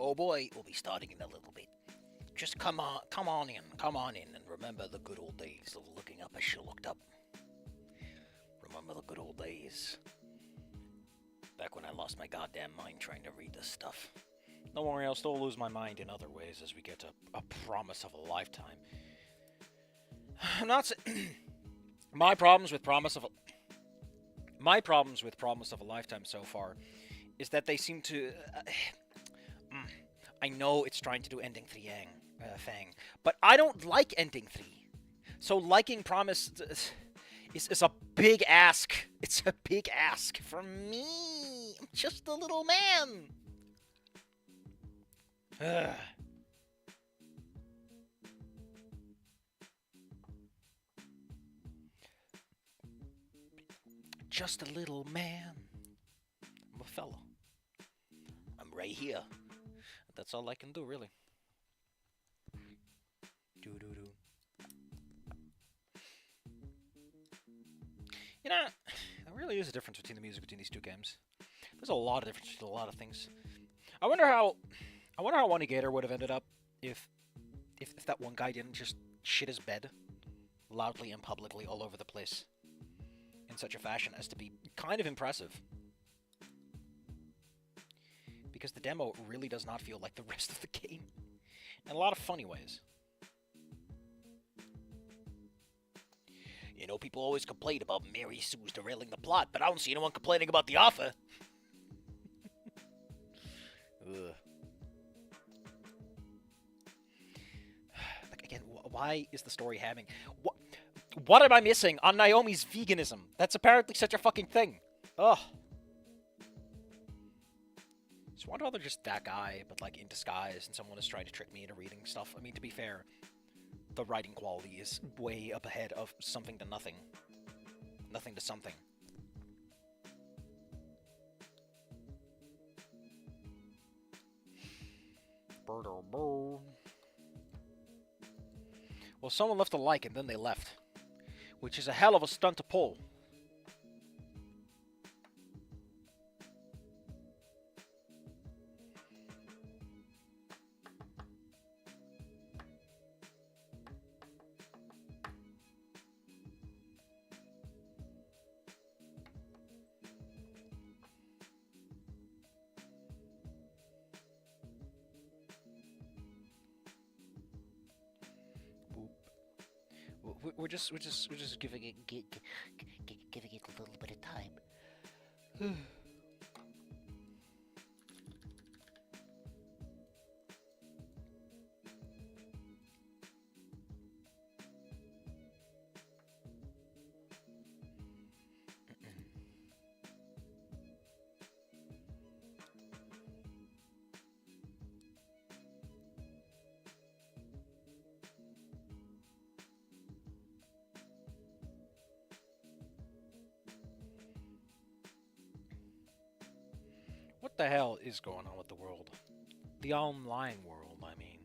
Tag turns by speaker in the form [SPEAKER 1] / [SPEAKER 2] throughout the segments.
[SPEAKER 1] Oh boy, we'll be starting in a little bit. Just come on in, and remember the good old days of looking up as she looked up. Remember the good old days. Back when I lost my goddamn mind trying to read this stuff. Don't worry, I'll still lose my mind in other ways as we get to a promise of a lifetime. I'm not my problems with promise of a lifetime so far is that they seem to. I know it's trying to do ending 3 Fang, but I don't like ending 3. So liking promise is a big ask. It's a big ask from me. I'm just a little man. Ugh. Just a little man. I'm a fella. I'm right here. That's all I can do, really. Do-do-do. You know, there really is a difference between the music between these two games. There's a lot of difference between a lot of things. I wonder how One Gator would have ended up if that one guy didn't just shit his bed loudly and publicly all over the place in such a fashion as to be kind of impressive. Because the demo really does not feel like the rest of the game in a lot of funny ways. You know, people always complain about Mary Sue's derailing the plot, but I don't see anyone complaining about the offer. Ugh. Like, again, why is the story having... What am I missing on Naomi's veganism? That's apparently such a fucking thing. Ugh. So why do they're just that guy, but like in disguise, and someone is trying to trick me into reading stuff? I mean, to be fair, the writing quality is way up ahead of something to nothing. Nothing to something. Well, someone left a like and then they left. Which is a hell of a stunt to pull. We're just giving it giving it a little bit of time. What the hell is going on with the world? The online world, I mean.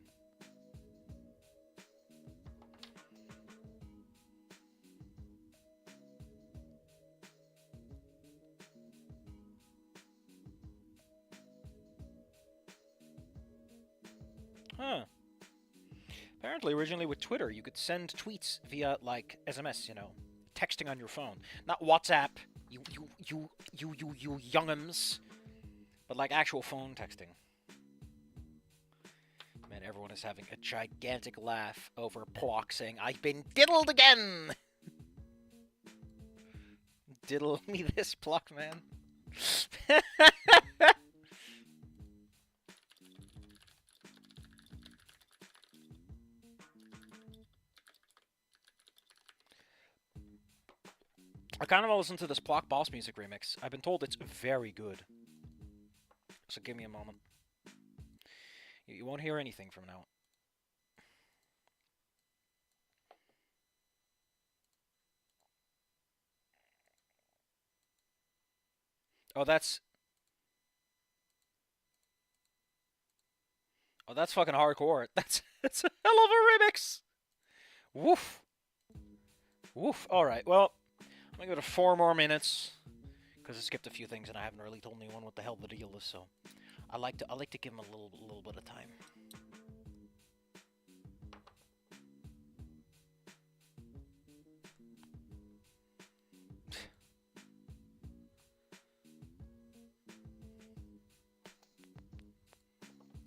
[SPEAKER 1] Huh. Apparently, originally with Twitter, you could send tweets via, like, SMS, you know, texting on your phone. Not WhatsApp, you young'ums. But like actual phone texting. Man, everyone is having a gigantic laugh over Plock saying, I've been diddled again! Diddle me this, Plock, man. I kind of want to listen to this Plock Boss Music remix. I've been told it's very good. So give me a moment. You won't hear anything from now. Oh, that's fucking hardcore. That's a hell of a remix. Woof. Woof. All right. Well, I'm gonna go to 4 more minutes because I skipped a few things and I haven't really told anyone what the hell the deal is. So I like to give them a little bit of time.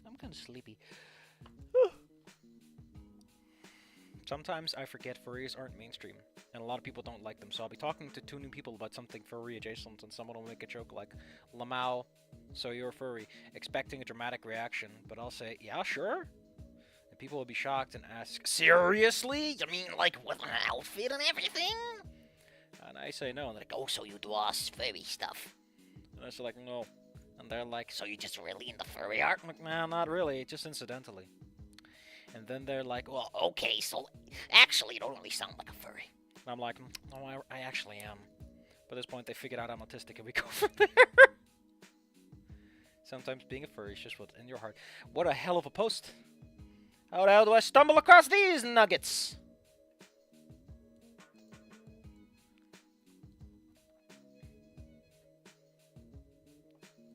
[SPEAKER 1] I'm kind of sleepy. Sometimes I forget furries aren't mainstream, and a lot of people don't like them, so I'll be talking to 2 new people about something furry adjacent, and someone will make a joke like, Lamau, so you're a furry, expecting a dramatic reaction, but I'll say, yeah, sure? And people will be shocked and ask, seriously? You mean like with an outfit and everything? And I say no, and they're like, oh, so you do us furry stuff? And I say like, no. And they're like, so you're just really into furry art? I'm like, nah, not really, just incidentally. And then they're like, well, okay, so actually you don't really sound like a furry. And I'm like, no, I actually am. By this point, they figured out I'm autistic, and we go from there. Sometimes being a furry is just what's in your heart. What a hell of a post. How the hell do I stumble across these nuggets?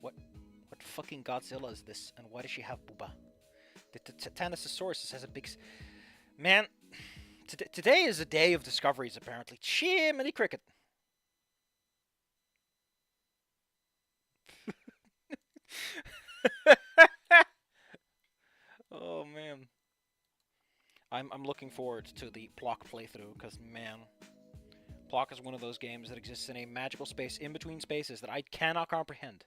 [SPEAKER 1] What fucking Godzilla is this, and why does she have booba? The Titanosaurus has a big... Man, today is a day of discoveries, apparently. Chimney cricket. Oh, man. I'm looking forward to the Plock playthrough, because, man... Plock is one of those games that exists in a magical space in between spaces that I cannot comprehend.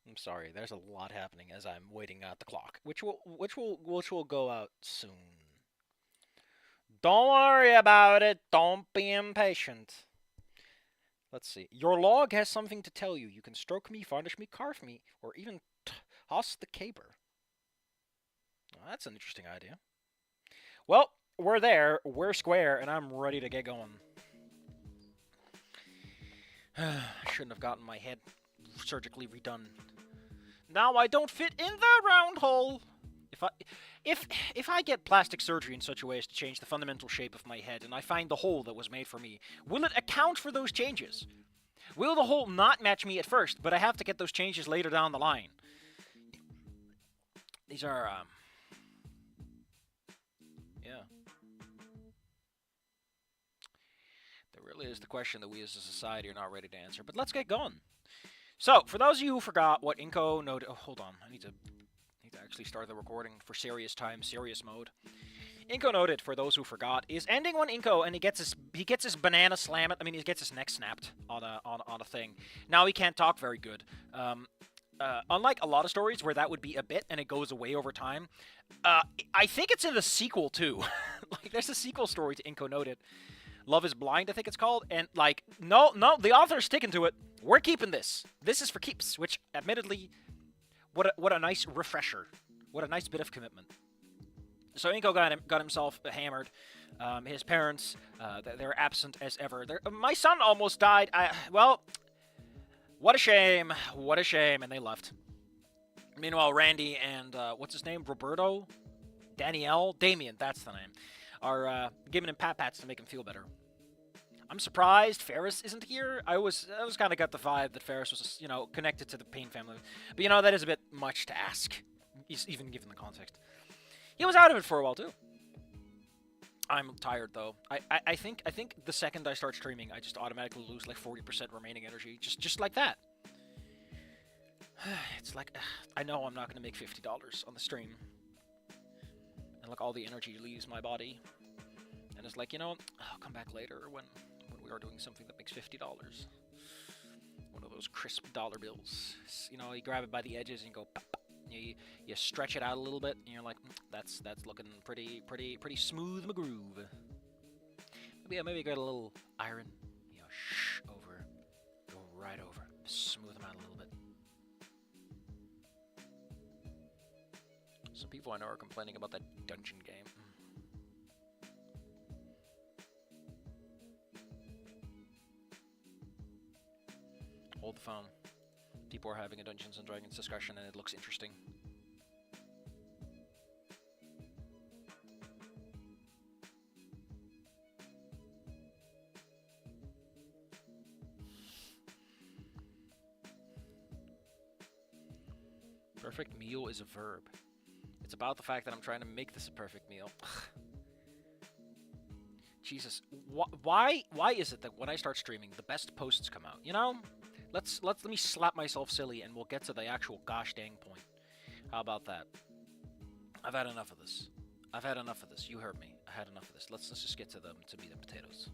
[SPEAKER 1] I'm sorry. There's a lot happening as I'm waiting at the clock, which will go out soon. Don't worry about it. Don't be impatient. Let's see. Your log has something to tell you. You can stroke me, varnish me, carve me, or even toss the caber. Well, that's an interesting idea. Well, we're there. We're square, and I'm ready to get going. I shouldn't have gotten my head surgically redone. Now I don't fit in the round hole. If I get plastic surgery in such a way as to change the fundamental shape of my head, and I find the hole that was made for me, will it account for those changes? Will the hole not match me at first, but I have to get those changes later down the line? These are, yeah. There really is the question that we as a society are not ready to answer, but let's get going. So, for those of you who forgot what Inco Noted... Oh, hold on. I need to actually start the recording for serious time, serious mode. Inco Noted, for those who forgot, is ending one Inco, and he gets his banana slam it. I mean, he gets his neck snapped on a thing. Now he can't talk very good. Unlike a lot of stories where that would be a bit and it goes away over time, I think it's in the sequel too. Like, there's a sequel story to Inco Noted. Love is Blind, I think it's called. And, like, no, the author's sticking to it. We're keeping this. This is for keeps, which, admittedly, what a nice refresher. What a nice bit of commitment. So Inco got himself hammered. His parents, they're absent as ever. My son almost died. Well, what a shame. What a shame. And they left. Meanwhile, Randy and, what's his name? Roberto? Damien, that's the name. Are giving him pat-pats to make him feel better. I'm surprised Ferris isn't here. I was kind of got the vibe that Ferris was, connected to the Payne family. But, that is a bit much to ask, even given the context. He was out of it for a while, too. I'm tired, though. I think the second I start streaming, I just automatically lose, like, 40% remaining energy. Just like that. It's like, I know I'm not going to make $50 on the stream. And, like, all the energy leaves my body. And it's like, I'll come back later when we are doing something that makes $50. One of those crisp dollar bills. You grab it by the edges and you go, pop, pop. You stretch it out a little bit, and you're like, that's looking pretty smooth McGroove. Maybe get a little iron, go right over, smooth them out a little bit. Some people I know are complaining about that dungeon game.
[SPEAKER 2] Hold the phone. People are having a Dungeons and Dragons discussion and it looks interesting. Perfect meal is a verb. It's about the fact that I'm trying to make this a perfect meal. Jesus, why is it that when I start streaming, the best posts come out? You know, let me slap myself silly, and we'll get to the actual gosh dang point. How about that? I've had enough of this. I've had enough of this. You heard me. I had enough of this. Let's just get to meat and potatoes.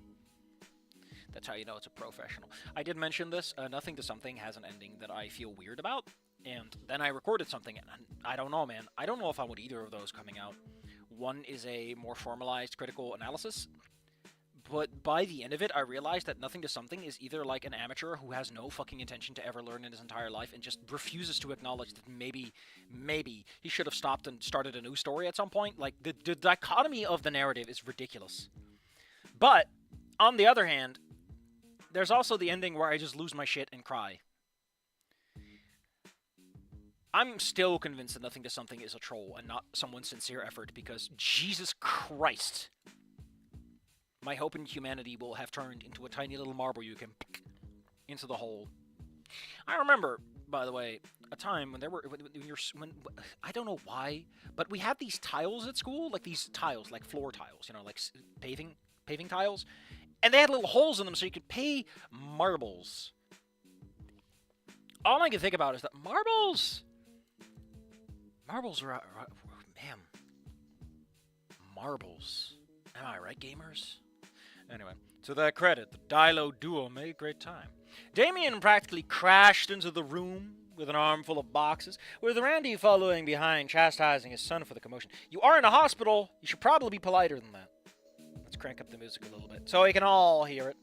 [SPEAKER 2] That's how you know it's a professional. I did mention this. Nothing to Something has an ending that I feel weird about, and then I recorded something, and I don't know, man. I don't know if I want either of those coming out. One is a more formalized critical analysis, but by the end of it, I realized that Nothing to Something is either like an amateur who has no fucking intention to ever learn in his entire life and just refuses to acknowledge that maybe he should have stopped and started a new story at some point. Like, the dichotomy of the narrative is ridiculous. But, on the other hand, there's also the ending where I just lose my shit and cry. I'm still convinced that Nothing to Something is a troll and not someone's sincere effort, because Jesus Christ, my hope in humanity will have turned into a tiny little marble you can pick into the hole. I remember, by the way, a time when I don't know why, but we had these tiles at school, like these tiles, like floor tiles, you know, like paving tiles, and they had little holes in them so you could pay marbles. All I can think about is that marbles are man, marbles. Am I right, gamers? Anyway, to their credit, the Dilo duo made great time. Damien practically crashed into the room with an armful of boxes, with Randy following behind, chastising his son for the commotion. You are in a hospital. You should probably be politer than that. Let's crank up the music a little bit so we can all hear it.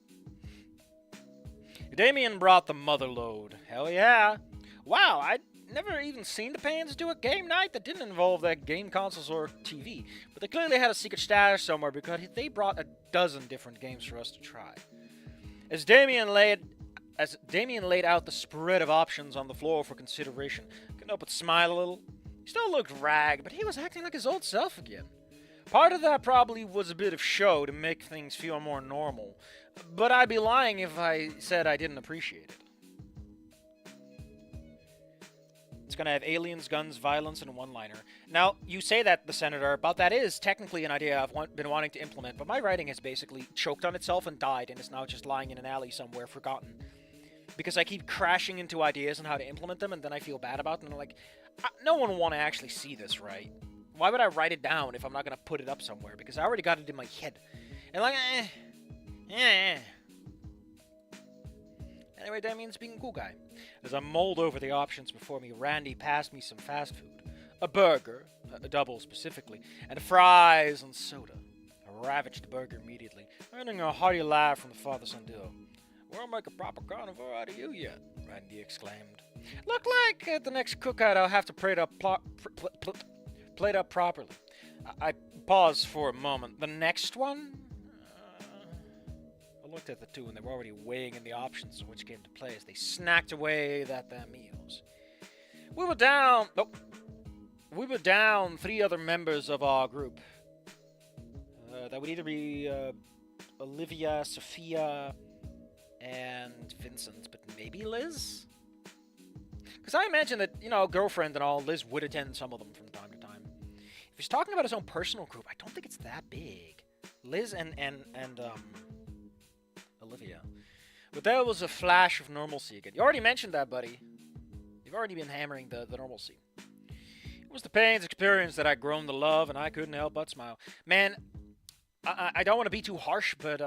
[SPEAKER 2] Damien brought the mother load. Hell yeah. Wow, I'd never even seen the Pans do a game night that didn't involve their game consoles or TV, but they clearly had a secret stash somewhere because they brought a dozen different games for us to try. As Damien laid out the spread of options on the floor for consideration, I couldn't help but smile a little. He still looked ragged, but he was acting like his old self again. Part of that probably was a bit of show to make things feel more normal, but I'd be lying if I said I didn't appreciate it. It's going to have aliens, guns, violence, and a one-liner. Now, you say that, the Senator, but that is technically an idea I've been wanting to implement, but my writing has basically choked on itself and died, and is now just lying in an alley somewhere, forgotten. Because I keep crashing into ideas on how to implement them, and then I feel bad about them, and I'm like, no one will want to actually see this, right? Why would I write it down if I'm not going to put it up somewhere? Because I already got it in my head. And like, Anyway, Damien's being a cool guy. As I mulled over the options before me, Randy passed me some fast food. A burger, a double specifically, and fries and soda. I ravaged the burger immediately, earning a hearty laugh from the father-son duo. "We'll make a proper carnivore out of you yet," Randy exclaimed. "Look like at the next cookout I'll have to plate up properly." I paused for a moment. The next one? I looked at the two, and they were already weighing in the options which came to play as they snacked away at their meals. We were down 3 other members of our group. That would either be Olivia, Sophia, and Vincent, but maybe Liz? Because I imagine that, girlfriend and all, Liz would attend some of them from time to time. If he's talking about his own personal group, I don't think it's that big. Liz and Olivia. But there was a flash of normalcy again. You already mentioned that, buddy. You've already been hammering the normalcy. It was the Payne's experience that I'd grown to love, and I couldn't help but smile. Man, I don't want to be too harsh, but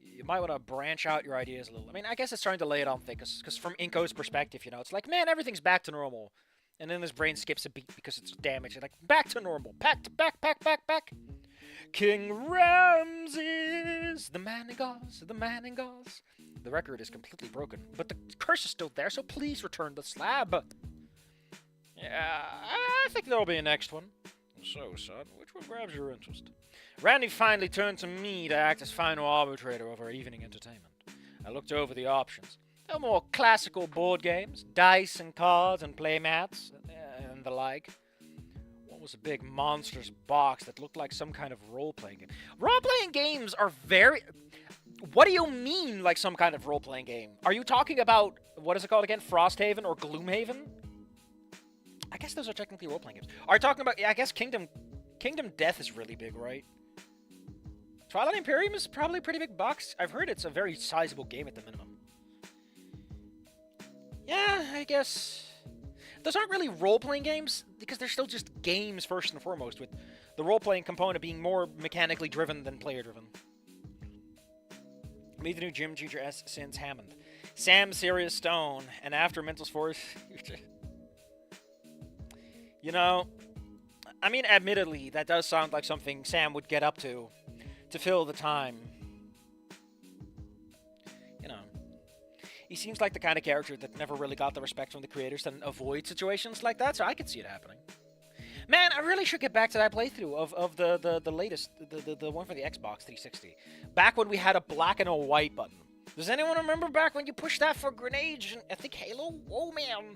[SPEAKER 2] you might want to branch out your ideas a little. I mean, I guess it's trying to lay it on thick, because from Inco's perspective, it's like, man, everything's back to normal. And then his brain skips a beat because it's damaged. It's like, back to normal. Back. King Ramses, the man in gauze. The record is completely broken, but the curse is still there, so please return the slab. Yeah, I think there'll be a next one. So, son, which one grabs your interest? Randy finally turned to me to act as final arbitrator of our evening entertainment. I looked over the options. There were more classical board games, dice and cards and playmats, and the like. One was a big monstrous box that looked like some kind of role-playing game. Role-playing games are very... What do you mean, like some kind of role-playing game? Are you talking about, what is it called again, Frosthaven or Gloomhaven? I guess those are technically role-playing games. Are you talking about, yeah, I guess Kingdom Death is really big, right? Twilight Imperium is probably a pretty big box. I've heard it's a very sizable game at the minimum. Yeah, I guess... Those aren't really role-playing games, because they're still just games first and foremost, with the role-playing component being more mechanically driven than player-driven. Meet the new gym teacher S. Sins Hammond. Sam Sirius Stone, and after Mental Force... You know, I mean, admittedly, that does sound like something Sam would get up to fill the time. You know, he seems like the kind of character that never really got the respect from the creators and avoid situations like that, so I could see it happening. Man, I really should get back to that playthrough of the latest, the one for the Xbox 360. Back when we had a black and a white button. Does anyone remember back when you pushed that for grenades and I think Halo? Oh, man.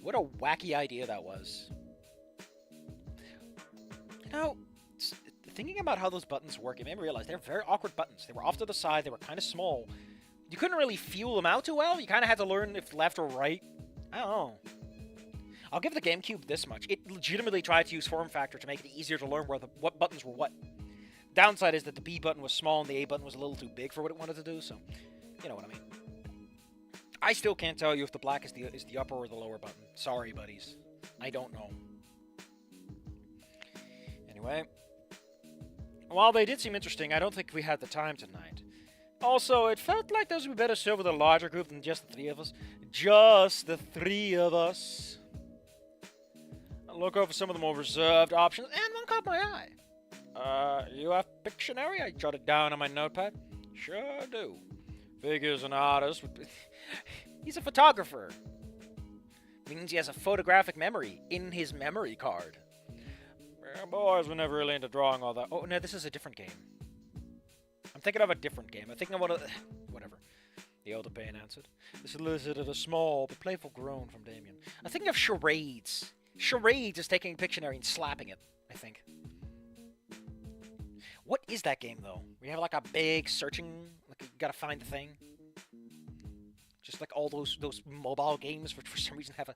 [SPEAKER 2] What a wacky idea that was. You know, thinking about how those buttons work, it made me realize they're very awkward buttons. They were off to the side, they were kind of small. You couldn't really feel them out too well. You kind of had to learn if left or right. I don't know. I'll give the GameCube this much. It legitimately tried to use form factor to make it easier to learn what buttons were what. Downside is that the B button was small and the A button was a little too big for what it wanted to do, so you know what I mean. I still can't tell you if the black is the upper or the lower button. Sorry, buddies. I don't know. Anyway. While they did seem interesting, I don't think we had the time tonight. Also, it felt like those would be better served with a larger group than just the three of us. Just the three of us. I'll look over some of the more reserved options, and one caught my eye. You have Pictionary? I jotted down on my notepad. Sure do. Figures an artist. He's a photographer. Means he has a photographic memory in his memory card. Boys were never really into drawing all that. Oh, no, this is a different game. I'm thinking of a different game. I'm thinking of one of the... Whatever. The elder Bane answered. This elicited a small but playful groan from Damien. I'm thinking of charades. Charades is taking a Pictionary and slapping it, I think. What is that game, though? We have, like, a big searching... Like, you gotta find the thing. Just like all those mobile games which for some reason have a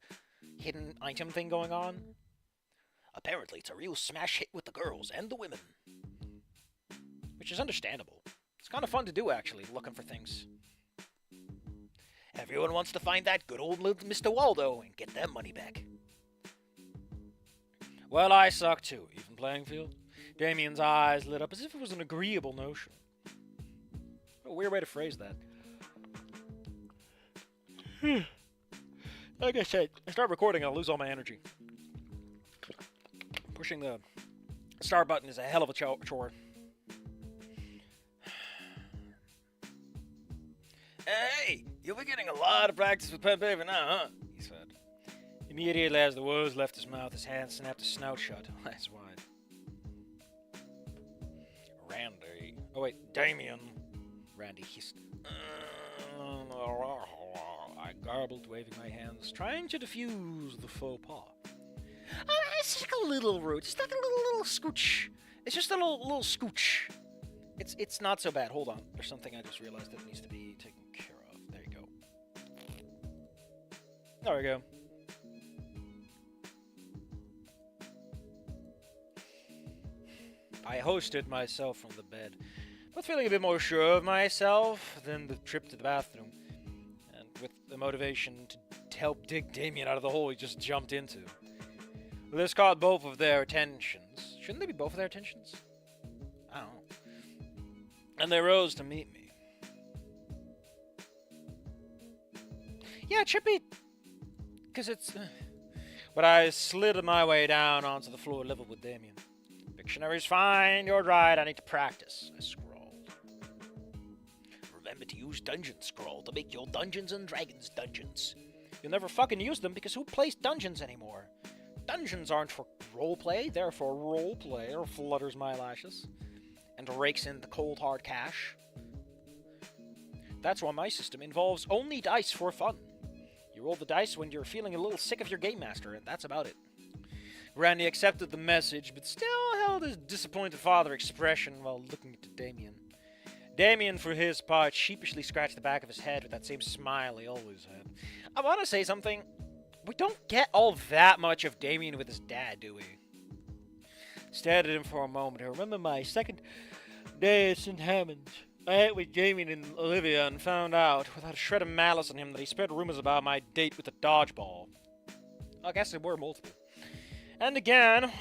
[SPEAKER 2] hidden item thing going on. Apparently, it's a real smash hit with the girls and the women. Which is understandable. It's kind of fun to do, actually, looking for things. Everyone wants to find that good old Mr. Waldo and get their money back. Well, I suck too. Even playing field? Damien's eyes lit up as if it was an agreeable notion. A weird way to phrase that. Like I said, I start recording, I'll lose all my energy. Pushing the start button is a hell of a chore. Hey, you'll be getting a lot of practice with pen paper now, huh? He said. Immediately as the words left his mouth, his hand snapped his snout shut, eyes wide. Randy. Oh wait, Damien. Randy hissed. I garbled, waving my hands, trying to diffuse the faux pas. It's just a little rude. It's like a little scooch. It's just a little scooch. It's not so bad. Hold on. There's something I just realized that needs to be taken care of. There you go. There we go. I hosted myself from the bed, but feeling a bit more sure of myself than the trip to the bathroom. With the motivation to help dig Damien out of the hole he just jumped into. This caught both of their attentions. Shouldn't they be both of their attentions? I don't know. And they rose to meet me. Yeah, it should be... Because it's... But I slid my way down onto the floor level with Damien. Pictionary's fine, you're right, I need to practice. I scrawled. Remember to use Dungeon Scroll to make your Dungeons and Dragons dungeons. You'll never fucking use them because who plays dungeons anymore? Dungeons aren't for roleplay, they're for roleplay, or flutters my lashes. And rakes in the cold hard cash. That's why my system involves only dice for fun. You roll the dice when you're feeling a little sick of your game master, and that's about it. Randy accepted the message, but still held his disappointed father expression while looking at Damien. Damien, for his part, sheepishly scratched the back of his head with that same smile he always had. I want to say something. We don't get all that much of Damien with his dad, do we? Stared at him for a moment. I remember my second day at St. Hammond's. I ate with Damien and Olivia and found out, without a shred of malice in him, that he spread rumors about my date with the dodgeball. I guess there were multiple. And again,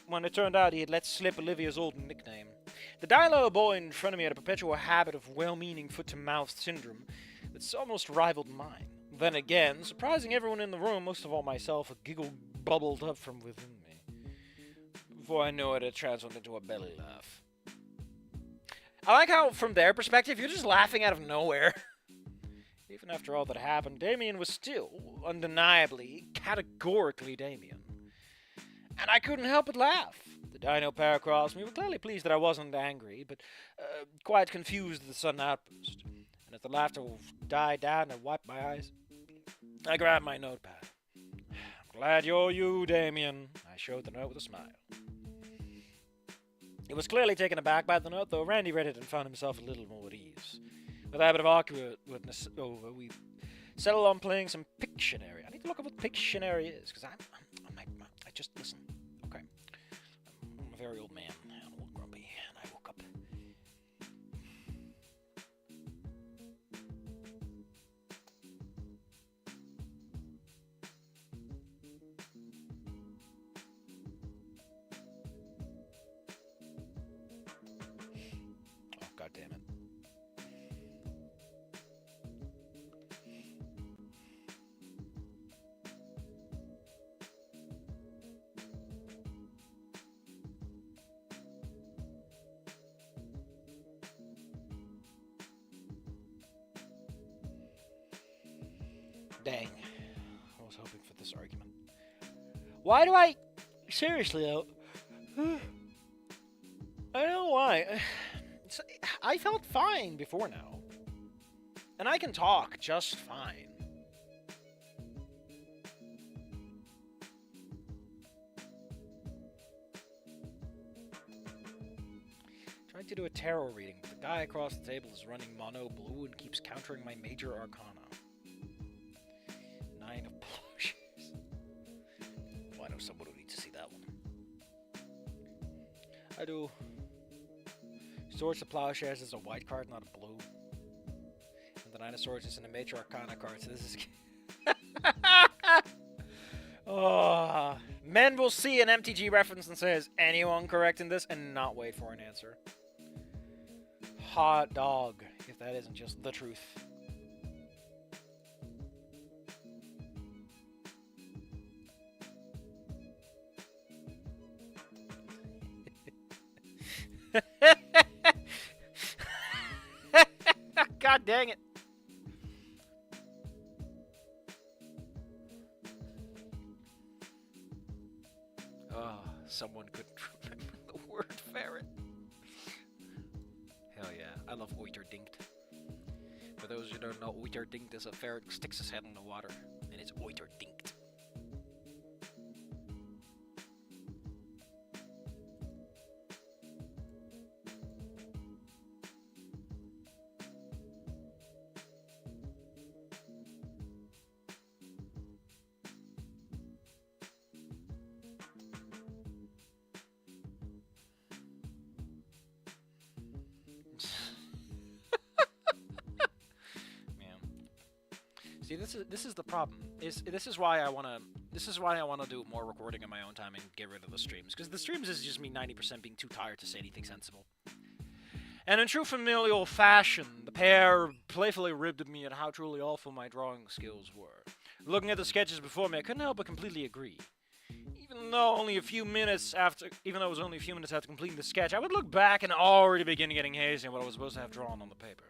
[SPEAKER 2] when it turned out he had let slip Olivia's old nickname. The Dilo boy in front of me had a perpetual habit of well-meaning foot-to-mouth syndrome that's almost rivaled mine. Then again, surprising everyone in the room, most of all myself, a giggle bubbled up from within me. Before I knew it, it transformed into a belly laugh. I like how, from their perspective, you're just laughing out of nowhere. Even after all that happened, Damien was still, undeniably, categorically Damien. And I couldn't help but laugh. The dino pair across me were clearly pleased that I wasn't angry, but quite confused at the sudden outburst. And as the laughter died down, I wiped my eyes. I grabbed my notepad. I'm glad you're you, Damien. I showed the note with a smile. He was clearly taken aback by the note, though Randy read it and found himself a little more at ease. With a habit of awkwardness over, we settled on playing some Pictionary. I need to look up what Pictionary is, because I just listen. Okay. I'm a very old man. I'm a little grumpy, and I woke up. Oh, God damn it. Dang. I was hoping for this argument. Why do I... Seriously, though. I don't know why. I felt fine before now. And I can talk just fine. Trying to do a tarot reading, but the guy across the table is running mono blue and keeps countering my major arcana. 9 of plowshares. Well, I know someone who needs to see that one. I do. Swords of Plowshares is a white card, not a blue. And the 9 of Swords is in a major arcana card, so this is... Oh, men will see an MTG reference and say, is anyone correct in this? And not wait for an answer. Hot dog, if that isn't just the truth. God dang it. Oh, someone couldn't remember the word ferret. Hell yeah, I love Oiterdinkt. For those who don't know, Oiterdinkt is a ferret who sticks his head in the water, and it's Oiterdinkt. See, this is the problem. This is why I wanna do more recording in my own time and get rid of the streams, because the streams is just me 90% being too tired to say anything sensible. And in true familial fashion, the pair playfully ribbed at me at how truly awful my drawing skills were. Looking at the sketches before me, I couldn't help but completely agree. Even though it was only a few minutes after completing the sketch, I would look back and already begin getting hazy on what I was supposed to have drawn on the paper.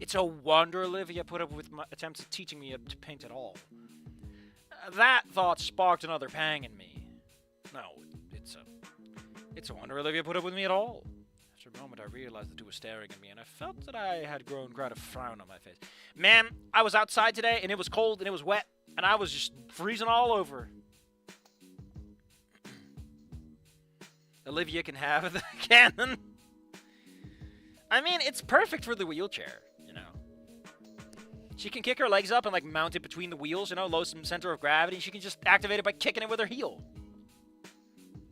[SPEAKER 2] It's a wonder Olivia put up with my attempts at teaching me to paint at all. That thought sparked another pang in me. No, it's a wonder Olivia put up with me at all. After a moment, I realized the two were staring at me, and I felt that I had grown quite a frown on my face. Man, I was outside today, and it was cold, and it was wet, and I was just freezing all over. Olivia can have the cannon. I mean, it's perfect for the wheelchair, you know. She can kick her legs up and, like, mount it between the wheels, you know, low center of gravity. She can just activate it by kicking it with her heel.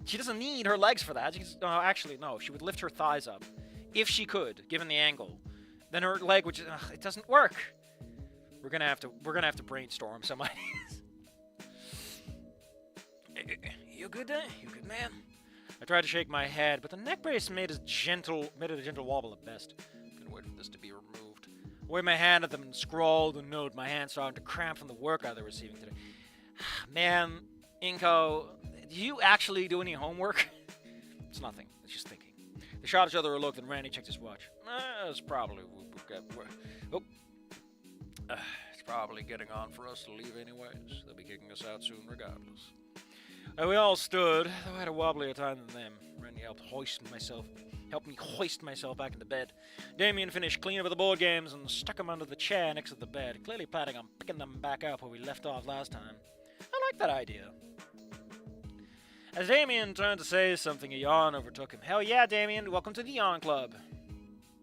[SPEAKER 2] She doesn't need her legs for that. Actually, no. She would lift her thighs up, if she could, given the angle. Then her leg would just, it doesn't work. We're gonna have to brainstorm some ideas. You good, You good, man? I tried to shake my head, but the neck brace made it a gentle wobble at best. Couldn't wait for this to be removed. I waved my hand at them and scrawled a note. My hand started to cramp from the workout they're receiving today. Man, Inco, do you actually do any homework? It's nothing. It's just thinking. They shot each other a look, then Randy checked his watch. It's probably it's probably getting on for us to leave anyways. They'll be kicking us out soon regardless. We all stood, though I had a wobblier time than them. Randy helped me hoist myself back into bed. Damien finished cleaning up the board games and stuck them under the chair next to the bed, clearly planning on picking them back up where we left off last time. I like that idea. As Damien turned to say something, a yawn overtook him. Hell yeah, Damien, welcome to the Yawn Club.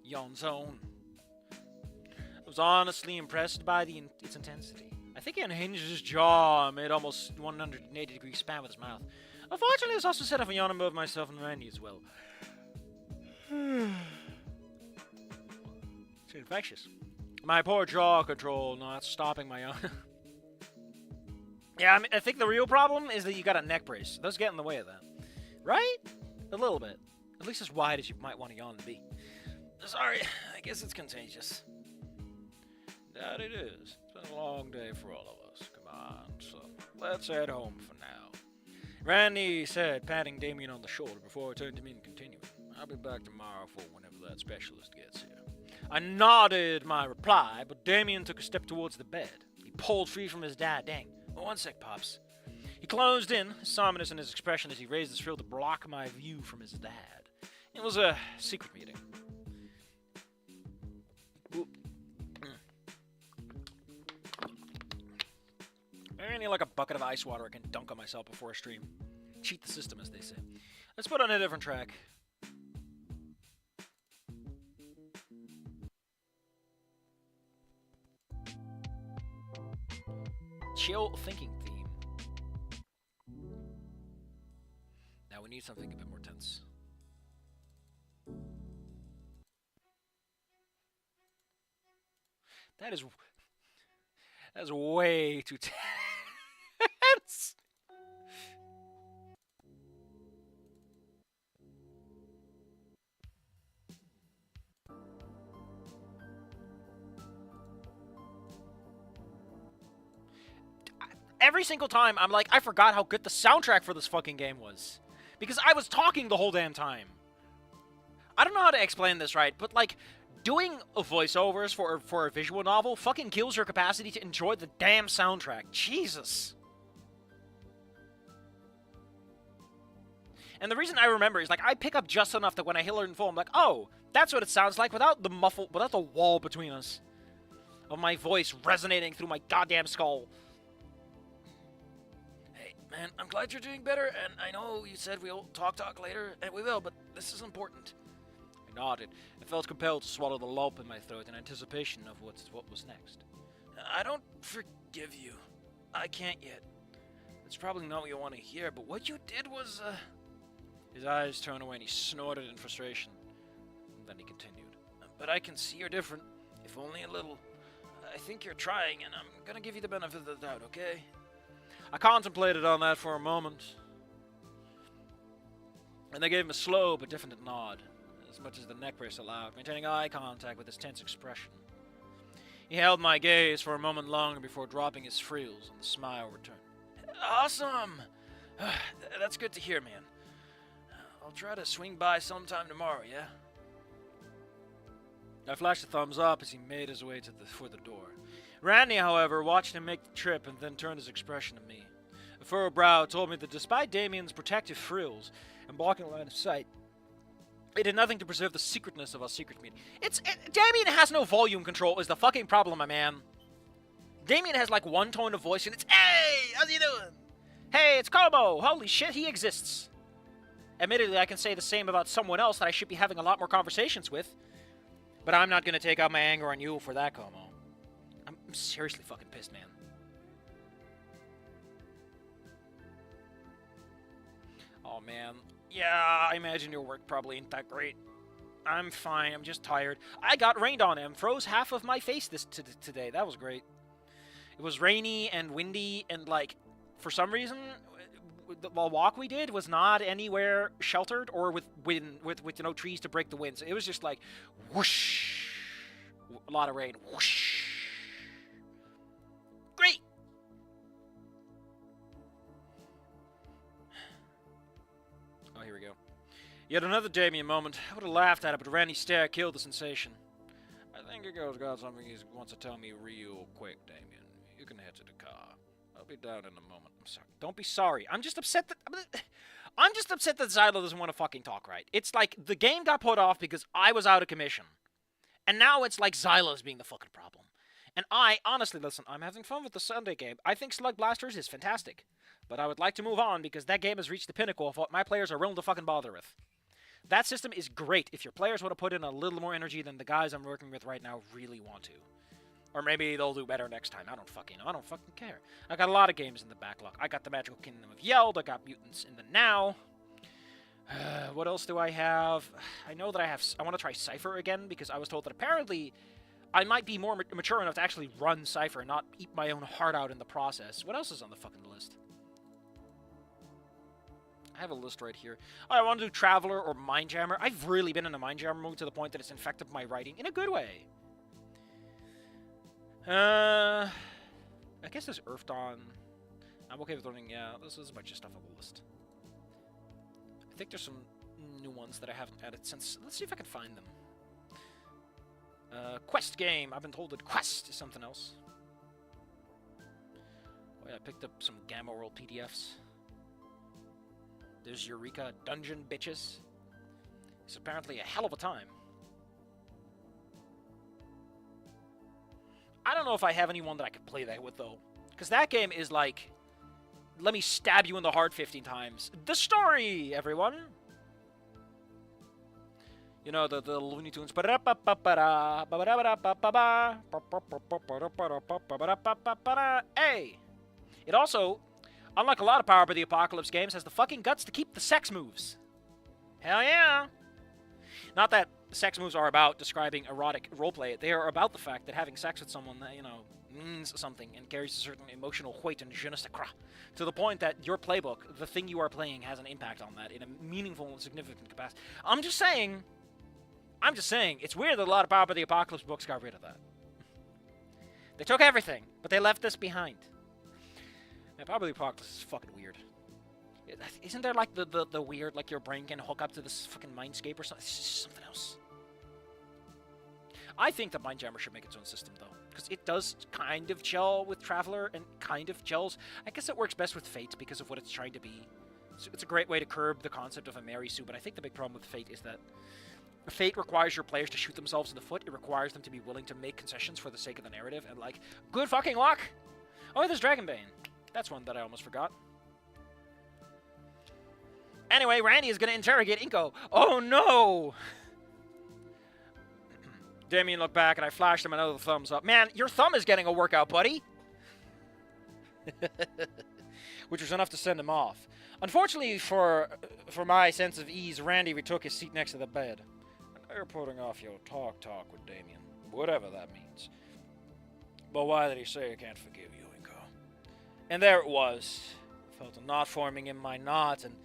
[SPEAKER 2] Yawn Zone. I was honestly impressed by its intensity. I think he unhinged his jaw and made almost 180-degree span with his mouth. Unfortunately, this also set off a yawn above myself and Randy as well. It's infectious. My poor jaw control not stopping my yawn. Yeah, I mean, I think the real problem is that you got a neck brace. Those get in the way of that. Right? A little bit. At least as wide as you might want a yawn to be. Sorry, I guess it's contagious. That it is. It's been a long day for all of us. Come on, son. Let's head home for now. Randy said, patting Damien on the shoulder before I turned to me and continued. I'll be back tomorrow for whenever that specialist gets here. I nodded my reply, but Damien took a step towards the bed. He pulled free from his dad. Dang. Well, one sec, Pops. He closed in, ominous in his expression as he raised his frill to block my view from his dad. It was a secret meeting. I need like a bucket of ice water I can dunk on myself before a stream. Cheat the system, as they say. Let's put on a different track. Chill thinking theme. Now we need something a bit more tense. That's way too tense. Every single time, I'm like, I forgot how good the soundtrack for this fucking game was. Because I was talking the whole damn time. I don't know how to explain this right, but like, doing voiceovers for a visual novel fucking kills your capacity to enjoy the damn soundtrack. Jesus. And the reason I remember is, like, I pick up just enough that when I hear it in full, I'm like, oh, that's what it sounds like without the wall between us. Of my voice resonating through my goddamn skull. Hey, man, I'm glad you're doing better, and I know you said we'll talk later, and we will, but this is important. I nodded. I felt compelled to swallow the lump in my throat in anticipation of what was next. I don't forgive you. I can't yet. That's probably not what you want to hear, but what you did was, His eyes turned away and he snorted in frustration. And then he continued. But I can see you're different, if only a little. I think you're trying, and I'm gonna give you the benefit of the doubt, okay? I contemplated on that for a moment. And they gave him a slow but definite nod, as much as the neck brace allowed, maintaining eye contact with his tense expression. He held my gaze for a moment longer before dropping his frills, and the smile returned. Awesome! That's good to hear, man. I'll try to swing by sometime tomorrow, yeah? I flashed a thumbs up as he made his way for the door. Randy, however, watched him make the trip and then turned his expression to me. A furrowed brow told me that despite Damien's protective frills and blocking line of sight, It did nothing to preserve the secretness of our secret meeting. Damien has no volume control is the fucking problem, my man. Damien has like one tone of voice and it's, hey, how's you doing? Hey, it's Kobo. Holy shit, he exists. Admittedly, I can say the same about someone else that I should be having a lot more conversations with. But I'm not going to take out my anger on you for that, Como. I'm seriously fucking pissed, man. Oh, man. Yeah, I imagine your work probably ain't that great. I'm fine. I'm just tired. I got rained on and froze half of my face today. That was great. It was rainy and windy and, like, for some reason, the walk we did was not anywhere sheltered or with trees to break the winds. It was just like whoosh, a lot of rain. Whoosh. Great. Oh, here we go. Yet another Damien moment. I would have laughed at it, but Randy's stare killed the sensation. I think Inco's got something he wants to tell me real quick, Damien. You can head to the car. I'll be down in a moment. I'm sorry. Don't be sorry. I'm just upset that Xylo doesn't want to fucking talk right. It's like the game got put off because I was out of commission. And now it's like Xylo's being the fucking problem. And honestly, listen, I'm having fun with the Sunday game. I think Slug Blasters is fantastic. But I would like to move on because that game has reached the pinnacle of what my players are willing to fucking bother with. That system is great if your players want to put in a little more energy than the guys I'm working with right now really want to. Or maybe they'll do better next time. I don't fucking know. I don't fucking care. I got a lot of games in the backlog. I got the Magical Kingdom of Yeld. I got Mutants in the Now. What else do I have? I know that I want to try Cypher again because I was told that apparently I might be more mature enough to actually run Cypher and not eat my own heart out in the process. What else is on the fucking list? I have a list right here. I want to do Traveler or Mindjammer. I've really been in a Mindjammer mood to the point that it's infected my writing in a good way. I guess there's Earth Dawn. I'm okay with learning, yeah, this is a bunch of stuff on the list. I think there's some new ones that I haven't added since. Let's see if I can find them. Quest game. I've been told that Quest is something else. Oh yeah, I picked up some Gamma World PDFs. There's Eureka Dungeon Bitches. It's apparently a hell of a time. I don't know if I have anyone that I could play that with, though. Because that game is like, let me stab you in the heart 15 times. The story, everyone! You know, the Looney Tunes. Hey! It also, unlike a lot of Power by the Apocalypse games, has the fucking guts to keep the sex moves. Hell yeah! Not that sex moves are about describing erotic roleplay. They are about the fact that having sex with someone that, you know, means something and carries a certain emotional weight and je ne sais quoi. To the point that your playbook, the thing you are playing, has an impact on that in a meaningful and significant capacity. I'm just saying, it's weird that a lot of Power by the Apocalypse books got rid of that. They took everything, but they left this behind. And Power by the Apocalypse is fucking weird. Isn't there like the weird, like your brain can hook up to this fucking mindscape or something? It's just something else. I think that Mindjammer should make its own system, though. Because it does kind of gel with Traveler and kind of gels. I guess it works best with Fate because of what it's trying to be. So it's a great way to curb the concept of a Mary Sue, but I think the big problem with Fate is that Fate requires your players to shoot themselves in the foot. It requires them to be willing to make concessions for the sake of the narrative. And, like, good fucking luck! Oh, there's Dragonbane. That's one that I almost forgot. Anyway, Randy is going to interrogate Inco. Oh, no! Damien looked back, and I flashed him another thumbs up. Man, your thumb is getting a workout, buddy! Which was enough to send him off. Unfortunately for my sense of ease, Randy retook his seat next to the bed. You're putting off your talk with Damien. Whatever that means. But why did he say he can't forgive you, Inco? And there it was. I felt a knot forming in my knot, and...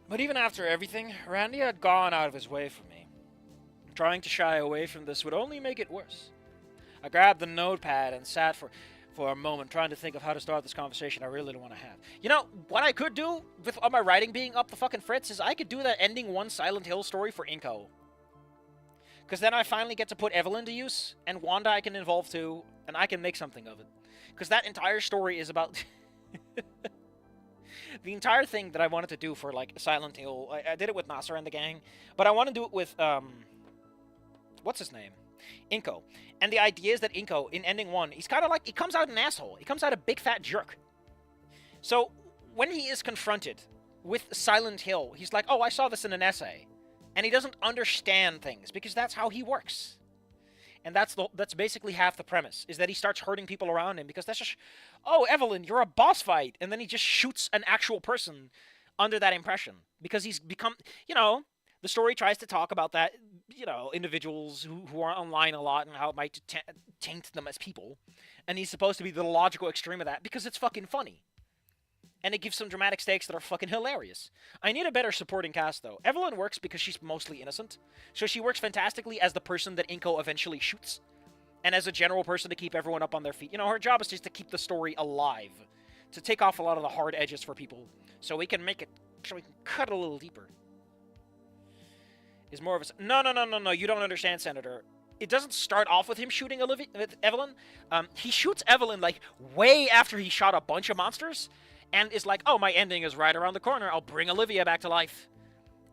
[SPEAKER 2] But even after everything, Randy had gone out of his way for me. Trying to shy away from this would only make it worse. I grabbed the notepad and sat for a moment trying to think of how to start this conversation I really don't want to have. You know, what I could do, with all my writing being up the fucking fritz, is I could do that ending one Silent Hill story for Inco. Because then I finally get to put Evelyn to use, and Wanda I can involve too, and I can make something of it. Because that entire story is about... the entire thing that I wanted to do for like Silent Hill, I did it with Nasser and the gang, but I want to do it with what's his name, Inco. And the idea is that Inco in ending 1, he's kind of like, he comes out an asshole. He comes out a big fat jerk. So when he is confronted with Silent Hill, he's like, oh, I saw this in an essay, and he doesn't understand things because that's how he works. And that's basically half the premise, is that he starts hurting people around him because that's just, oh, Evelyn, you're a boss fight. And then he just shoots an actual person under that impression because he's become, the story tries to talk about that, individuals who are online a lot and how it might taint them as people. And he's supposed to be the logical extreme of that because it's fucking funny. And it gives some dramatic stakes that are fucking hilarious. I need a better supporting cast, though. Evelyn works because she's mostly innocent. So she works fantastically as the person that Inco eventually shoots. And as a general person to keep everyone up on their feet. Her job is just to keep the story alive. To take off a lot of the hard edges for people. So we can make it, so we can cut a little deeper. Is more of a... No, you don't understand, Senator. It doesn't start off with him shooting Evelyn. He shoots Evelyn, like, way after he shot a bunch of monsters. And is like, oh, my ending is right around the corner. I'll bring Olivia back to life.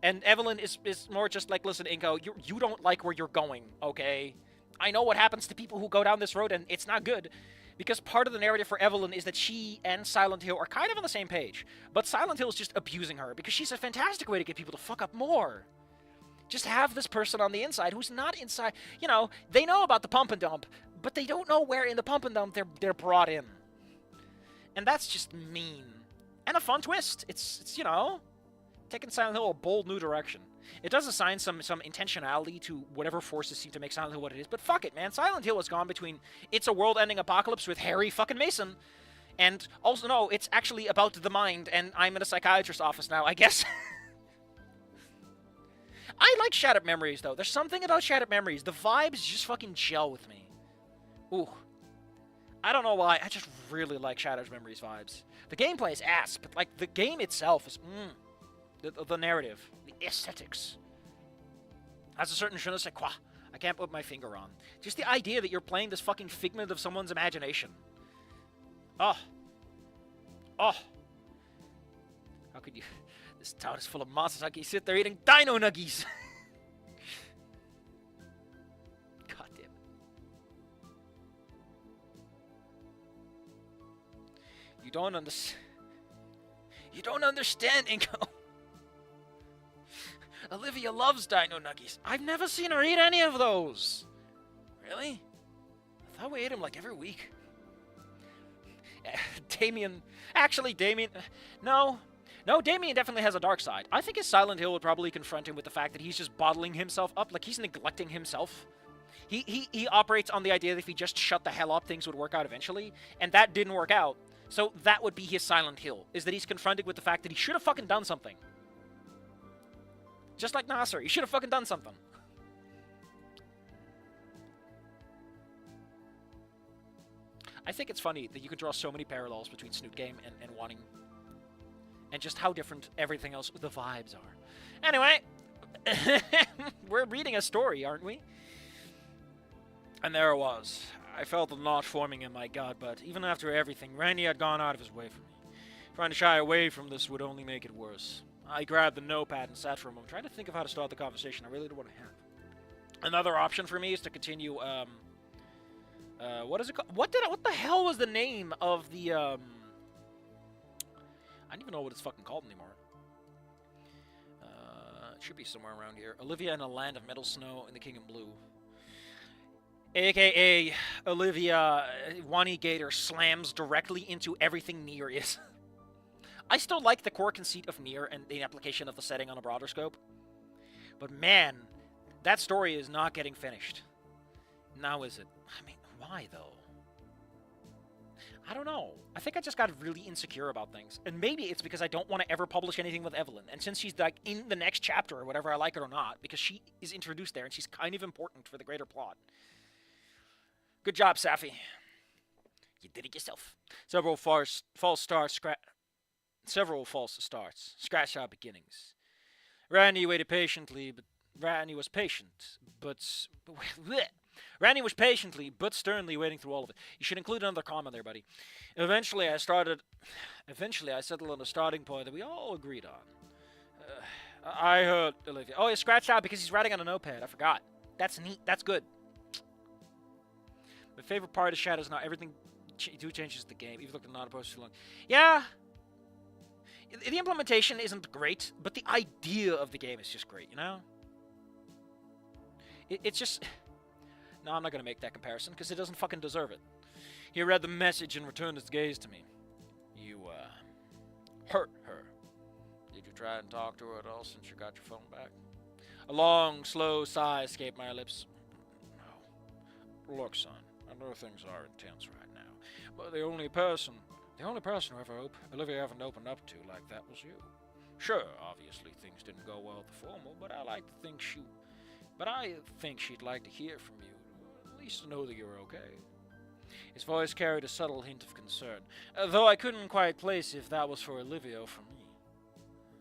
[SPEAKER 2] And Evelyn is more just like, listen, Inco, you don't like where you're going, okay? I know what happens to people who go down this road, and it's not good. Because part of the narrative for Evelyn is that she and Silent Hill are kind of on the same page. But Silent Hill is just abusing her, because she's a fantastic way to get people to fuck up more. Just have this person on the inside who's not inside. They know about the pump and dump, but they don't know where in the pump and dump they're brought in. And that's just mean. And a fun twist. It's taking Silent Hill a bold new direction. It does assign some intentionality to whatever forces seem to make Silent Hill what it is, but fuck it, man. Silent Hill has gone between it's a world-ending apocalypse with Harry fucking Mason, and also, no, it's actually about the mind, and I'm in a psychiatrist's office now, I guess. I like Shattered Memories, though. There's something about Shattered Memories. The vibes just fucking gel with me. Ooh. I don't know why, I just really like Shattered Memories vibes. The gameplay is ass, but, like, the game itself is, the narrative, the aesthetics, has a certain je ne sais quoi I can't put my finger on. Just the idea that you're playing this fucking figment of someone's imagination. Oh. How could you... This town is full of monsters. How can you sit there eating dino nuggies? God damn it. You don't understand, Inco. Olivia loves dino nuggies. I've never seen her eat any of those. Really? I thought we ate them like every week. Damien... Actually, Damien... No, Damien definitely has a dark side. I think his Silent Hill would probably confront him with the fact that he's just bottling himself up. Like, he's neglecting himself. He operates on the idea that if he just shut the hell up, things would work out eventually. And that didn't work out. So that would be his Silent Hill, is that he's confronted with the fact that he should have fucking done something. Just like Nasser, he should have fucking done something. I think it's funny that you can draw so many parallels between Snoot Game and Wanting. And just how different everything else, the vibes are. Anyway, we're reading a story, aren't we? And there it was. I felt the knot forming in my gut, but even after everything, Randy had gone out of his way for me. Trying to shy away from this would only make it worse. I grabbed the notepad and sat for a moment, trying to think of how to start the conversation I really don't want to have. Another option for me is to continue, what is it called? What the hell was the name of the, I don't even know what it's fucking called anymore. It should be somewhere around here. Olivia in a Land of Metal Snow in the King in Blue. AKA, Olivia, Wani Gator slams directly into everything Nier is. I still like the core conceit of Nier and the application of the setting on a broader scope. But man, that story is not getting finished. Now is it? I mean, why though? I don't know. I think I just got really insecure about things. And maybe it's because I don't want to ever publish anything with Evelyn. And since she's like in the next chapter or whatever, I like it or not, because she is introduced there and she's kind of important for the greater plot. Good job, Safi. You did it yourself. Several false starts scratched our beginnings. Randy waited patiently, but Randy was patient, but bleh. Randy was patiently but sternly waiting through all of it. You should include another comment there, buddy. Eventually, I settled on a starting point that we all agreed on. I heard Olivia. Oh, he scratched out because he's writing on a notepad. I forgot. That's neat. That's good. My favorite part of Shadows now. Everything changes the game. Even though they're not opposed to too long. Yeah. The implementation isn't great, but the idea of the game is just great, you know? It's just... No, I'm not going to make that comparison, because it doesn't fucking deserve it. He read the message and returned his gaze to me. You, hurt her. Did you try and talk to her at all since you got your phone back? A long, slow sigh escaped my lips. No. Look, son, I know things are intense right now, but the only person who Olivia ever opened up to like that was you. Sure, obviously things didn't go well at the formal, but I think she'd like to hear from you, at least to know that you're okay. His voice carried a subtle hint of concern, though I couldn't quite place if that was for Olivia or for me.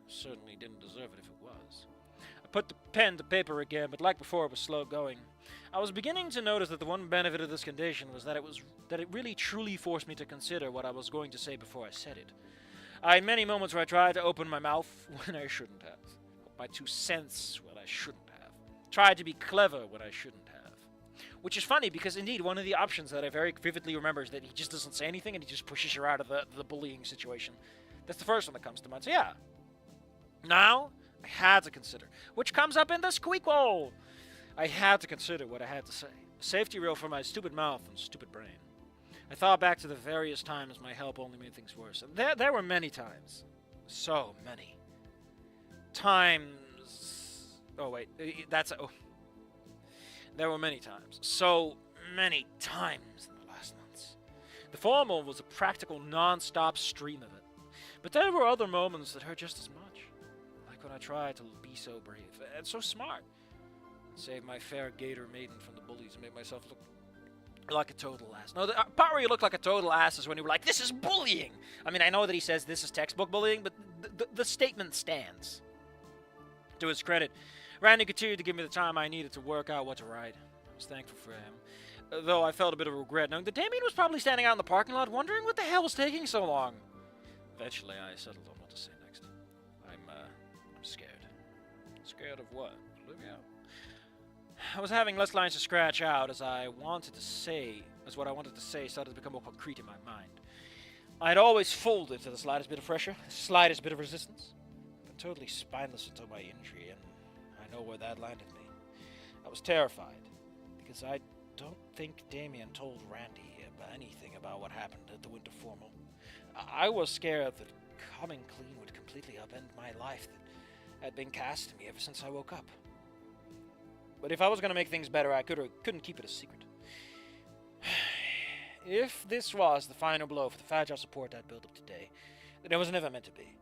[SPEAKER 2] Certainly didn't deserve it if it was. I put the pen to paper again, but like before, it was slow going. I was beginning to notice that the one benefit of this condition was that it really truly forced me to consider what I was going to say before I said it. I had many moments where I tried to open my mouth when I shouldn't have. Put my 2 cents when I shouldn't have. Tried to be clever when I shouldn't have. Which is funny because indeed one of the options that I very vividly remember is that he just doesn't say anything and he just pushes her out of the bullying situation. That's the first one that comes to mind. So yeah. Now, I had to consider. Which comes up in the squeakquel. I had to consider what I had to say. A safety reel for my stupid mouth and stupid brain. I thought back to the various times my help only made things worse. And there were many times. So many. Times... Oh, wait. There were many times. So many times in the last months. The formal was a practical non-stop stream of it. But there were other moments that hurt just as much. Like when I tried to be so brave and so smart. Save my fair gator maiden from the bullies and make myself look like a total ass. No, the part where you look like a total ass is when you were like, this is bullying! I mean, I know that he says this is textbook bullying, but the statement stands. To his credit, Randy continued to give me the time I needed to work out what to write. I was thankful for him. Though I felt a bit of regret knowing that Damien was probably standing out in the parking lot wondering what the hell was taking so long. Eventually, I settled on what to say next. I'm scared. Scared of what? Olivia? I was having less lines to scratch out as what I wanted to say started to become more concrete in my mind. I had always folded to the slightest bit of pressure, the slightest bit of resistance. I've been totally spineless until my injury, and I know where that landed me. I was terrified, because I don't think Damien told Randy anything about what happened at the winter formal. I was scared that coming clean would completely upend my life that had been cast to me ever since I woke up. But if I was going to make things better, I couldn't keep it a secret. If this was the final blow for the fragile support I'd built up today, then it was never meant to be.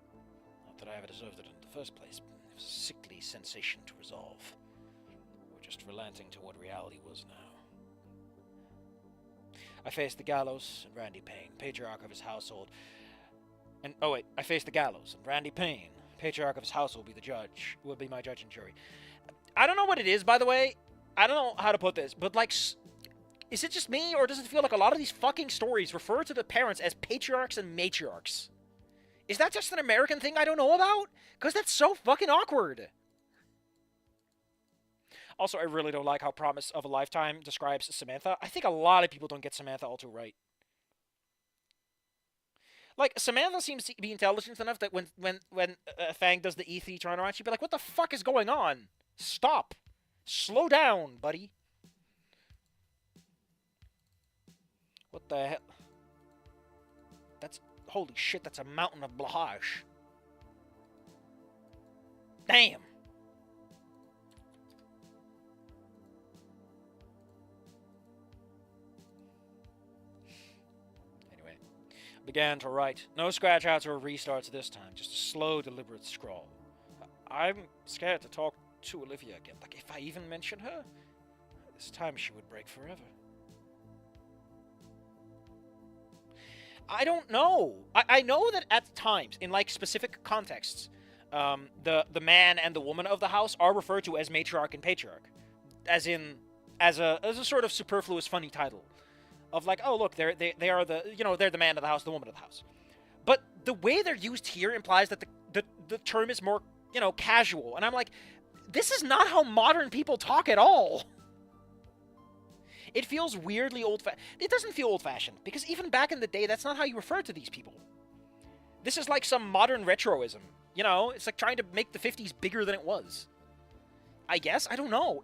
[SPEAKER 2] Not that I ever deserved it in the first place. It was a sickly sensation to resolve. Or just relenting to what reality was now. I faced the gallows and Randy Payne, patriarch of his household. I faced the gallows and Randy Payne, patriarch of his household, will be my judge and jury. I don't know what it is, by the way. I don't know how to put this, but like, is it just me, or does it feel like a lot of these fucking stories refer to the parents as patriarchs and matriarchs? Is that just an American thing I don't know about? Because that's so fucking awkward. Also, I really don't like how Promise of a Lifetime describes Samantha. I think a lot of people don't get Samantha all too right. Like, Samantha seems to be intelligent enough that when Fang does the E3 turnaround, she'd be like, what the fuck is going on? Stop. Slow down, buddy. What the hell? Holy shit, that's a mountain of blahage. Damn. Anyway, began to write. No scratch outs or restarts this time, just a slow, deliberate scrawl. I'm scared to talk to Olivia again. Like, if I even mention her, this time she would break forever. I don't know. I know that at times, in like specific contexts, the man and the woman of the house are referred to as matriarch and patriarch. As in, as a sort of superfluous, funny title of like, oh look, they are the they're the man of the house, the woman of the house. But the way they're used here implies that the term is more casual, and I'm like, this is not how modern people talk at all. It feels weirdly old-fashioned. It doesn't feel old-fashioned, because even back in the day, that's not how you refer to these people. This is like some modern retroism. It's like trying to make the 50s bigger than it was. I guess? I don't know.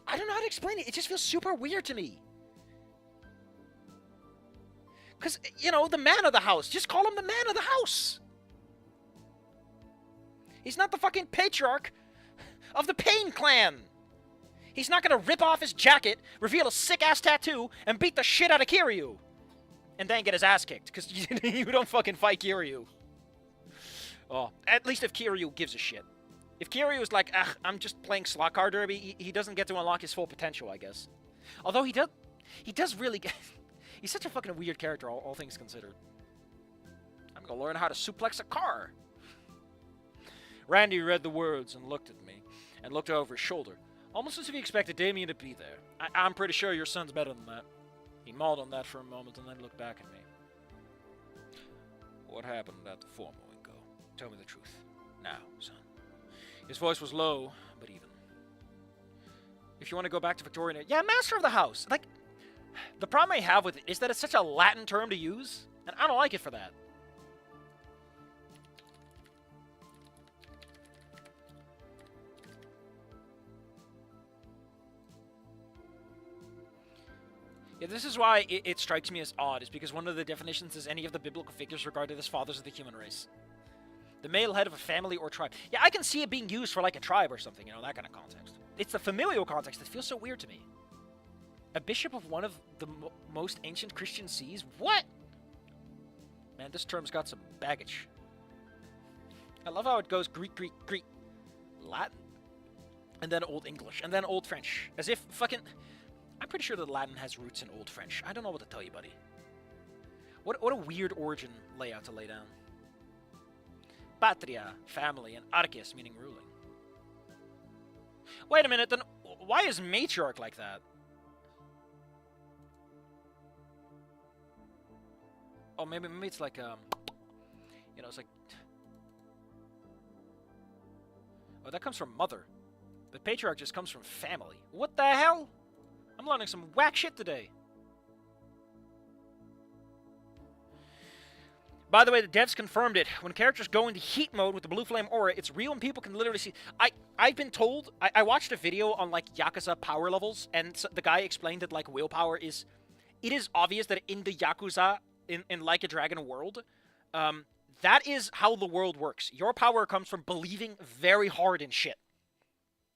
[SPEAKER 2] I don't know how to explain it. It just feels super weird to me. Because, the man of the house. Just call him the man of the house. He's not the fucking patriarch of the Pain Clan. He's not gonna rip off his jacket, reveal a sick-ass tattoo, and beat the shit out of Kiryu. And then get his ass kicked, because you don't fucking fight Kiryu. Oh, at least if Kiryu gives a shit. If Kiryu is like, I'm just playing slot car derby, he doesn't get to unlock his full potential, I guess. Although he does really get... He's such a fucking weird character, all things considered. I'm gonna learn how to suplex a car. Randy read the words and looked at me, and looked over his shoulder. Almost as if he expected Damien to be there. I'm pretty sure your son's better than that. He mauled on that for a moment and then looked back at me. What happened at the formal, Inco? Tell me the truth. Now, son. His voice was low, but even. If you want to go back to Victorian... Yeah, master of the house! Like, the problem I have with it is that it's such a Latin term to use, and I don't like it for that. Yeah, this is why it strikes me as odd, is because one of the definitions is any of the biblical figures regarded as fathers of the human race. The male head of a family or tribe. Yeah, I can see it being used for like a tribe or something, that kind of context. It's the familial context that feels so weird to me. A bishop of one of the most ancient Christian sees? What? Man, this term's got some baggage. I love how it goes Greek, Greek, Greek, Latin, and then Old English, and then Old French. As if fucking... I'm pretty sure that Latin has roots in Old French. I don't know what to tell you, buddy. What a weird origin layout to lay down. Patria, family, and arches, meaning ruling. Wait a minute, then why is matriarch like that? Oh, maybe it's like, it's like... Oh, that comes from mother. But patriarch just comes from family. What the hell? I'm learning some whack shit today. By the way, the devs confirmed it. When characters go into heat mode with the blue flame aura, it's real and people can literally see... I've been told... I watched a video on, like, Yakuza power levels, and the guy explained that, like, willpower is... It is obvious that in the Yakuza, in Like a Dragon world, that is how the world works. Your power comes from believing very hard in shit.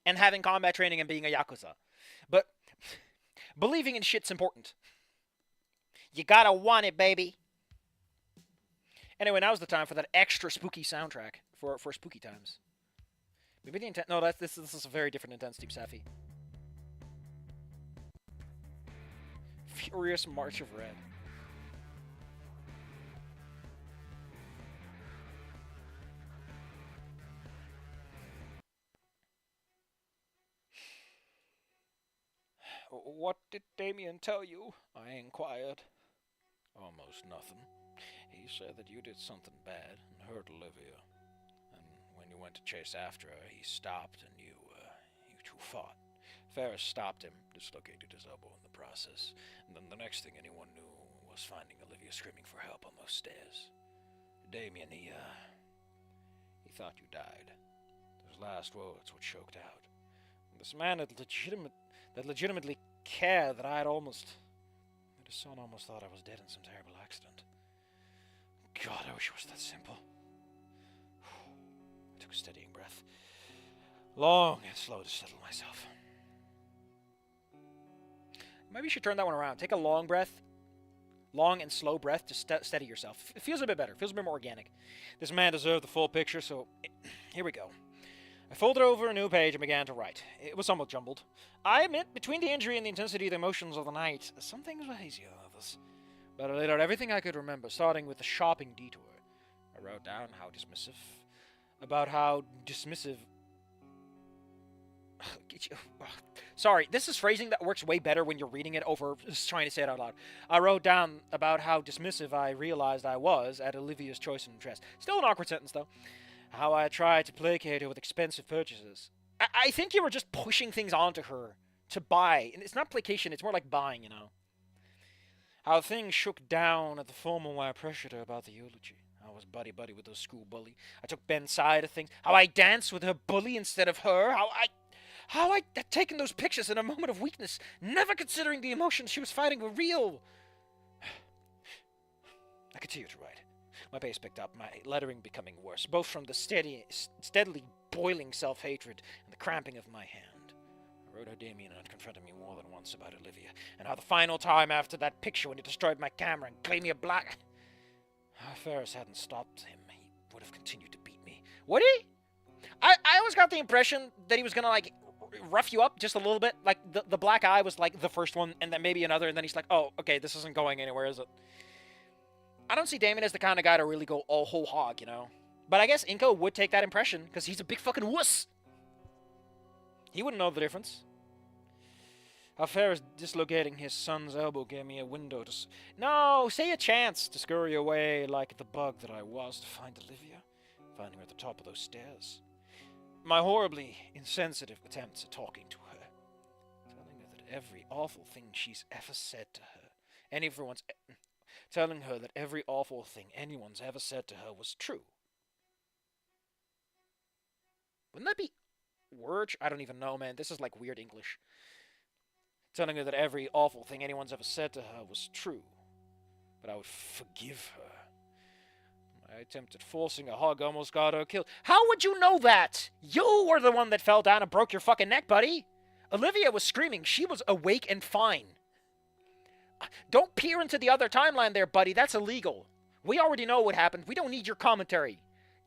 [SPEAKER 2] And having combat training and being a Yakuza. But... Believing in shit's important. You gotta want it, baby. Anyway, now's the time for that extra spooky soundtrack for spooky times. Maybe the intent... No, this is a very different intensity, Safi. Furious March of Red. What did Damien tell you? I inquired. Almost nothing. He said that you did something bad and hurt Olivia. And when you went to chase after her, he stopped and you two fought. Ferris stopped him, dislocated his elbow in the process. And then the next thing anyone knew was finding Olivia screaming for help on those stairs. Damien, he thought you died. Those last words were choked out. And this man had legitimately cared that his son almost thought I was dead in some terrible accident. God, I wish it was that simple. I took a steadying breath. Long and slow to settle myself. Maybe you should turn that one around. Take a long breath. Long and slow breath to steady yourself. It feels a bit better. It feels a bit more organic. This man deserved the full picture, so here we go. I folded over a new page and began to write. It was somewhat jumbled. I admit, between the injury and the intensity of the emotions of the night, some things were hazier than others. But I laid out everything I could remember, starting with the shopping detour. I wrote down how dismissive Sorry, this is phrasing that works way better when you're reading it over trying to say it out loud. I wrote down about how dismissive I realized I was at Olivia's choice in dress. Still an awkward sentence, though. How I tried to placate her with expensive purchases. I think you were just pushing things onto her to buy. And it's not placation, it's more like buying, you know. How things shook down at the formal where I pressured her about the eulogy. I was buddy-buddy with her school bully. I took Ben's side of things. How I danced with her bully instead of her. How I had taken those pictures in a moment of weakness, never considering the emotions she was fighting were real. I continued to write. My pace picked up, my lettering becoming worse, both from the steadily boiling self-hatred and the cramping of my hand. I wrote how Damien had confronted me more than once about Olivia, and how the final time after that picture when he destroyed my camera and claimed me a black... If Ferris hadn't stopped him, he would have continued to beat me. Would he? I always got the impression that he was gonna, like, rough you up just a little bit. Like, the black eye was, like, the first one, and then maybe another, and then he's like, oh, okay, this isn't going anywhere, is it? I don't see Damien as the kind of guy to really go all whole hog, you know? But I guess Inco would take that impression, because he's a big fucking wuss. He wouldn't know the difference. How Ferris dislocating his son's elbow gave me a window to... No, say a chance to scurry away like the bug that I was to find Olivia, finding her at the top of those stairs. My horribly insensitive attempts at talking to her, telling her that every awful thing she's ever said to her, telling her that every awful thing anyone's ever said to her was true. Wouldn't that be word? I don't even know, man. This is like weird English. Telling her that every awful thing anyone's ever said to her was true, but I would forgive her. My attempt at forcing a hug almost got her killed. How would you know that? You were the one that fell down and broke your fucking neck, buddy. Olivia was screaming. She was awake and fine. Don't peer into the other timeline there, buddy. That's illegal. We already know what happened. We don't need your commentary.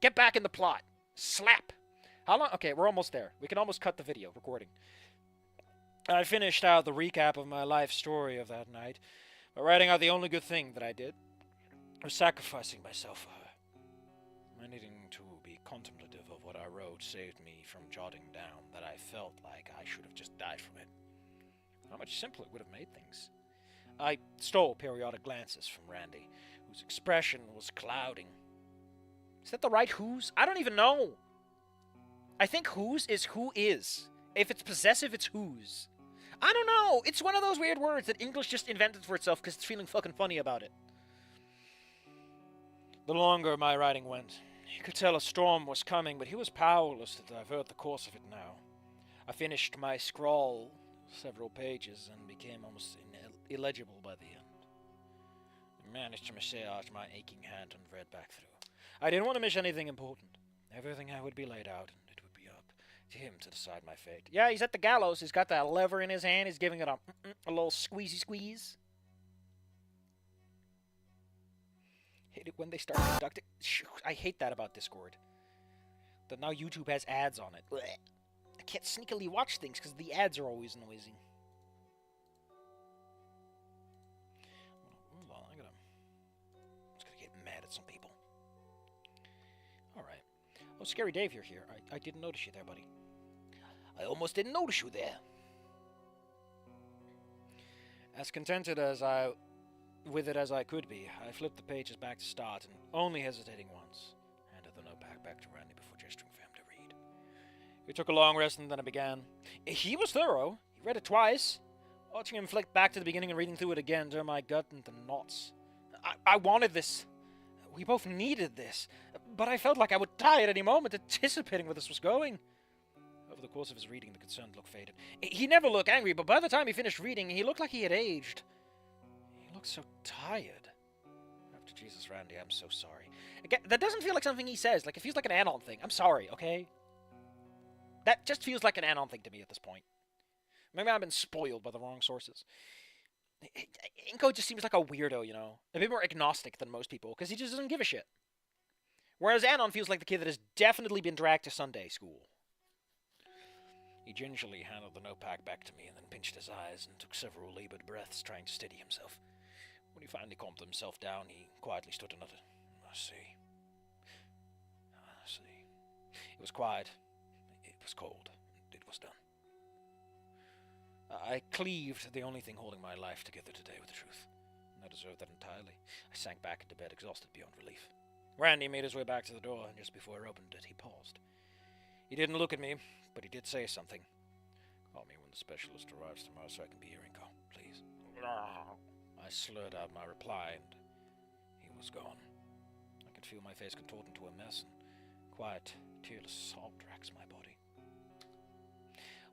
[SPEAKER 2] Get back in the plot. Slap. How long? Okay, we're almost there. We can almost cut the video recording. I finished out the recap of my life story of that night by writing out the only good thing that I did was sacrificing myself for her. My needing to be contemplative of what I wrote saved me from jotting down that I felt like I should have just died from it. How much simpler it would have made things. I stole periodic glances from Randy, whose expression was clouding. Is that the right whose? I don't even know. I think whose is who is. If it's possessive, it's whose. I don't know. It's one of those weird words that English just invented for itself because it's feeling fucking funny about it. The longer my writing went, you could tell a storm was coming, but he was powerless to divert the course of it now. I finished my scrawl, several pages, and became almost illegible by the end. I managed to massage my aching hand and read back through. I didn't want to miss anything important. Everything would be laid out, and it would be up to him to decide my fate. Yeah, he's at the gallows. He's got that lever in his hand. He's giving it a little squeezy squeeze. Hate it when they start conducting... I hate that about Discord. That now YouTube has ads on it. Blech. I can't sneakily watch things because the ads are always noisy. Hold on, I'm just gonna get mad at some people. Alright. Oh, Scary Dave, you're here. I didn't notice you there, buddy. I almost didn't notice you there. As contented with it as I could be, I flipped the pages back to start, and only hesitating once, handed the notepad back to Randy before gesturing for him to read. We took a long rest, and then it began. He was thorough. He read it twice. Watching him flick back to the beginning and reading through it again turned my gut into knots. I wanted this. We both needed this. But I felt like I would die at any moment, anticipating where this was going. Over the course of his reading, the concerned look faded. He never looked angry, but by the time he finished reading, he looked like he had aged. He looked so tired. After Jesus, Randy, I'm so sorry. Again, that doesn't feel like something he says. Like, it feels like an anon thing. I'm sorry, okay? That just feels like an anon thing to me at this point. Maybe I've been spoiled by the wrong sources. Inco just seems like a weirdo, you know? A bit more agnostic than most people, because he just doesn't give a shit. Whereas Anon feels like the kid that has definitely been dragged to Sunday school. He gingerly handed the notepad back to me and then pinched his eyes and took several labored breaths trying to steady himself. When he finally calmed himself down, he quietly stood and uttered, I see. I see. It was quiet. It was cold. It was done. I cleaved the only thing holding my life together today with the truth. And I deserved that entirely. I sank back into bed, exhausted beyond relief. Randy made his way back to the door, and just before I opened it, he paused. He didn't look at me, but he did say something. Call me when the specialist arrives tomorrow so I can be here, Inco, please. I slurred out my reply, and he was gone. I could feel my face contort into a mess, and quiet, tearless sob racks my body.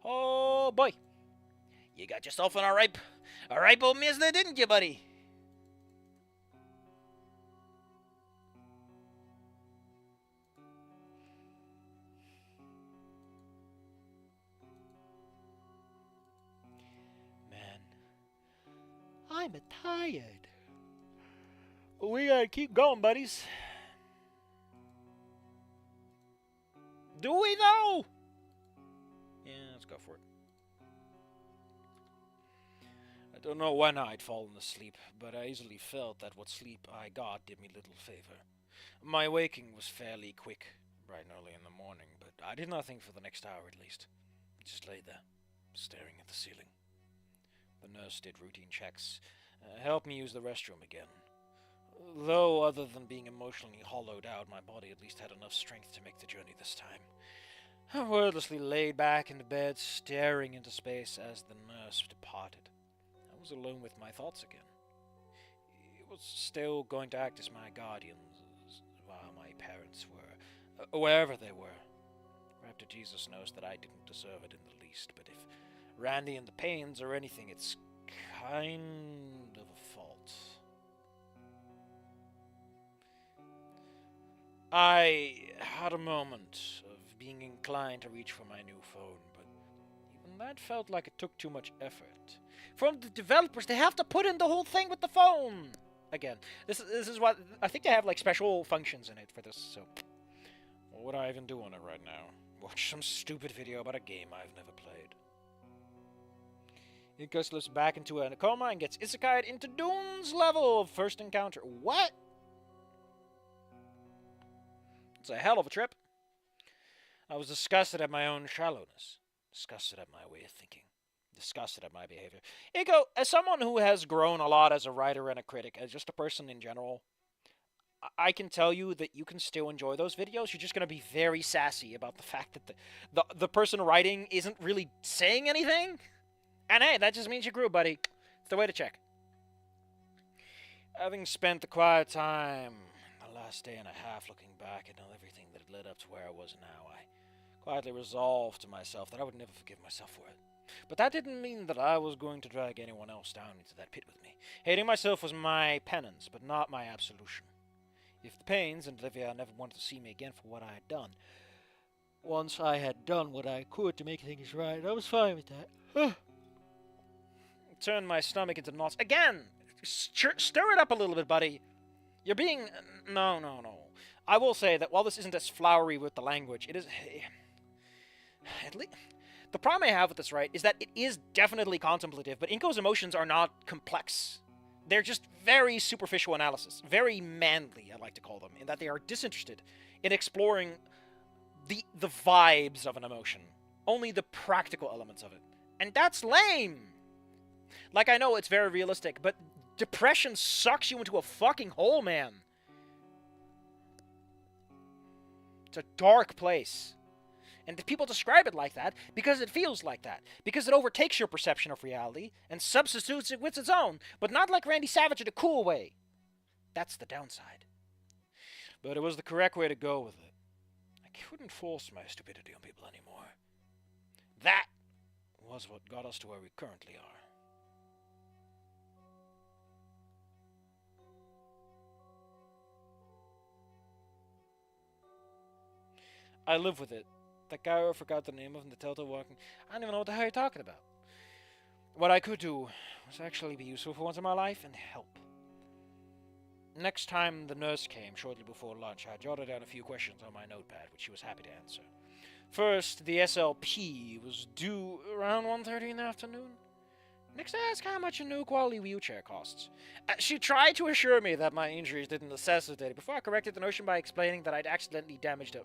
[SPEAKER 2] Oh, boy. You got yourself in a ripe old mess there, didn't you, buddy? Man, I'm tired. We gotta keep going, buddies. Do we, though? Yeah, let's go for it. I don't know when I'd fallen asleep, but I easily felt that what sleep I got did me little favor. My waking was fairly quick, bright and early in the morning, but I did nothing for the next hour at least. I just lay there, staring at the ceiling. The nurse did routine checks, helped me use the restroom again. Though, other than being emotionally hollowed out, my body at least had enough strength to make the journey this time. I wordlessly laid back in the bed, staring into space as the nurse departed. I was alone with my thoughts again. He was still going to act as my guardian, while my parents were, wherever they were. Raptor Jesus knows that I didn't deserve it in the least, but if Randy and the Pains are anything, it's kind of a fault. I had a moment of being inclined to reach for my new phone, but even that felt like it took too much effort. From the developers, they have to put in the whole thing with the phone! Again, this is what... I think they have, like, special functions in it for this, so... What would I even do on it right now? Watch some stupid video about a game I've never played. Inco slips back into a coma and gets isekai'd into Dune's level of first encounter. What? It's a hell of a trip. I was disgusted at my own shallowness, disgusted at my way of thinking, disgusted at my behavior. Inco, as someone who has grown a lot as a writer and a critic, as just a person in general, I can tell you that you can still enjoy those videos. You're just going to be very sassy about the fact that the person writing isn't really saying anything. And hey, that just means you grew, buddy. It's the way to check. Having spent the quiet time, the last day and a half, looking back at everything that had led up to where I was now, I quietly resolved to myself that I would never forgive myself for it. But that didn't mean that I was going to drag anyone else down into that pit with me. Hating myself was my penance, but not my absolution. If the Pains and Olivia never wanted to see me again for what I had done, once I had done what I could to make things right, I was fine with that. Turned my stomach into knots. Again! Stir it up a little bit, buddy. You're being... No. I will say that while this isn't as flowery with the language, it is... At least... The problem I have with this, right, is that it is definitely contemplative, but Inco's emotions are not complex. They're just very superficial analysis. Very manly, I like to call them, in that they are disinterested in exploring the vibes of an emotion. Only the practical elements of it. And that's lame! Like, I know it's very realistic, but depression sucks you into a fucking hole, man. It's a dark place. And people describe it like that because it feels like that. Because it overtakes your perception of reality and substitutes it with its own. But not like Randy Savage in a cool way. That's the downside. But it was the correct way to go with it. I couldn't force my stupidity on people anymore. That was what got us to where we currently are. I live with it. That guy I forgot the name of in the Telltale Walking. I don't even know what the hell you're talking about. What I could do was actually be useful for once in my life and help. Next time the nurse came, shortly before lunch, I jotted down a few questions on my notepad, which she was happy to answer. First, the SLP was due around 1:30 in the afternoon. Next, I asked how much a new quality wheelchair costs. She tried to assure me that my injuries didn't necessitate it before I corrected the notion by explaining that I'd accidentally damaged a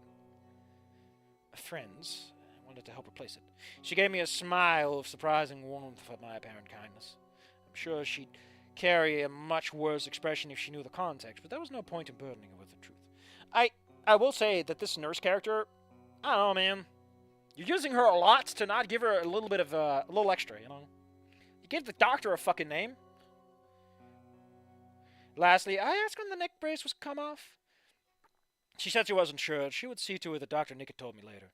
[SPEAKER 2] friend's wanted to help replace it. She gave me a smile of surprising warmth at my apparent kindness. I'm sure she'd carry a much worse expression if she knew the context, but there was no point in burdening her with the truth. I will say that this nurse character, I don't know, man. You're using her a lot to not give her a little bit of a little extra, you know. You gave the doctor a fucking name. Lastly, I asked when the neck brace was come off. She said she wasn't sure. She would see to it that Dr. Nick had told me later.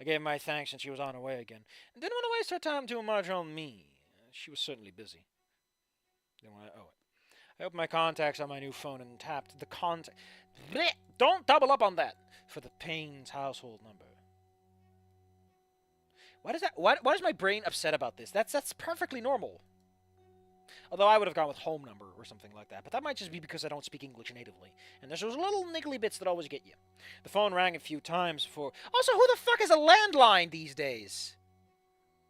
[SPEAKER 2] I gave my thanks and she was on her way again. And didn't want to waste her time too much on me. She was certainly busy. Didn't want to owe it. I opened my contacts on my new phone and tapped the contact. Blech! Don't double up on that! For the Payne's household number. Why is my brain upset about this? That's perfectly normal. Although I would have gone with home number or something like that. But that might just be because I don't speak English natively. And there's those little niggly bits that always get you. The phone rang a few times before... Also, who the fuck has a landline these days?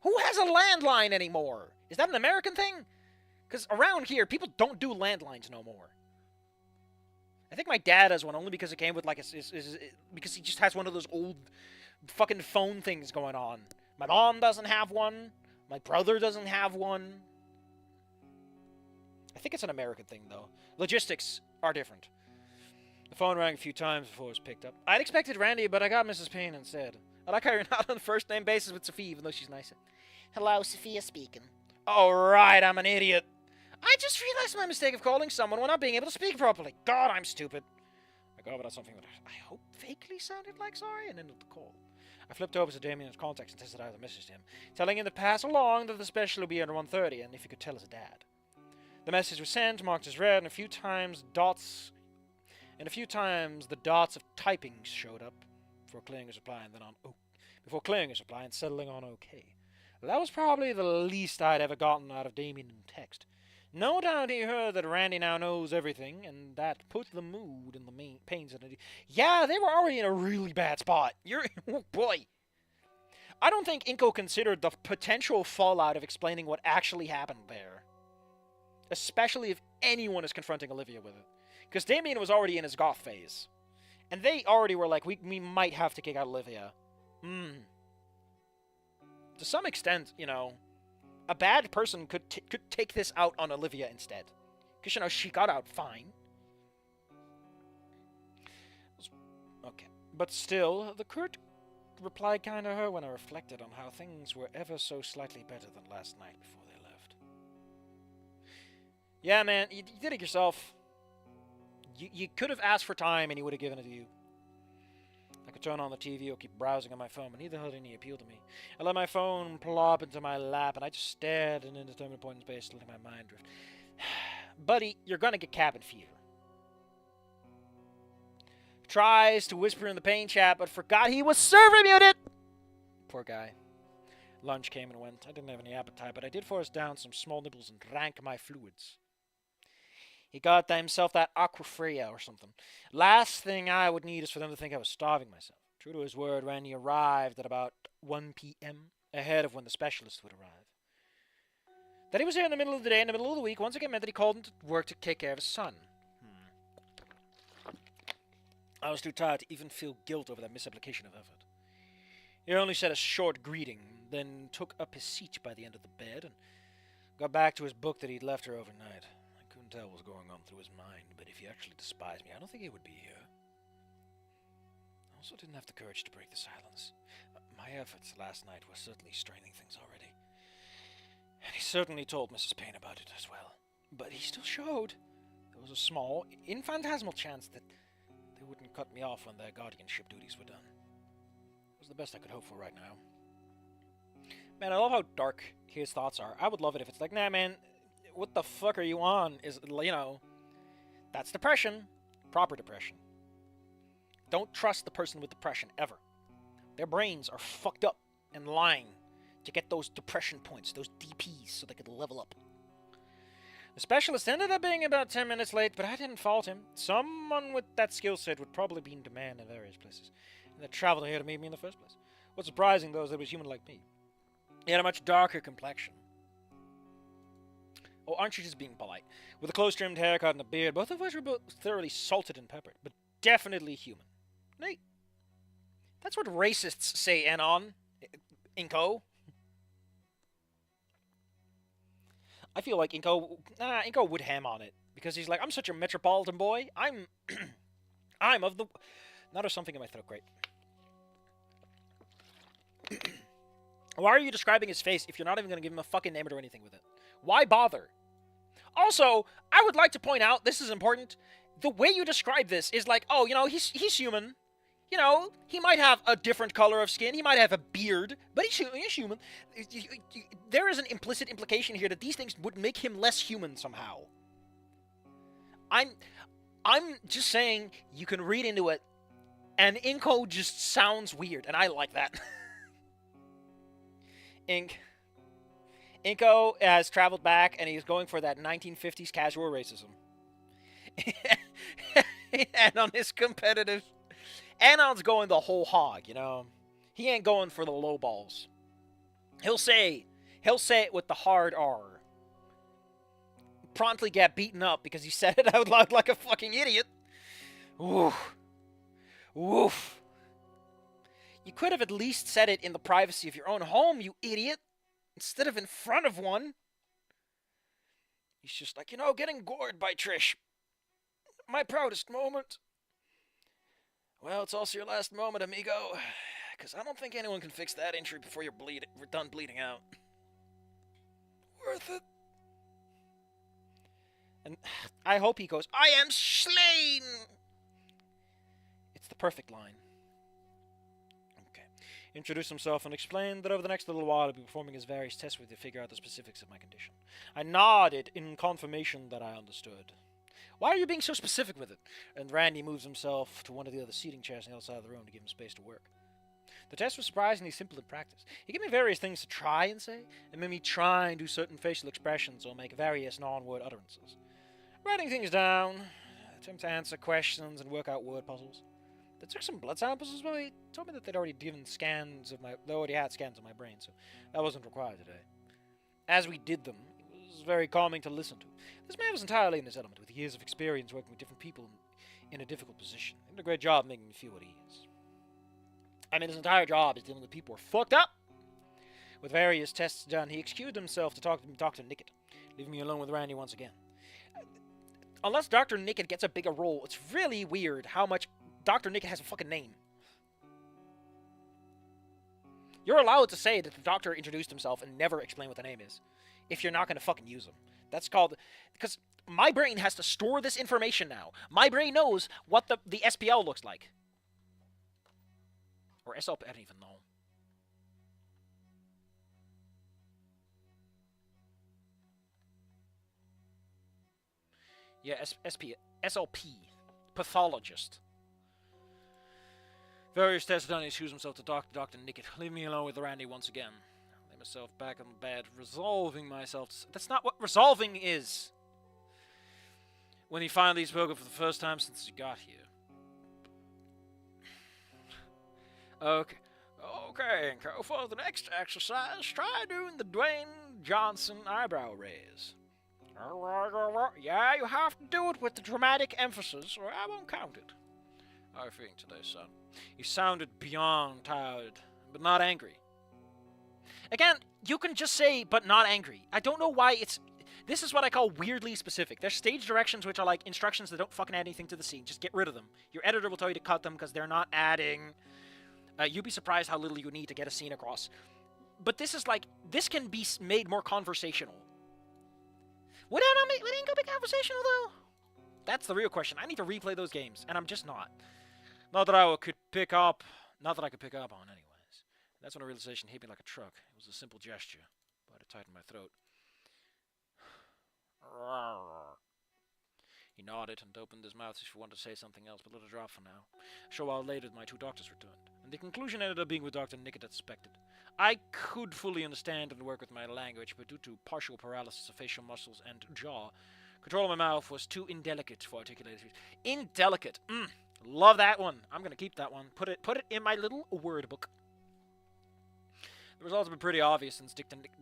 [SPEAKER 2] Who has a landline anymore? Is that an American thing? Because around here, people don't do landlines no more. I think my dad has one only because it came with like because he just has one of those old fucking phone things going on. My mom doesn't have one. My brother doesn't have one. I think it's an American thing, though. Logistics are different. The phone rang a few times before it was picked up. I'd expected Randy, but I got Mrs. Payne instead. I like how you're not on a first-name basis with Sophia, even though she's nicer. Hello, Sophia speaking. Oh, right, I'm an idiot. I just realized my mistake of calling someone when not being able to speak properly. God, I'm stupid. I got over something that I hope vaguely sounded like sorry and ended the call. I flipped over to Damien's contacts and tested out the message to him, telling him to pass along that the special will be at 1:30 and if he could tell his dad. The message was sent, marked as read, and a few times the dots of typing showed up before clearing his reply and settling on OK. That was probably the least I'd ever gotten out of Damien in text. No doubt he heard that Randy now knows everything, and that put the mood in the Payne's. Yeah, they were already in a really bad spot. Oh boy. I don't think Inco considered the potential fallout of explaining what actually happened there. Especially if anyone is confronting Olivia with it. Because Damien was already in his goth phase. And they already were like, we might have to kick out Olivia. To some extent, you know, a bad person could take this out on Olivia instead. Because, you know, she got out fine. Okay. But still, the curt reply kind of hurt when I reflected on how things were ever so slightly better than last night before they left. Yeah, man, you did it yourself. You could have asked for time and he would have given it to you. I could turn on the TV or keep browsing on my phone, but neither held any appeal to me. I let my phone plop into my lap, and I just stared at an indeterminate point in space, letting my mind drift. Buddy, you're gonna get cabin fever. Tries to whisper in the Payne chat, but forgot he was server muted! Poor guy. Lunch came and went. I didn't have any appetite, but I did force down some small nibbles and drank my fluids. He got himself that aquafreya or something. Last thing I would need is for them to think I was starving myself. True to his word, Randy arrived at about 1 p.m., ahead of when the specialist would arrive. That he was here in the middle of the day, in the middle of the week, once again meant that he called into work to take care of his son. I was too tired to even feel guilt over that misapplication of effort. He only said a short greeting, then took up his seat by the end of the bed and got back to his book that he'd left her overnight. I couldn't tell what was going on through his mind, but if he actually despised me, I don't think he would be here. I also didn't have the courage to break the silence. My efforts last night were certainly straining things already. And he certainly told Mrs. Payne about it as well. But he still showed there was a small, infinitesimal chance that they wouldn't cut me off when their guardianship duties were done. It was the best I could hope for right now. Man, I love how dark his thoughts are. I would love it if it's like, nah, man, what the fuck are you on? Is, you know, that's depression. Proper depression. Don't trust the person with depression, ever. Their brains are fucked up and lying to get those depression points, those DPs, so they could level up. The specialist ended up being about 10 minutes late, but I didn't fault him. Someone with that skill set would probably be in demand in various places, and they traveled here to meet me in the first place. What's surprising, though, is that he was human like me. He had a much darker complexion. Oh, aren't you just being polite? With a close-trimmed haircut and a beard, both of which were both thoroughly salted and peppered, but definitely human. Neat. That's what racists say, Anon. Inco. I feel like Inco would ham on it because he's like, I'm such a metropolitan boy. I'm of the. Now there's something in my throat. Great. Why are you describing his face if you're not even going to give him a fucking name or do anything with it? Why bother? Also, I would like to point out, this is important, the way you describe this is like, oh, he's human. He might have a different color of skin, he might have a beard, but he's human. There is an implicit implication here that these things would make him less human somehow. I'm just saying, you can read into it, and Inco just sounds weird, and I like that. Inco has traveled back, and he's going for that 1950s casual racism. And on his competitive... Anon's going the whole hog, He ain't going for the low balls. He'll say it with the hard R. Promptly get beaten up because he said it out loud like a fucking idiot. Woof. Woof. You could have at least said it in the privacy of your own home, you idiot. Instead of in front of one. He's just like, getting gored by Trish. My proudest moment. Well, it's also your last moment, amigo. Because I don't think anyone can fix that injury before you're done bleeding out. Worth it. And I hope he goes, I am slain! It's the perfect line. Okay. Introduce himself and explain that over the next little while I'll be performing his various tests with you to figure out the specifics of my condition. I nodded in confirmation that I understood. Why are you being so specific with it? And Randy moves himself to one of the other seating chairs on the other side of the room to give him space to work. The test was surprisingly simple in practice. He gave me various things to try and say, and made me try and do certain facial expressions or make various non-word utterances. Writing things down, attempt to answer questions and work out word puzzles. They took some blood samples as well. He told me that they'd already had scans of my brain, so that wasn't required today. As we did them, it was very calming to listen to. This man was entirely in his element, with years of experience working with different people in a difficult position. He did a great job making me feel what he is. I mean, his entire job is dealing with people who are fucked up. With various tests done, he excused himself to talk to Dr. Nickett, leaving me alone with Randy once again. Unless Dr. Nickett gets a bigger role, it's really weird how much Dr. Nickett has a fucking name. You're allowed to say that the doctor introduced himself and never explain what the name is, if you're not going to fucking use him. That's called... Because my brain has to store this information now. My brain knows what the SPL looks like. Or SLP, I don't even know. Yeah, SLP. Pathologist. Various tests done, he excused himself to Dr. Nickett. Leave me alone with Randy once again. I lay myself back on the bed, resolving myself to... That's not what resolving is! When he finally spoke up for the first time since he got here. Okay, Inco, for the next exercise, try doing the Dwayne Johnson eyebrow raise. Yeah, you have to do it with the dramatic emphasis, or I won't count it. How are you feeling today, son? You sounded beyond tired, but not angry. Again, you can just say, but not angry. I don't know why it's... This is what I call weirdly specific. There's stage directions which are like instructions that don't fucking add anything to the scene. Just get rid of them. Your editor will tell you to cut them because they're not adding... you'd be surprised how little you need to get a scene across. But this is like... This can be made more conversational. Would Inco be conversational, though? That's the real question. I need to replay those games, and I'm just not. Not that I could pick up... Not that I could pick up on, anyways. That's when a realization hit me like a truck. It was a simple gesture, but it tightened my throat. He nodded and opened his mouth as if he wanted to say something else, but let it drop for now. A short while later, my two doctors returned, and the conclusion ended up being with Dr. Nickett as expected. I could fully understand and work with my language, but due to partial paralysis of facial muscles and jaw, control of my mouth was too indelicate for articulation. Indelicate. Love that one. I'm going to keep that one. Put it in my little word book. The results have been pretty obvious since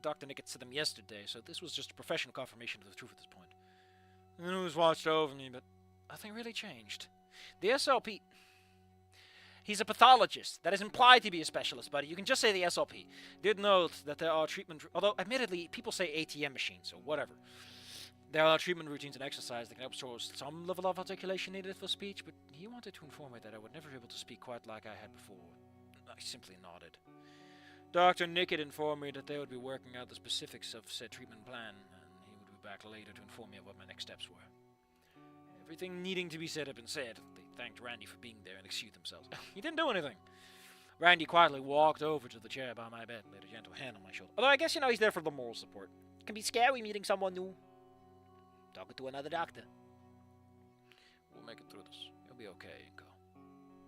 [SPEAKER 2] Dr. Nickett said them yesterday, so this was just a professional confirmation of the truth at this point. The news watched over me, but nothing really changed. The SLP... He's a pathologist. That is implied to be a specialist, buddy. You can just say the SLP. Did note that there are treatment... Although, admittedly, people say ATM machines, so whatever. There are treatment routines and exercise that can help show some level of articulation needed for speech, but he wanted to inform me that I would never be able to speak quite like I had before. I simply nodded. Dr. Nickett informed me that they would be working out the specifics of said treatment plan, and he would be back later to inform me of what my next steps were. Everything needing to be said had been said. They thanked Randy for being there and excused themselves. He didn't do anything. Randy quietly walked over to the chair by my bed and laid a gentle hand on my shoulder. Although I guess, he's there for the moral support. It can be scary meeting someone new. Talking to another doctor. We'll make it through this. You'll be okay, Inco.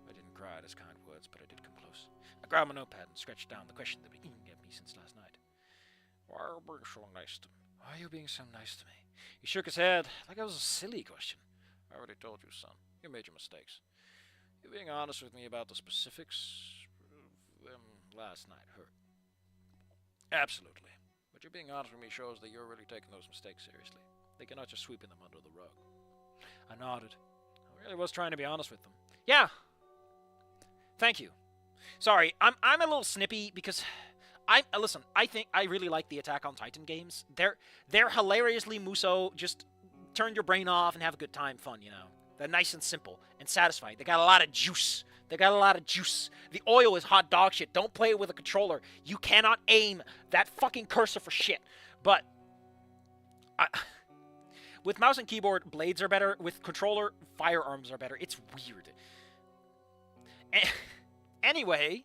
[SPEAKER 2] I didn't cry at his kind words, but I did come close. I grabbed my notepad and sketched down the question that had been eating at me since last night. Why are you being so nice to me? Why are you being so nice to me? He shook his head like it was a silly question. I already told you, son. You made your mistakes. You being honest with me about the specifics of them last night hurt. Absolutely. But you being honest with me shows that you're really taking those mistakes seriously. They cannot just sweeping them under the rug. I nodded. I really was trying to be honest with them. Yeah. Thank you. Sorry, I'm a little snippy because listen, I think I really like the Attack on Titan games. They're hilariously Muso, just turn your brain off and have a good time, fun, They're nice and simple and satisfying. They got a lot of juice. The oil is hot dog shit. Don't play it with a controller. You cannot aim that fucking cursor for shit. But with mouse and keyboard, blades are better. With controller, firearms are better. It's weird. Anyway,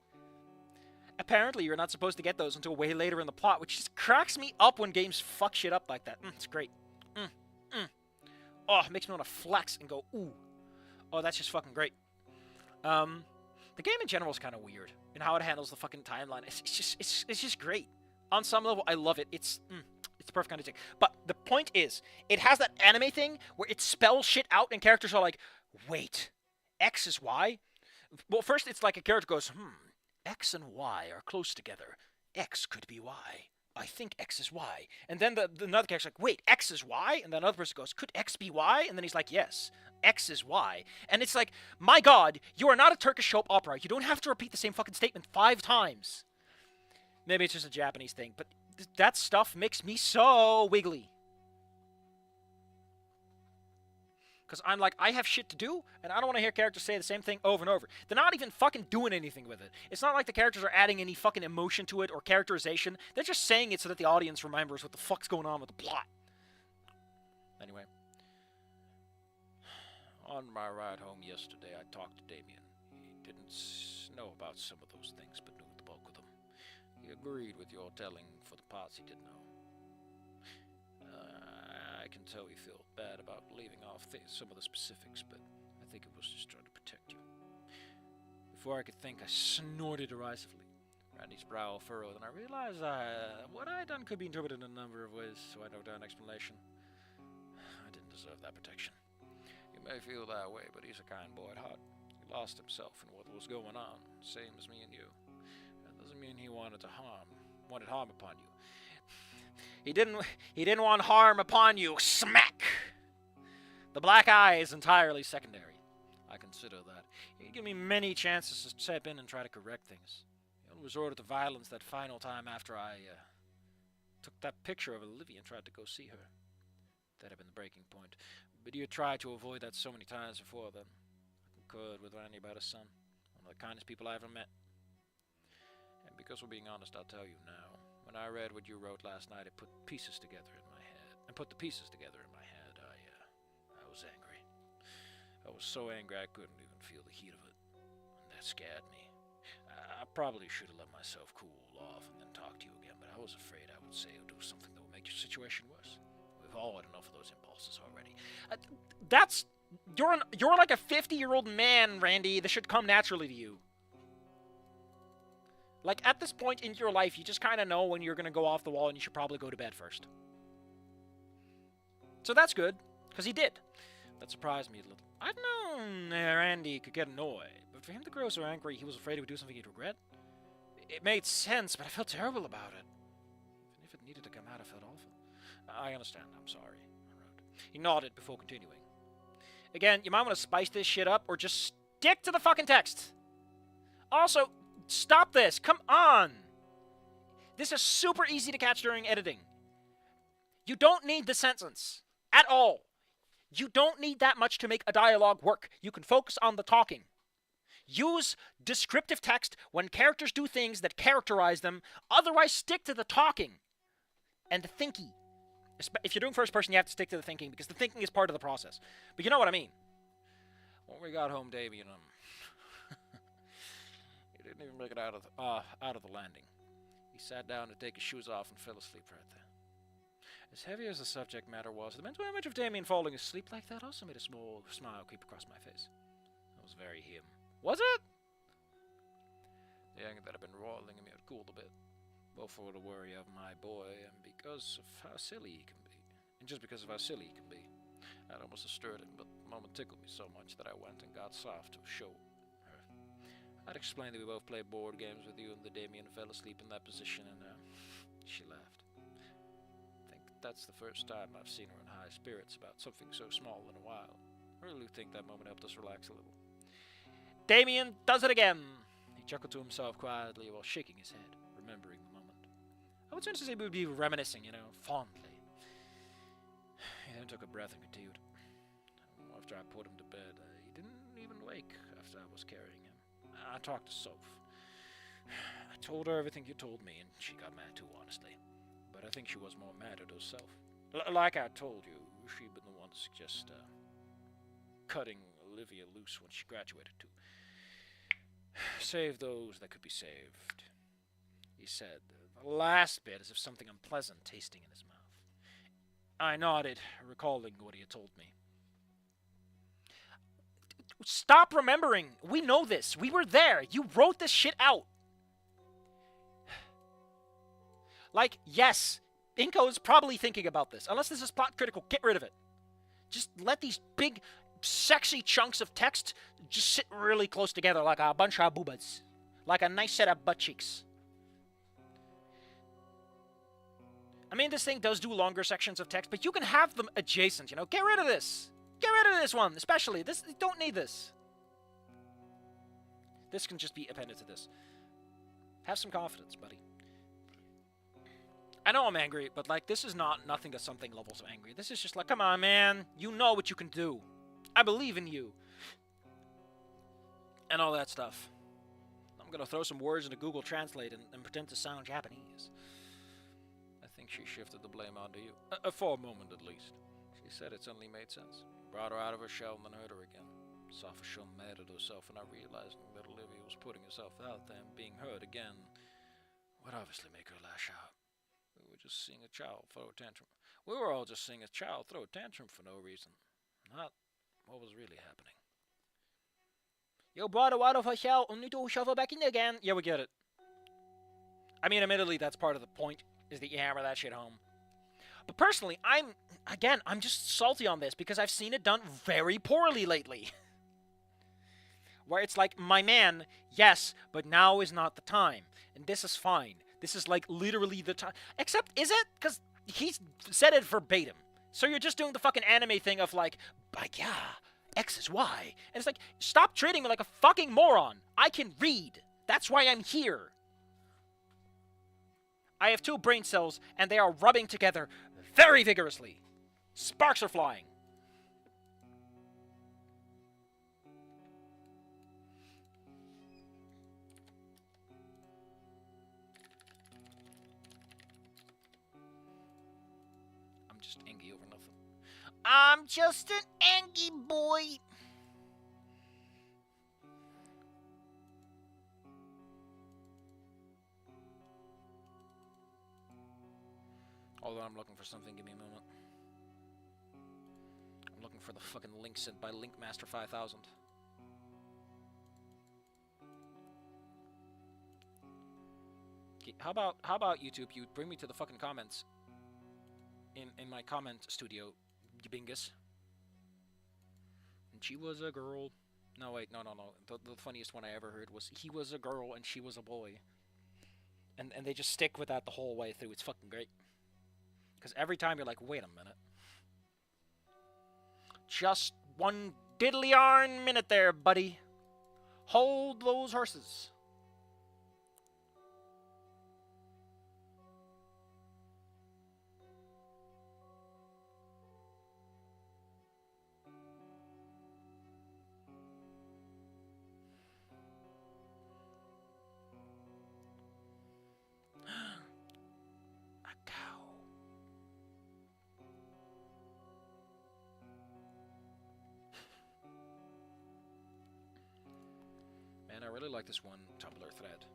[SPEAKER 2] apparently you're not supposed to get those until way later in the plot, which just cracks me up when games fuck shit up like that. It's great. Oh, it makes me want to flex and go, ooh. Oh, that's just fucking great. The game in general is kind of weird in how it handles the fucking timeline. It's just great. On some level, I love it. It's the perfect kind of thing. But the point is, it has that anime thing where it spells shit out and characters are like, wait, X is Y? Well, first it's like a character goes, X and Y are close together. X could be Y. I think X is Y. And then another character's like, wait, X is Y? And then another person goes, could X be Y? And then he's like, yes, X is Y. And it's like, my God, you are not a Turkish soap opera. You don't have to repeat the same fucking statement 5 times. Maybe it's just a Japanese thing, but that stuff makes me so wiggly. Because I'm like, I have shit to do, and I don't want to hear characters say the same thing over and over. They're not even fucking doing anything with it. It's not like the characters are adding any fucking emotion to it or characterization. They're just saying it so that the audience remembers what the fuck's going on with the plot. Anyway. On my ride home yesterday, I talked to Damien. He didn't know about some of those things, but knew the bulk of them. He agreed with your telling for the parts he didn't know. I can tell you feel bad about leaving off some of the specifics, but I think it was just trying to protect you. Before I could think, I snorted derisively. Randy's brow furrowed, and I realized what I had done could be interpreted in a number of ways, so I wrote down an explanation. I didn't deserve that protection. You may feel that way, but he's a kind boy at heart. He lost himself in what was going on, same as me and you. That doesn't mean he wanted harm upon you. He didn't want harm upon you. Smack! The black eye is entirely secondary. I consider that. He gave me many chances to step in and try to correct things. He only resorted to violence that final time after I took that picture of Olivia and tried to go see her. That had been the breaking point. But you had tried to avoid that so many times before then. I concurred with Randy about his son. One of the kindest people I ever met. And because we're being honest, I'll tell you now. When I read what you wrote last night, it put the pieces together in my head. I was angry. I was so angry I couldn't even feel the heat of it. And that scared me. I probably should have let myself cool off and then talk to you again, but I was afraid I would say or do something that would make your situation worse. We've all had enough of those impulses already. You're like a 50-year-old man, Randy. This should come naturally to you. Like, at this point in your life, you just kind of know when you're going to go off the wall and you should probably go to bed first. So that's good, because he did. That surprised me a little. I'd known Randy could get annoyed, but for him to grow so angry he was afraid he would do something he'd regret, it made sense, but I felt terrible about it. And if it needed to come out, I felt awful. I understand, I'm sorry, I wrote. He nodded before continuing. Again, you might want to spice this shit up, or just stick to the fucking text. Also, stop this. Come on. This is super easy to catch during editing. You don't need the sentence at all. You don't need that much to make a dialogue work. You can focus on the talking. Use descriptive text when characters do things that characterize them. Otherwise, stick to the talking and the thinking. If you're doing first person, you have to stick to the thinking because the thinking is part of the process. But you know what I mean. When we got home, Damien, he didn't even make it out of the landing. He sat down to take his shoes off and fell asleep right there. As heavy as the subject matter was, the mental image of Damien falling asleep like that also made a small smile creep across my face. That was very him. Was it? The anger that had been roiling in me had cooled a bit, both for the worry of my boy and because of how silly he can be. And just because of how silly he can be. I'd almost have stirred him, but the moment tickled me so much that I went and got soft to show her. I'd explained that we both played board games with you and the Damien fell asleep in that position, and she laughed. That's the first time I've seen her in high spirits about something so small in a while. I really think that moment helped us relax a little. Damien does it again! He chuckled to himself quietly while shaking his head, remembering the moment. I would sense he would be reminiscing, fondly. He then took a breath and continued. After I put him to bed, he didn't even wake after I was carrying him. I talked to Soph. I told her everything you told me, and she got mad too, honestly. But I think she was more mad at herself. Like I told you, she'd been the one to suggest cutting Olivia loose when she graduated to save those that could be saved. He said the last bit as if something unpleasant tasting in his mouth. I nodded, recalling what he had told me. Stop remembering! We know this! We were there! You wrote this shit out! Like, yes, Inco is probably thinking about this. Unless this is plot critical, get rid of it. Just let these big, sexy chunks of text just sit really close together like a bunch of boobas. Like a nice set of butt cheeks. I mean, this thing does do longer sections of text, but you can have them adjacent, Get rid of this. Get rid of this one, especially. This, you don't need this. This can just be appended to this. Have some confidence, buddy. I know I'm angry, but, this is nothing to something levels of angry. This is just like, come on, man. You know what you can do. I believe in you. And all that stuff. I'm gonna throw some words into Google Translate and pretend to sound Japanese. I think she shifted the blame onto you. For a moment, at least. She said it suddenly made sense. Brought her out of her shell and then hurt her again. Saw for sure mad at herself and not realizing that Olivia was putting herself out there and being hurt again would obviously make her lash out. We were just seeing a child throw a tantrum. We were all just seeing a child throw a tantrum for no reason. Not what was really happening. You brought her out of her shell only to shove her back in again. Yeah, we get it. I mean, admittedly, that's part of the point, is that you hammer that shit home. But personally, I'm just salty on this because I've seen it done very poorly lately. Where it's like, my man, yes, but now is not the time. And this is fine. This is literally the time. Except, is it? Because he said it verbatim. So you're just doing the fucking anime thing of yeah, X is Y. And it's like, stop treating me like a fucking moron. I can read. That's why I'm here. I have 2 brain cells, and they are rubbing together very vigorously. Sparks are flying. I'm just angry over nothing. I'm just an angry boy. Although I'm looking for something, give me a moment. I'm looking for the fucking link sent by Linkmaster 5000. How about YouTube? You bring me to the fucking comments in my comment studio, you bingus. And she was a girl. No, wait, no. The funniest one I ever heard was he was a girl and she was a boy. And they just stick with that the whole way through. It's fucking great. Because every time you're like, wait a minute. Just one diddly-yarn minute there, buddy. Hold those horses. really like this one Tumblr thread.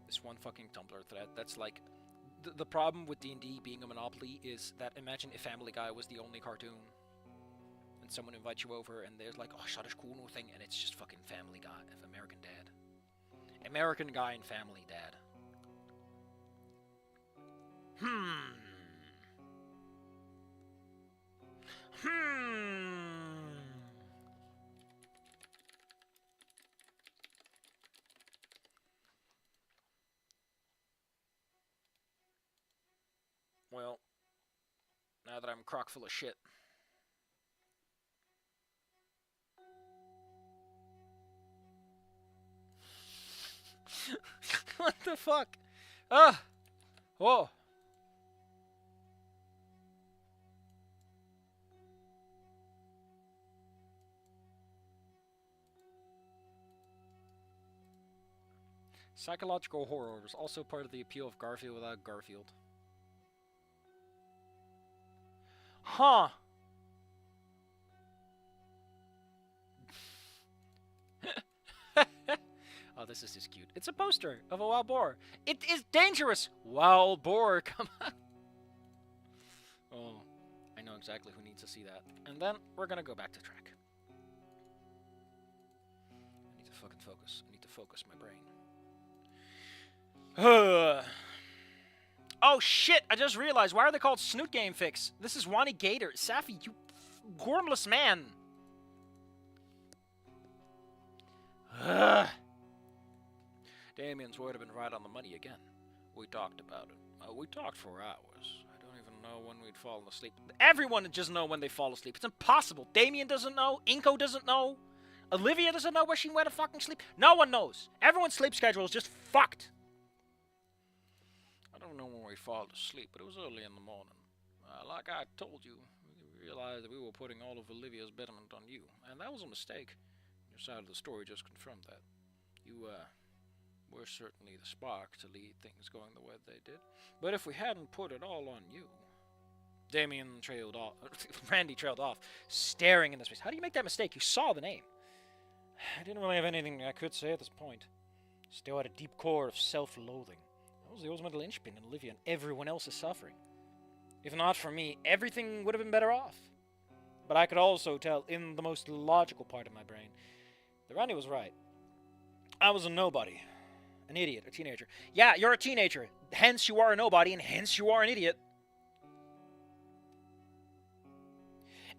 [SPEAKER 2] This one fucking Tumblr thread. That's like... The problem with D&D being a monopoly is that imagine if Family Guy was the only cartoon. And someone invites you over and there's like, oh, shut this cool new thing. And it's just fucking Family Guy of American Dad. American Guy and Family Dad. Well, now that I'm crock full of shit. What the fuck? Ah! Whoa! Psychological horror was also part of the appeal of Garfield without Garfield. Huh! Oh, this is just cute. It's a poster of a wild boar. It is dangerous! Wild boar, come on! Oh, I know exactly who needs to see that. And then we're gonna go back to track. I need to fucking focus. I need to focus my brain. Oh shit! I just realized. Why are they called Snoot Game Fics? This is Wani Gator. Safi, you gormless man. Damien's word have been right on the money again. We talked about it. We talked for hours. I don't even know when we'd fallen asleep. Everyone would just know when they fall asleep. It's impossible. Damien doesn't know. Inco doesn't know. Olivia doesn't know where she went to fucking sleep. No one knows. Everyone's sleep schedule is just fucked. I don't know when we fall asleep, but it was early in the morning. Like I told you, we realized that we were putting all of Olivia's betterment on you, and that was a mistake. Your side of the story just confirmed that. You, were certainly the spark to lead things going the way they did. But if we hadn't put it all on you... Damien trailed off. Randy trailed off, staring in the space. How do you make that mistake? You saw the name. I didn't really have anything I could say at this point. Still had a deep core of self-loathing. That was the ultimate linchpin in Olivia and everyone else's suffering. If not for me, everything would have been better off. But I could also tell, in the most logical part of my brain, that Randy was right. I was a nobody. An idiot, a teenager. Yeah, you're a teenager. Hence you are a nobody, and hence you are an idiot.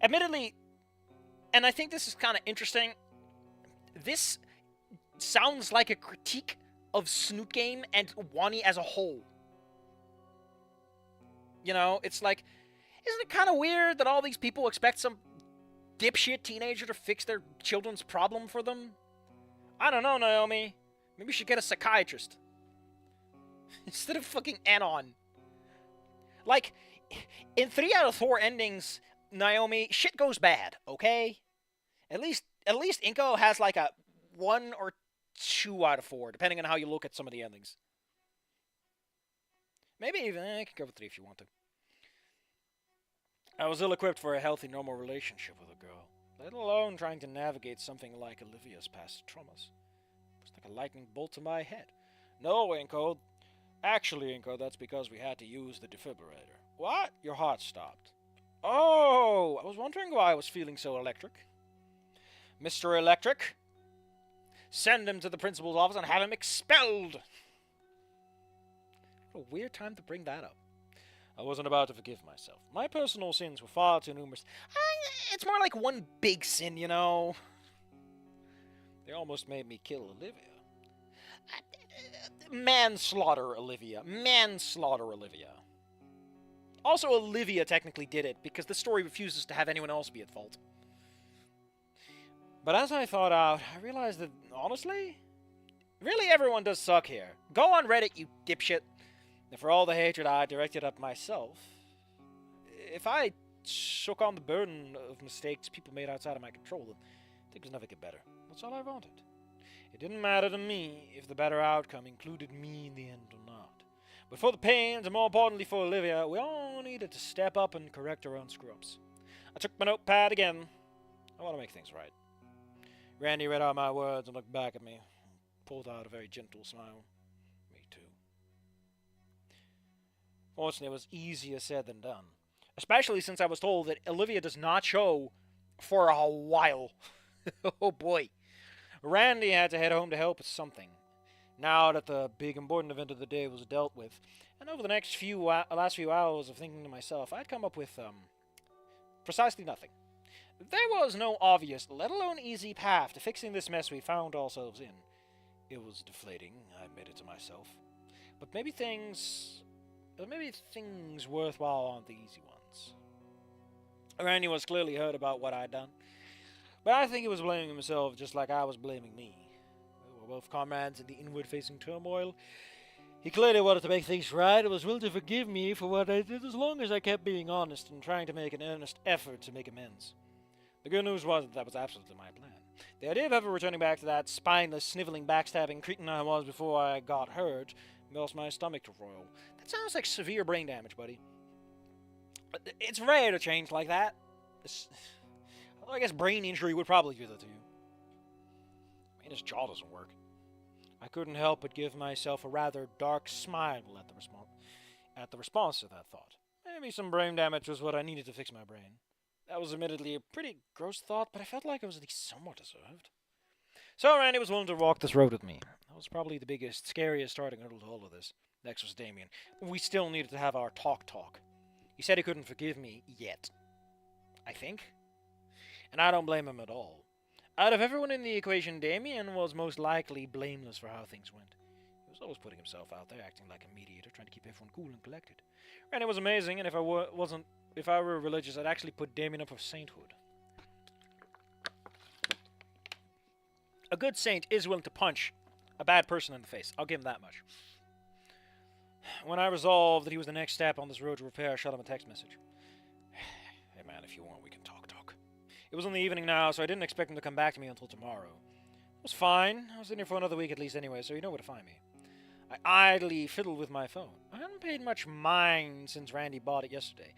[SPEAKER 2] Admittedly, and I think this is kind of interesting, this sounds like a critique of Snoot Game and Wani as a whole. You know, it's like, isn't it kind of weird that all these people expect some dipshit teenager to fix their children's problem for them? I don't know, Naomi. Maybe you should get a psychiatrist. Instead of fucking Anon. Like, in 3 out of 4 endings, Naomi, shit goes bad, okay? At least Inco has like a 1 or 2 out of 4, depending on how you look at some of the endings. Maybe even, I can go with 3 if you want to. I was ill-equipped for a healthy, normal relationship with a girl, let alone trying to navigate something like Olivia's past traumas. It was like a lightning bolt to my head. No, Inco. Actually, Inco, that's because we had to use the defibrillator. What? Your heart stopped. Oh, I was wondering why I was feeling so electric. Mr. Electric, send him to the principal's office and have him expelled. What a weird time to bring that up. I wasn't about to forgive myself. My personal sins were far too numerous. It's more like one big sin, you know. They almost made me kill Olivia. Manslaughter Olivia. Manslaughter Olivia. Also, Olivia technically did it, because the story refuses to have anyone else be at fault. But as I thought out, I realized that, honestly, really everyone does suck here. Go on Reddit, you dipshit. And for all the hatred I directed at myself, if I shook on the burden of mistakes people made outside of my control, then things would never get better. That's all I wanted. It didn't matter to me if the better outcome included me in the end or not. But for the pains, and more importantly for Olivia, we all needed to step up and correct our own screw-ups. I took my notepad again. I want to make things right. Randy read out my words and looked back at me, pulled out a very gentle smile. Me too. Fortunately, it was easier said than done. Especially since I was told that Olivia does not show for a while. Oh boy. Randy had to head home to help with something. Now that the big important event of the day was dealt with, and over the last few hours of thinking to myself, I'd come up with, precisely nothing. There was no obvious, let alone easy path to fixing this mess we found ourselves in. It was deflating, I admitted to myself. But maybe things worthwhile aren't the easy ones. Randy was clearly hurt about what I'd done, but I think he was blaming himself just like I was blaming me. We were both comrades in the inward-facing turmoil. He clearly wanted to make things right and was willing to forgive me for what I did as long as I kept being honest and trying to make an earnest effort to make amends. The good news was that was absolutely my plan. The idea of ever returning back to that spineless, sniveling, backstabbing cretin I was before I got hurt melts my stomach to roil. That sounds like severe brain damage, buddy. It's rare to change like that. I guess brain injury would probably do that to you. I mean, his jaw doesn't work. I couldn't help but give myself a rather dark smile at the response to that thought. Maybe some brain damage was what I needed to fix my brain. That was admittedly a pretty gross thought, but I felt like it was at least somewhat deserved. So Randy was willing to walk this road with me. That was probably the biggest, scariest starting hurdle to all of this. Next was Damien. We still needed to have our talk. He said he couldn't forgive me yet. I think. And I don't blame him at all. Out of everyone in the equation, Damien was most likely blameless for how things went. He was always putting himself out there, acting like a mediator, trying to keep everyone cool and collected. Randy was amazing, and if I were religious, I'd actually put Damien up for sainthood. A good saint is willing to punch a bad person in the face. I'll give him that much. When I resolved that he was the next step on this road to repair, I shot him a text message. Hey man, if you want, we can talk. It was in the evening now, so I didn't expect him to come back to me until tomorrow. It was fine. I was in here for another week at least anyway, so you know where to find me. I idly fiddled with my phone. I hadn't paid much mind since Randy bought it yesterday.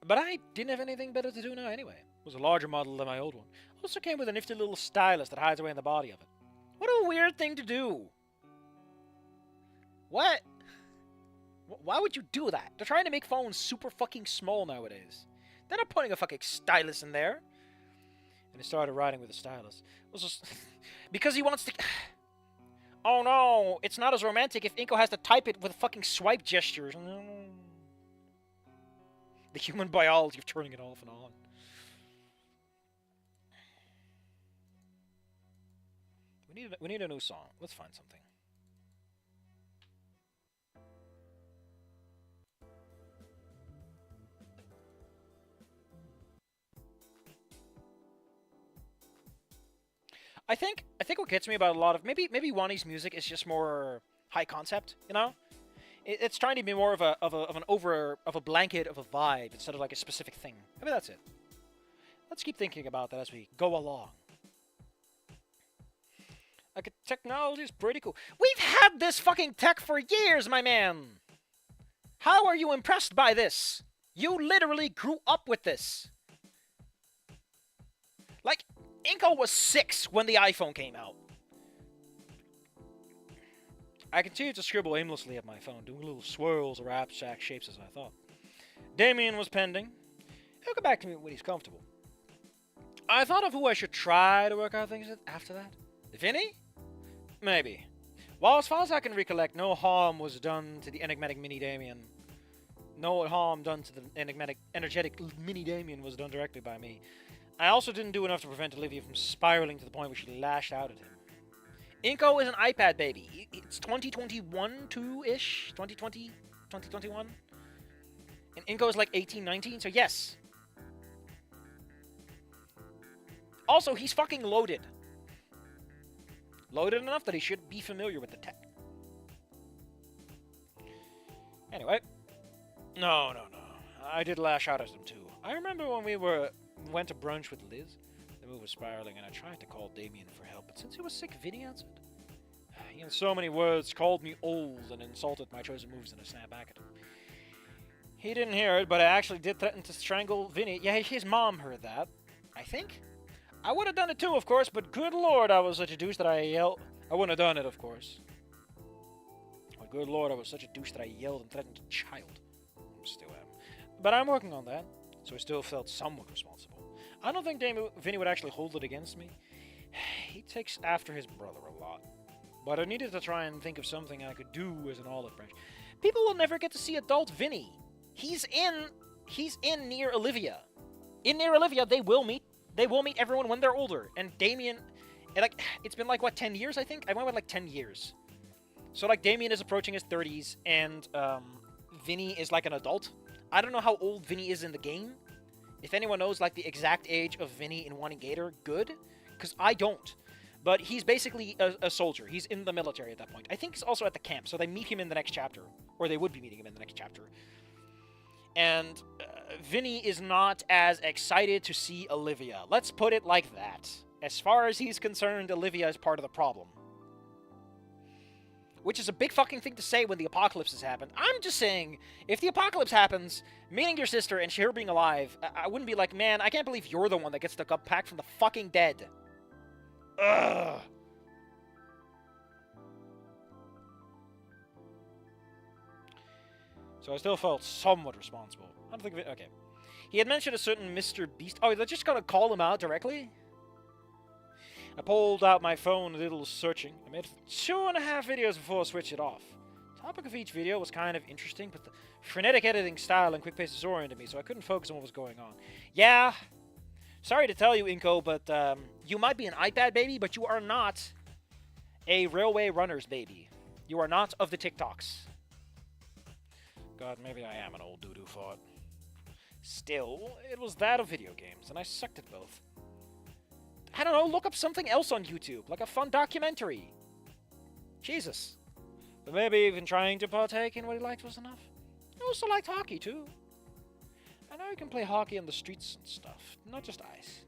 [SPEAKER 2] But I didn't have anything better to do now anyway. It was a larger model than my old one. It also came with a nifty little stylus that hides away in the body of it. What a weird thing to do. What? Why would you do that? They're trying to make phones super fucking small nowadays. They're not putting a fucking stylus in there. And he started writing with the stylus. It was just because he wants to... Oh no, it's not as romantic if Inco has to type it with fucking swipe gestures. The human biology of turning it off and on. We need a new song. Let's find something. I think what gets me about a lot of maybe Wani's music is just more high concept, you know? It's trying to be more of a blanket of a vibe instead of like a specific thing. Maybe that's it. Let's keep thinking about that as we go along. Like, technology is pretty cool. We've had this fucking tech for years, my man. How are you impressed by this? You literally grew up with this. Like, Inco was 6 when the iPhone came out. I continued to scribble aimlessly at my phone, doing little swirls or abstract shapes as I thought. Damien was pending. He'll come back to me when he's comfortable. I thought of who I should try to work out things with after that. Vinny? Maybe. Well, as far as I can recollect, no harm was done to the enigmatic mini Damien. No harm done to the energetic mini Damien was done directly by me. I also didn't do enough to prevent Olivia from spiraling to the point where she lashed out at him. Inco is an iPad baby. It's 2021, 2-ish? 2020? 2021? And Inco is like 18, 19, so yes. Also, he's fucking loaded. Loaded enough that he should be familiar with the tech. Anyway. No. I did lash out at him too. I remember when we went to brunch with Liz. The move was spiraling, and I tried to call Damien for help, but since he was sick, Vinny answered. He in so many words called me old and insulted my chosen moves, and I snapped back at him. He didn't hear it, but I actually did threaten to strangle Vinny. Yeah, his mom heard that. I think. I would have done it too, of course, but good lord, I was such a douche that I yelled. I wouldn't have done it, of course. But good lord, I was such a douche that I yelled and threatened a child. Still am. But I'm working on that, so I still felt somewhat responsible. I don't think Vinny would actually hold it against me. He takes after his brother a lot. But I needed to try and think of something I could do as an olive branch. People will never get to see adult Vinny. He's in Near Olivia. In Near Olivia, they will meet everyone when they're older. And Damien, it's been like, what, 10 years, I think? I went with like 10 years. So like Damien is approaching his 30s, and Vinny is like an adult. I don't know how old Vinny is in the game. If anyone knows like the exact age of Vinny in Wanting Gator, good. Because I don't. But he's basically a soldier. He's in the military at that point. I think he's also at the camp, so they meet him in the next chapter. Or they would be meeting him in the next chapter. And Vinny is not as excited to see Olivia. Let's put it like that. As far as he's concerned, Olivia is part of the problem. Which is a big fucking thing to say when the apocalypse has happened. I'm just saying, if the apocalypse happens, meeting your sister and her being alive, I wouldn't be like, man, I can't believe you're the one that gets the cup packed from the fucking dead. Ugh. So I still felt somewhat responsible. I don't think of it. Okay. He had mentioned a certain Mr. Beast. Oh, they're just gonna call him out directly? I pulled out my phone, a little searching. I made 2.5 videos before I switched it off. The topic of each video was kind of interesting, but the frenetic editing style and quick pace disoriented me, so I couldn't focus on what was going on. Yeah. Sorry to tell you, Inco, but you might be an iPad baby, but you are not a railway runner's baby. You are not of the TikToks. God, maybe I am an old doo-doo fart. Still, it was that of video games, and I sucked at both. I don't know, look up something else on YouTube, like a fun documentary. Jesus. But maybe even trying to partake in what he liked was enough. He also liked hockey, too. I know you can play hockey on the streets and stuff, not just ice.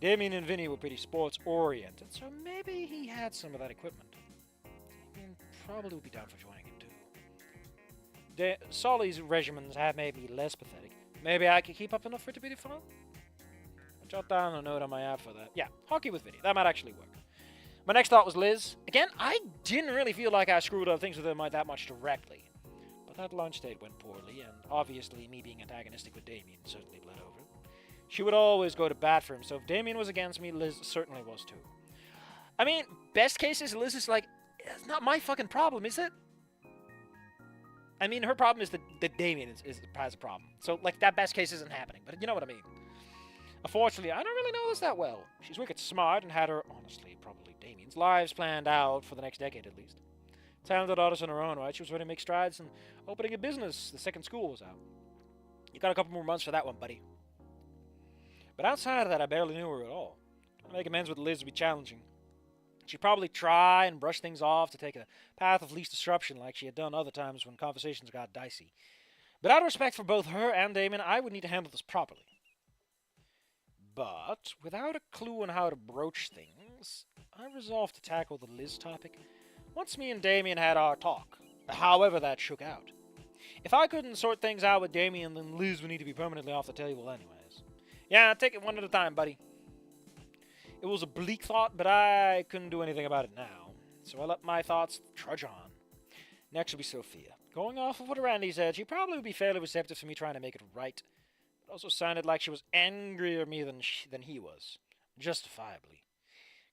[SPEAKER 2] Damien and Vinny were pretty sports-oriented, so maybe he had some of that equipment. Damien probably would be down for joining him, too. Solly's regimens have made me less pathetic. Maybe I could keep up enough for it to be fun? I'll jot down a note on my app for that. Yeah, hockey with Vinny. That might actually work. My next thought was Liz. Again, I didn't really feel like I screwed up things with her that much directly. But that lunch date went poorly, and obviously me being antagonistic with Damien certainly bled over. She would always go to bat for him, so if Damien was against me, Liz certainly was too. I mean, best case is Liz is like, it's not my fucking problem, is it? I mean, her problem is that Damien has a problem. So, like, that best case isn't happening, but you know what I mean. Unfortunately, I don't really know this that well. She's wicked smart and had her, honestly, probably Damien's lives planned out for the next decade at least. Talented artist in her own right, she was ready to make strides and opening a business the second school was out. You got a couple more months for that one, buddy. But outside of that, I barely knew her at all. Trying to make amends with Liz would be challenging. She'd probably try and brush things off to take a path of least disruption like she had done other times when conversations got dicey. But out of respect for both her and Damien, I would need to handle this properly. But, without a clue on how to broach things, I resolved to tackle the Liz topic once me and Damien had our talk, however that shook out. If I couldn't sort things out with Damien, then Liz would need to be permanently off the table anyways. Yeah, take it one at a time, buddy. It was a bleak thought, but I couldn't do anything about it now, so I let my thoughts trudge on. Next will be Sophia. Going off of what Randy said, she probably would be fairly receptive to me trying to make it right. It also sounded like she was angrier at me than he was, justifiably.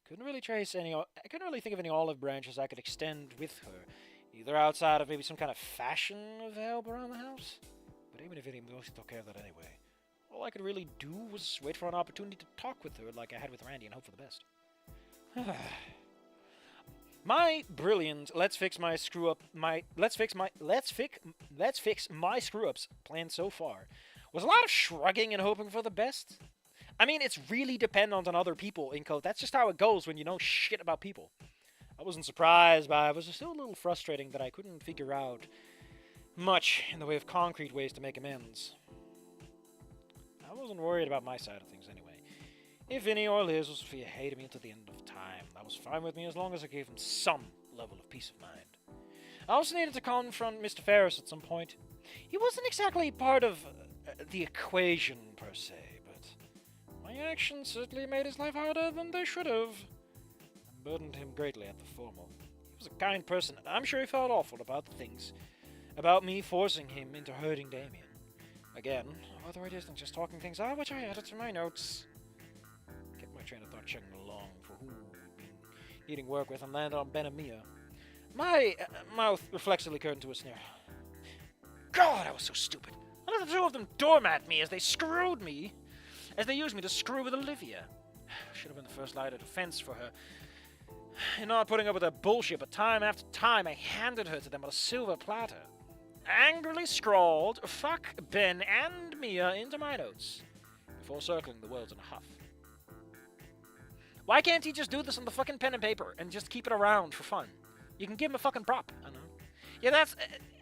[SPEAKER 2] I couldn't really think of any olive branches I could extend with her, either outside of maybe some kind of fashion of help around the house. But even if any mostly took care of that anyway. All I could really do was wait for an opportunity to talk with her like I had with Randy and hope for the best. My brilliant let's fix my screw ups plan so far was a lot of shrugging and hoping for the best. I mean, it's really dependent on other people, Inco. That's just how it goes when you know shit about people. I wasn't surprised by it. It was still a little frustrating that I couldn't figure out much in the way of concrete ways to make amends. I wasn't worried about my side of things anyway. If Vinny or Liz or Sophia hated me until the end of time, that was fine with me as long as I gave them some level of peace of mind. I also needed to confront Mr. Ferris at some point. He wasn't exactly part of the equation, per se, but my My actions certainly made his life harder than they should have. And burdened him greatly at the formal. He was a kind person, and I'm sure he felt awful about the things. About me forcing him into hurting Damien. Again, other ideas than just talking things out, which I added to my notes. Kept my train of thought chugging along for who we'd been eating work with and landed on Ben and Mia. My mouth reflexively curved into a sneer. God, I was so stupid. Why did the two of them doormat me as they screwed me? As they used me to screw with Olivia. Should have been the first line of defense for her. In not putting up with her bullshit, but time after time I handed her to them on a silver platter. Angrily scrawled, fuck Ben and Mia into my notes, before circling the words in a huff. Why can't he just do this on the fucking pen and paper, and just keep it around for fun? You can give him a fucking prop, I don't know. Yeah, that's,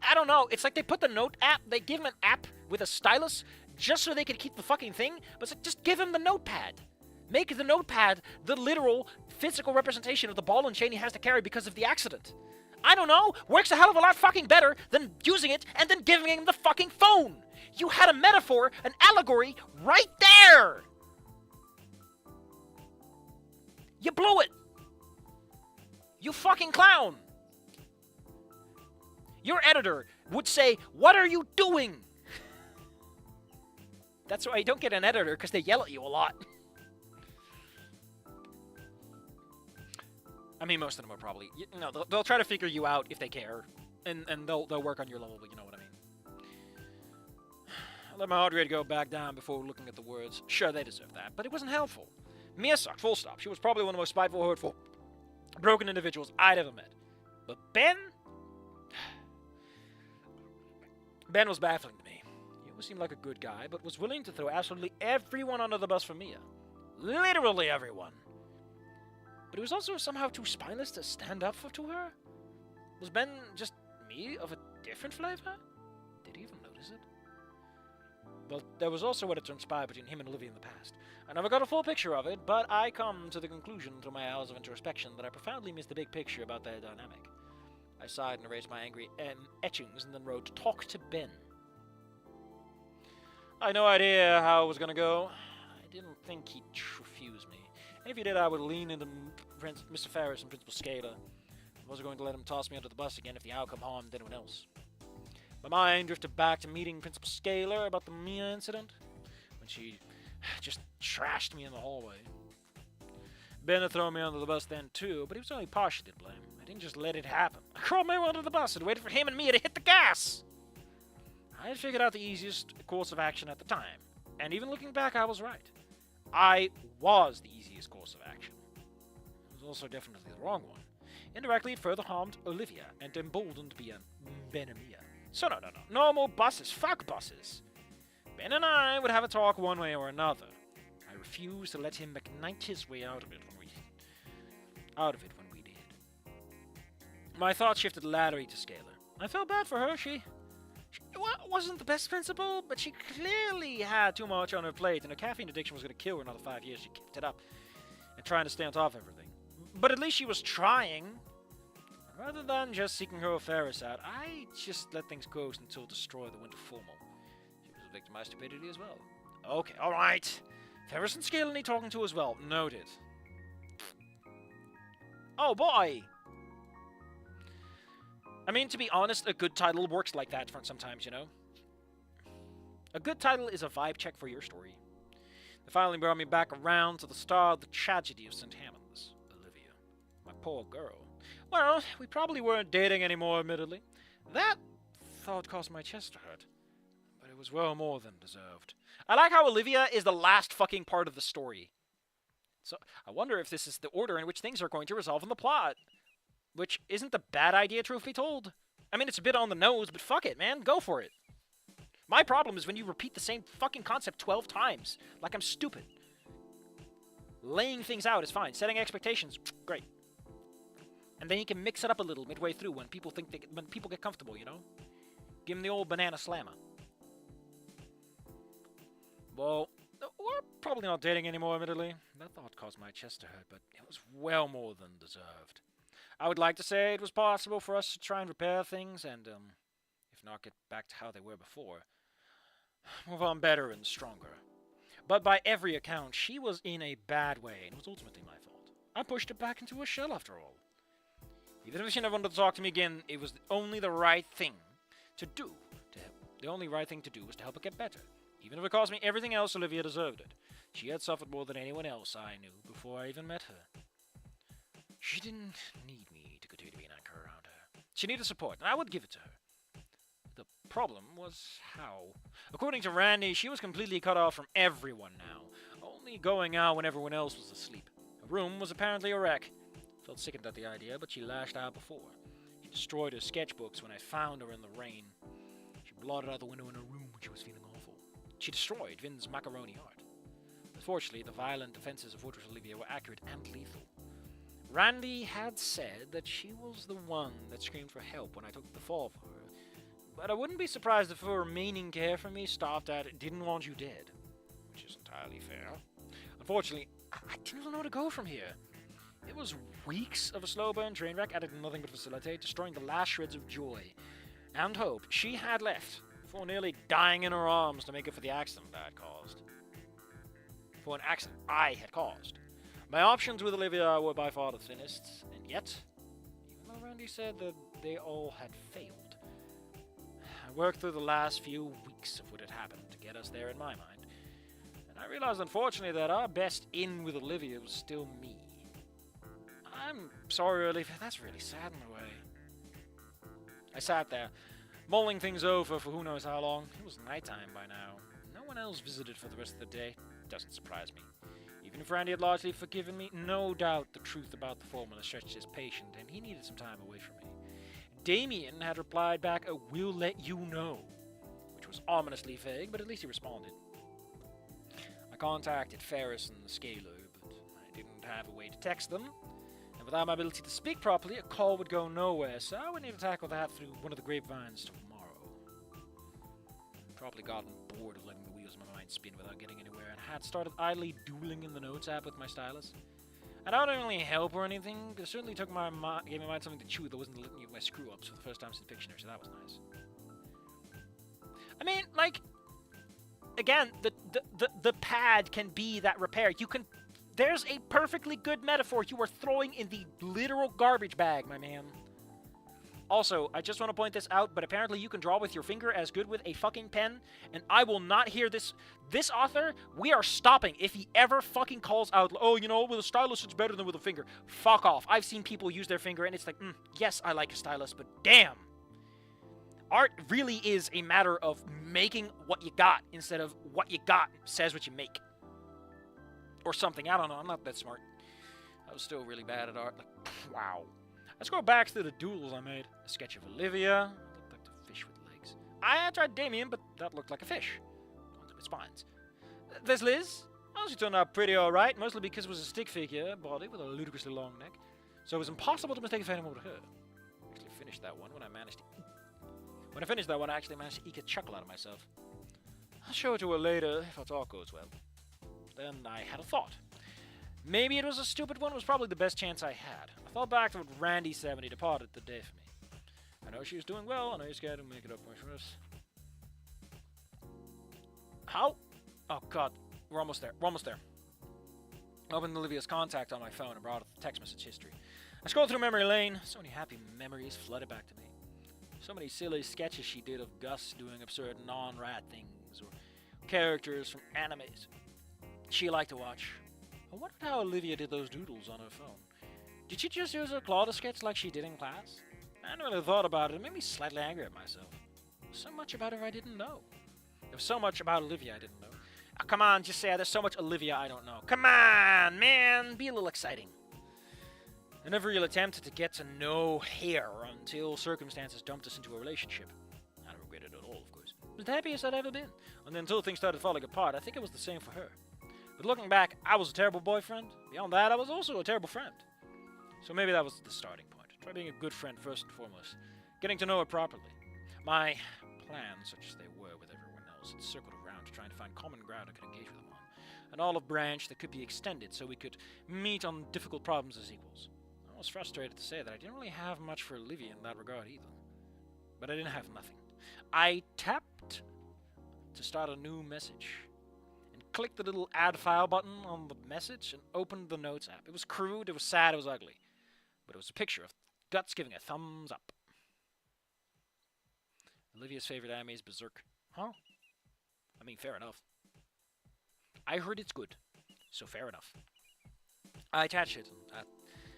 [SPEAKER 2] I don't know, it's like they put the note app, they give him an app with a stylus, just so they could keep the fucking thing, but it's like, just give him the notepad. Make the notepad the literal, physical representation of the ball and chain he has to carry because of the accident. I don't know, works a hell of a lot fucking better than using it and then giving him the fucking phone. You had a metaphor, an allegory, right there. You blew it. You fucking clown. Your editor would say, what are you doing? That's why you don't get an editor, because they yell at you a lot. I mean, most of them are probably, you know, they'll try to figure you out if they care, and they'll work on your level, but you know what I mean. I let my heart rate go back down before looking at the words. Sure, they deserve that, but it wasn't helpful. Mia sucked, full stop. She was probably one of the most spiteful, hurtful, broken individuals I'd ever met. But Ben? Ben was baffling to me. He always seemed like a good guy, but was willing to throw absolutely everyone under the bus for Mia. Literally everyone. But he was also somehow too spineless to stand up to her? Was Ben just me of a different flavor? Did he even notice it? Well, there was also what had transpired between him and Olivia in the past. I never got a full picture of it, but I come to the conclusion through my hours of introspection that I profoundly missed the big picture about their dynamic. I sighed and erased my angry etchings and then wrote, "Talk to Ben." I had no idea how it was going to go. I didn't think he'd refuse me. And if he did, I would lean into Mr. Ferris and Principal Scaler. I wasn't going to let him toss me under the bus again if the outcome harmed anyone else. My mind drifted back to meeting Principal Scaler about the Mia incident, when she just trashed me in the hallway. Ben had thrown me under the bus then too, but he was only partially to blame. I didn't just let it happen. I crawled my way under the bus and waited for him and Mia to hit the gas! I had figured out the easiest course of action at the time, and even looking back, I was right. I was the easiest course of action. It was also definitely the wrong one. Indirectly, it further harmed Olivia and emboldened Ben and Mia. So no. No more buses. Fuck buses. Ben and I would have a talk one way or another. I refused to let him McKnight his way out of it when we did. My thoughts shifted laterally to Scaler. I felt bad for her. She wasn't the best principal, but she clearly had too much on her plate, and her caffeine addiction was going to kill her in another 5 years. She kept it up and trying to stay on top of everything. But at least she was trying. Rather than just seeking her Ferris out, I just let things go until destroy the winter formal. She was a victim of my stupidity as well. Okay, alright. Ferris and Scaler need talking to as well. Noted. Oh boy! I mean, to be honest, a good title works like that sometimes, you know? A good title is a vibe check for your story. It finally brought me back around to the star of the tragedy of St. Hammond's, Olivia. My poor girl. Well, we probably weren't dating anymore, admittedly. That thought caused my chest to hurt. But it was well more than deserved. I like how Olivia is the last fucking part of the story. So, I wonder if this is the order in which things are going to resolve in the plot. Which isn't a bad idea, truth be told. I mean, it's a bit on the nose, but fuck it, man. Go for it. My problem is when you repeat the same fucking concept 12 times. Like I'm stupid. Laying things out is fine. Setting expectations, great. And then you can mix it up a little midway through when people get comfortable, you know? Give them the old banana slammer. Well, we're probably not dating anymore, admittedly. That thought caused my chest to hurt, but it was well more than deserved. I would like to say it was possible for us to try and repair things and, if not get back to how they were before, move on better and stronger. But by every account, she was in a bad way, and it was ultimately my fault. I pushed her back into a shell after all. Even if she never wanted to talk to me again, it was only the right thing to do to help. The only right thing to do was to help her get better. Even if it cost me everything else, Olivia deserved it. She had suffered more than anyone else I knew before I even met her. She didn't need me to continue to be an anchor around her. She needed support, and I would give it to her. The problem was how. According to Randy, she was completely cut off from everyone now, only going out when everyone else was asleep. Her room was apparently a wreck. Felt sickened at the idea, but she lashed out before. She destroyed her sketchbooks when I found her in the rain. She blotted out the window in her room when she was feeling awful. She destroyed Vin's macaroni art. Unfortunately, the violent defenses of Fortress Olivia were accurate and lethal. Randy had said that she was the one that screamed for help when I took the fall for her. But I wouldn't be surprised if her remaining care for me stopped at "didn't want you dead," which is entirely fair. Unfortunately, I didn't know where to go from here. It was weeks of a slow burn train wreck added nothing but facilitate, destroying the last shreds of joy and hope she had left before nearly dying in her arms to make up for the accident I had caused. For an accident I had caused. My options with Olivia were by far the thinnest, and yet, even though Randy said that they all had failed, I worked through the last few weeks of what had happened to get us there in my mind, and I realized unfortunately that our best in with Olivia was still me. I'm sorry, Olivia, that's really sad in a way. I sat there, mulling things over for who knows how long. It was nighttime by now. No one else visited for the rest of the day. Doesn't surprise me. Even if Randy had largely forgiven me, no doubt the truth about the formula stretched his patience, and he needed some time away from me. Damien had replied back a "we'll let you know," which was ominously vague, but at least he responded. I contacted Ferris and the Scaler, but I didn't have a way to text them, and without my ability to speak properly, a call would go nowhere, so I would need to tackle that through one of the grapevines tomorrow. Probably gotten bored of letting the wheels of my mind spin without getting anywhere, and had started idly doodling in the notes app with my stylus. And I didn't really help or anything, but it certainly gave my mind something to chew that wasn't letting me with my screw-ups for the first time since Fictioner, so that was nice. I mean, like, again, the pad can be that repair. There's a perfectly good metaphor you are throwing in the literal garbage bag, my man. Also, I just want to point this out, but apparently you can draw with your finger as good with a fucking pen, and I will not hear this. This author, we are stopping if he ever fucking calls out, "Oh, you know, with a stylus it's better than with a finger." Fuck off. I've seen people use their finger, and it's like, yes, I like a stylus, but damn. Art really is a matter of making what you got instead of what you got says what you make. Or something. I don't know. I'm not that smart. I was still really bad at art. Like, wow. Let's go back to the doodles I made. A sketch of Olivia. Looked like a fish with legs. I tried Damien, but that looked like a fish. On its spines. There's Liz. Well, she turned out pretty alright, mostly because it was a stick figure body with a ludicrously long neck. So it was impossible to mistake it for anyone but her. I actually finished that one when I finished that one, I actually managed to eke a chuckle out of myself. I'll show it to her later if our talk goes well. Then I had a thought. Maybe it was a stupid one, was probably the best chance I had. I thought back to what Randy said when he departed the day for me. I know she was doing well, I know he's got to make it up for us. How? Oh god, we're almost there. I opened Olivia's contact on my phone and brought up the text message history. I scrolled through memory lane, so many happy memories flooded back to me. So many silly sketches she did of Gus doing absurd non-rat things, or characters from animes she liked to watch. I wondered how Olivia did those doodles on her phone. Did she just use her claw to sketch like she did in class? I hadn't really thought about it. It made me slightly angry at myself. So much about her I didn't know. There was so much about Olivia I didn't know. Oh, come on, just say there's so much Olivia I don't know. Come on, man, be a little exciting. I never really attempted to get to know her until circumstances dumped us into a relationship. I don't regret it at all, of course. It was the happiest I'd ever been. And until things started falling apart, I think it was the same for her. But looking back, I was a terrible boyfriend. Beyond that, I was also a terrible friend. So maybe that was the starting point. Try being a good friend first and foremost. Getting to know her properly. My plans, such as they were with everyone else, had circled around to try and find common ground I could engage with them on. An olive branch that could be extended so we could meet on difficult problems as equals. I was frustrated to say that I didn't really have much for Olivia in that regard either. But I didn't have nothing. I tapped to start a new message. And clicked the little add file button on the message and opened the Notes app. It was crude, it was sad, it was ugly. But it was a picture of Guts giving a thumbs up. Olivia's favorite anime is Berserk. Huh? I mean, fair enough. I heard it's good, so fair enough. I attached it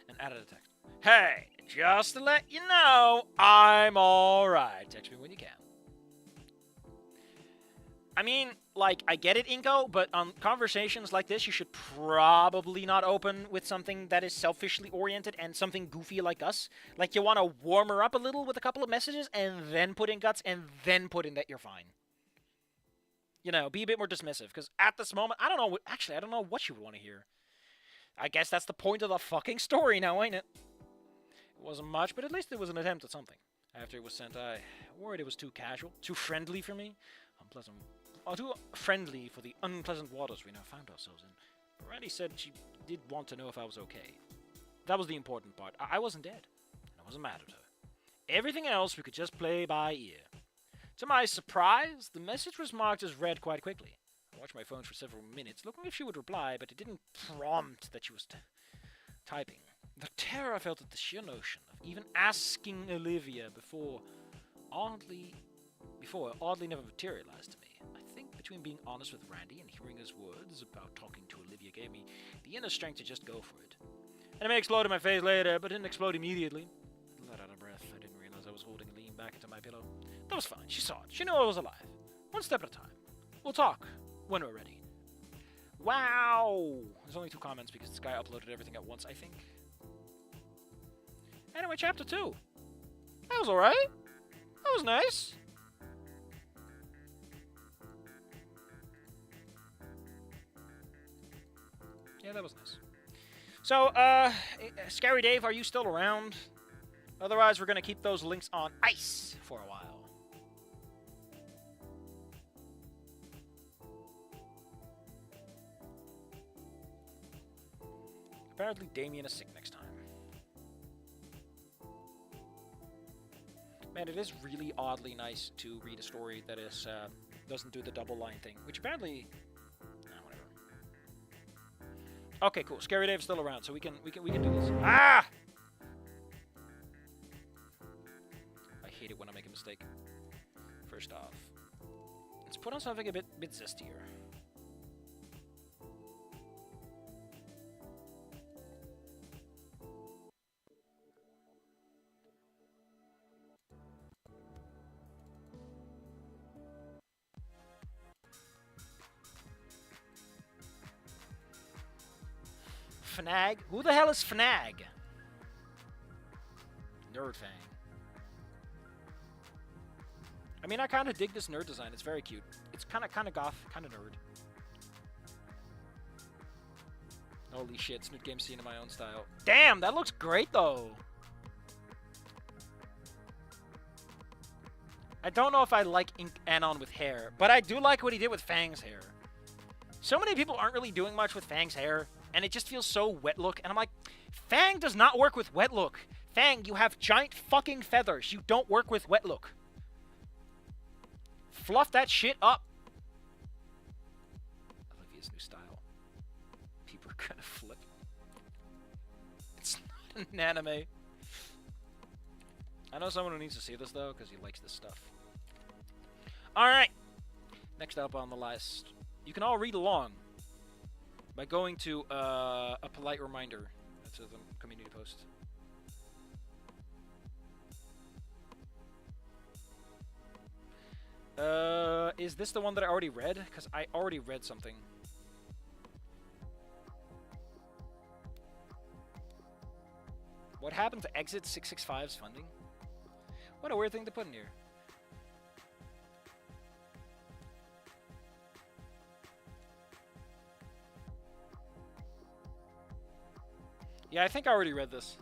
[SPEAKER 2] and added a text. Hey, just to let you know, I'm alright. Text me when you can. I mean, like, I get it, Inco, but on conversations like this, you should probably not open with something that is selfishly oriented and something goofy like us. Like, you want to warm her up a little with a couple of messages and then put in Guts and then put in that you're fine. You know, be a bit more dismissive, because at this moment, I don't know, actually, I don't know what you would want to hear. I guess that's the point of the fucking story now, ain't it? It wasn't much, but at least it was an attempt at something. After it was sent, I worried it was too casual, too friendly for me, unpleasant, or too friendly for the unpleasant waters we now found ourselves in. Randy said she did want to know if I was okay. That was the important part. I wasn't dead, and I wasn't mad at her. Everything else we could just play by ear. To my surprise, the message was marked as read quite quickly. I watched my phone for several minutes, looking if she would reply, but it didn't prompt that she was typing. The terror I felt at the sheer notion of even asking Olivia before oddly never materialized to me. I think between being honest with Randy and hearing his words about talking to Olivia gave me the inner strength to just go for it. And it may explode in my face later, but it didn't explode immediately. Let out a breath. I didn't realize I was holding Lean back into my pillow. That was fine. She saw it. She knew I was alive. One step at a time. We'll talk when we're ready. Wow! There's only 2 comments because this guy uploaded everything at once, I think. Anyway, chapter 2. That was alright. That was nice. Yeah, that was nice. So, Scary Dave, are you still around? Otherwise, we're going to keep those links on ice for a while. Apparently, Damien is sick next time. Man, it is really oddly nice to read a story that is doesn't do the double line thing, which apparently, whatever. Okay, cool. Scary Dave's still around, so we can do this. Ah! I hate it when I make a mistake. First off, let's put on something a bit zestier. Fnag? Who the hell is Fnag? Nerd Fang. I mean, I kind of dig this nerd design. It's very cute. It's kind of goth, kind of nerd. Holy shit, Snoot Game scene in my own style. Damn, that looks great though. I don't know if I like Anon with hair, but I do like what he did with Fang's hair. So many people aren't really doing much with Fang's hair, and it just feels so wet look, and I'm like, Fang does not work with wet look. Fang, you have giant fucking feathers. You don't work with wet look. Fluff that shit up. Olivia's new style. People are gonna flip. It's not an anime. I know someone who needs to see this, though, because he likes this stuff. Alright. Next up on the list. You can all read along by going to a polite reminder. That's the community post. Is this the one that I already read? Because I already read something. What happened to Exit 665's funding? What a weird thing to put in here. Yeah, I think I already read this.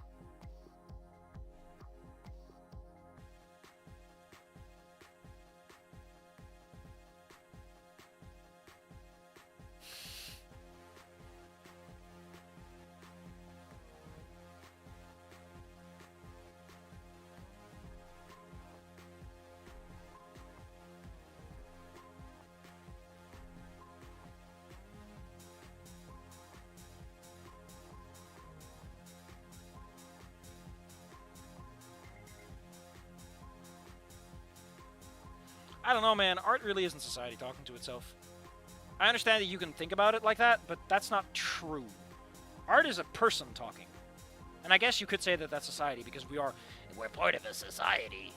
[SPEAKER 2] I don't know, man. Art really isn't society talking to itself. I understand that you can think about it like that, but that's not true. Art is a person talking. And I guess you could say that that's society because we're part of a society.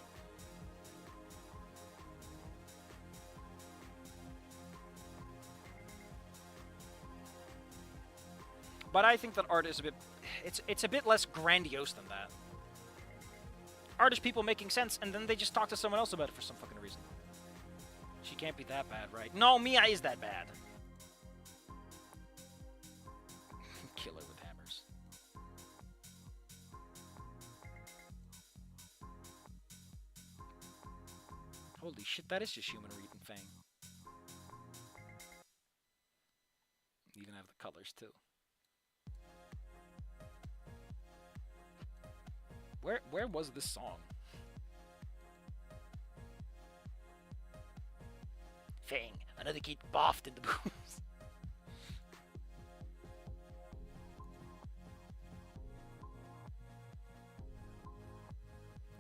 [SPEAKER 2] But I think that art is it's a bit less grandiose than that. Art is people making sense, and then they just talk to someone else about it for some fucking reason. She can't be that bad, right? No, Mia is that bad. Kill her with hammers. Holy shit, that is just human reading Fang. Even have the colors too. Where was this song? Fang, another kid boffed in the booth.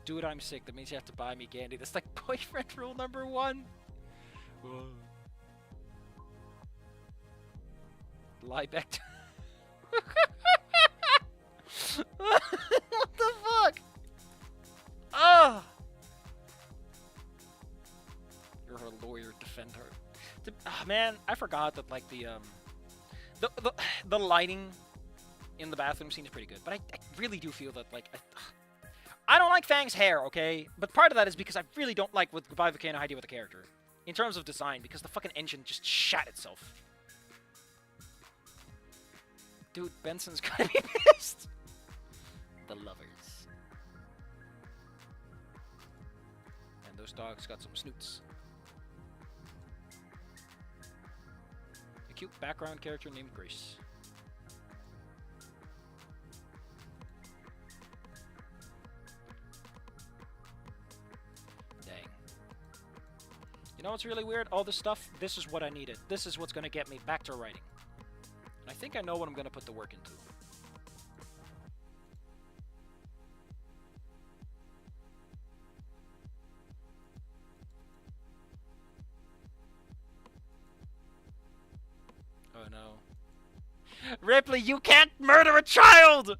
[SPEAKER 2] Dude, I'm sick. That means you have to buy me candy. That's like boyfriend rule number 1. Lie back to... What the fuck? Ah! You're her lawyer, defend her. Man, I forgot that like the lighting in the bathroom scene is pretty good, but I really do feel that like I don't like Fang's hair, okay? But part of that is because I really don't like what Goodbye Volcano idea with the character in terms of design, because the fucking engine just shat itself. Dude, Benson's gonna be pissed. The lovers. And those dogs got some snoots. A cute background character named Grace. Dang. You know what's really weird? All this stuff, this is what I needed. This is what's gonna get me back to writing. And I think I know what I'm gonna put the work into. Oh no. Ripley, you can't murder a child!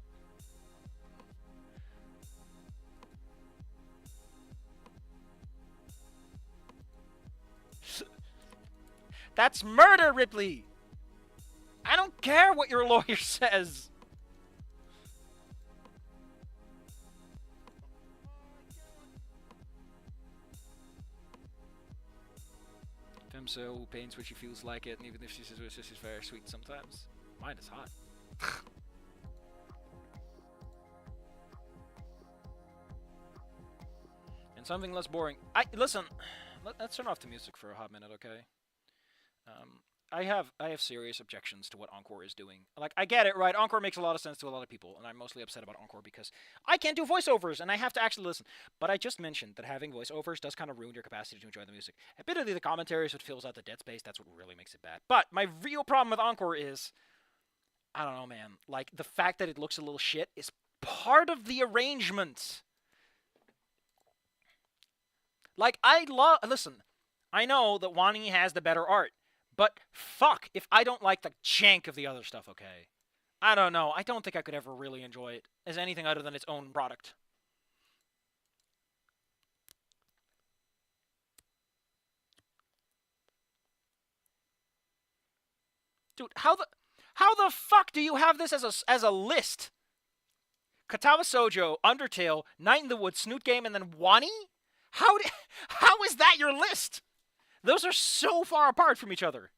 [SPEAKER 2] That's murder, Ripley! I don't care what your lawyer says! Femso who paints when she feels like it, and even if she says she's very sweet sometimes. Mine is hot. And something less boring. Listen. Let's turn off the music for a hot minute, okay? I have serious objections to what Encore is doing. Like, I get it, right? Encore makes a lot of sense to a lot of people, and I'm mostly upset about Encore because I can't do voiceovers, and I have to actually listen. But I just mentioned that having voiceovers does kind of ruin your capacity to enjoy the music. Admittedly, the commentary is what fills out the dead space. That's what really makes it bad. But my real problem with Encore is, I don't know, man. Like, the fact that it looks a little shit is part of the arrangement. Like, listen, I know that Wani has the better art. But fuck if I don't like the jank of the other stuff, okay? I don't know. I don't think I could ever really enjoy it as anything other than its own product. Dude, how the fuck do you have this as a list? Katawa Sojo, Undertale, Night in the Woods, Snoot Game, and then Wani? How is that your list? Those are so far apart from each other.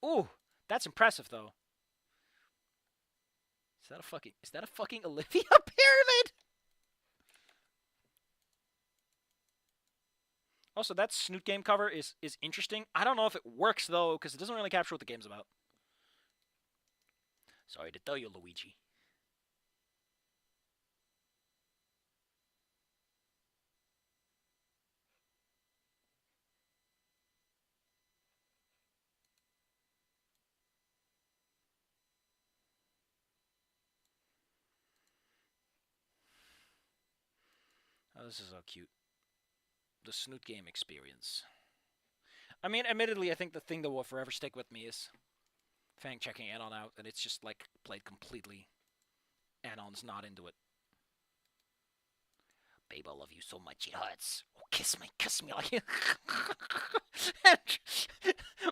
[SPEAKER 2] Ooh, that's impressive though. Is that a fucking Olivia pyramid? Also, that Snoot Game cover is interesting. I don't know if it works though, because it doesn't really capture what the game's about. Sorry to tell you, Luigi. This is so cute. The Snoot Game experience. I mean, admittedly, I think the thing that will forever stick with me is Fang checking Anon out, and it's just like played completely. Anon's not into it. Babe, I love you so much, it hurts. Oh, kiss me like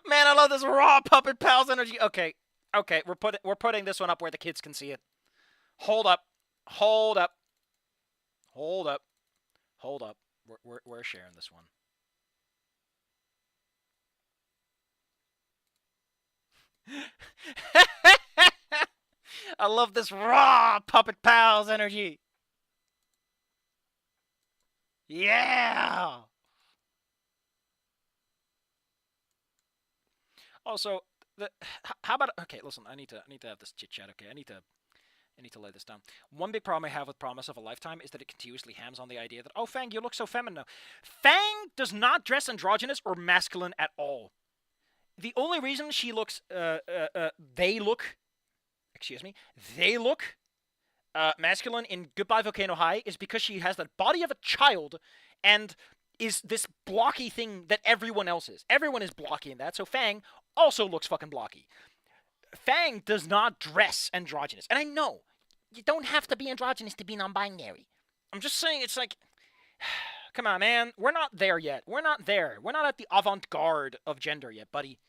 [SPEAKER 2] Man, I love this raw puppet pals energy. Okay, we're putting this one up where the kids can see it. Hold up. We're sharing this one. I love this raw puppet pals energy. Yeah. Also, how about listen, I need to have this chit chat. Okay, I need to lay this down. One big problem I have with Promise of a Lifetime is that it continuously hams on the idea that, oh, Fang, you look so feminine now. Fang does not dress androgynous or masculine at all. The only reason she looks, they look masculine in Goodbye Volcano High is because she has the body of a child and is this blocky thing that everyone else is. Everyone is blocky in that, so Fang also looks fucking blocky. Fang does not dress androgynous. And I know, you don't have to be androgynous to be non-binary. I'm just saying, it's like, come on, man. We're not there yet. We're not there. We're not at the avant-garde of gender yet, buddy.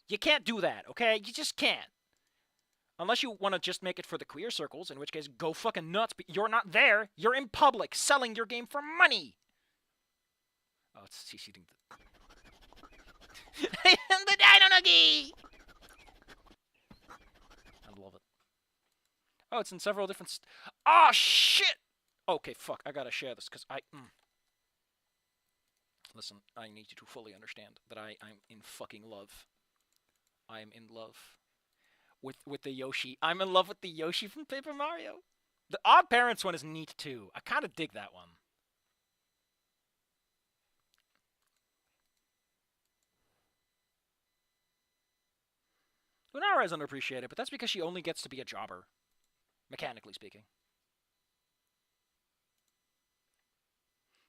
[SPEAKER 2] You can't do that, okay? You just can't. Unless you want to just make it for the queer circles, in which case, go fucking nuts. But you're not there. You're in public, selling your game for money. Oh, she's eating the... the Dino Nuggie! I love it. Oh, it's in several different... Oh, shit! Okay, fuck. I gotta share this, because Listen, I need you to fully understand that I'm in fucking love. I am in love with the Yoshi. I'm in love with the Yoshi from Paper Mario. The Odd Parents one is neat, too. I kind of dig that one. Lunara is underappreciated, but that's because she only gets to be a jobber. Mechanically speaking.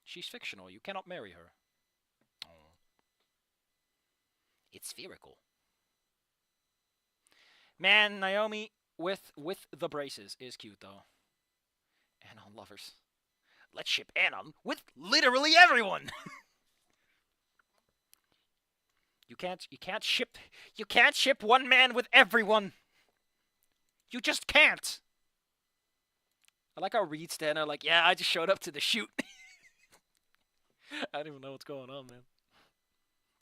[SPEAKER 2] She's fictional. You cannot marry her. Oh. It's spherical. Man, Naomi with the braces is cute, though. Anon lovers. Let's ship Anon with literally everyone! You can't ship one man with everyone. You just can't. I like how Reed Stan are like, yeah, I just showed up to the shoot. I don't even know what's going on, man.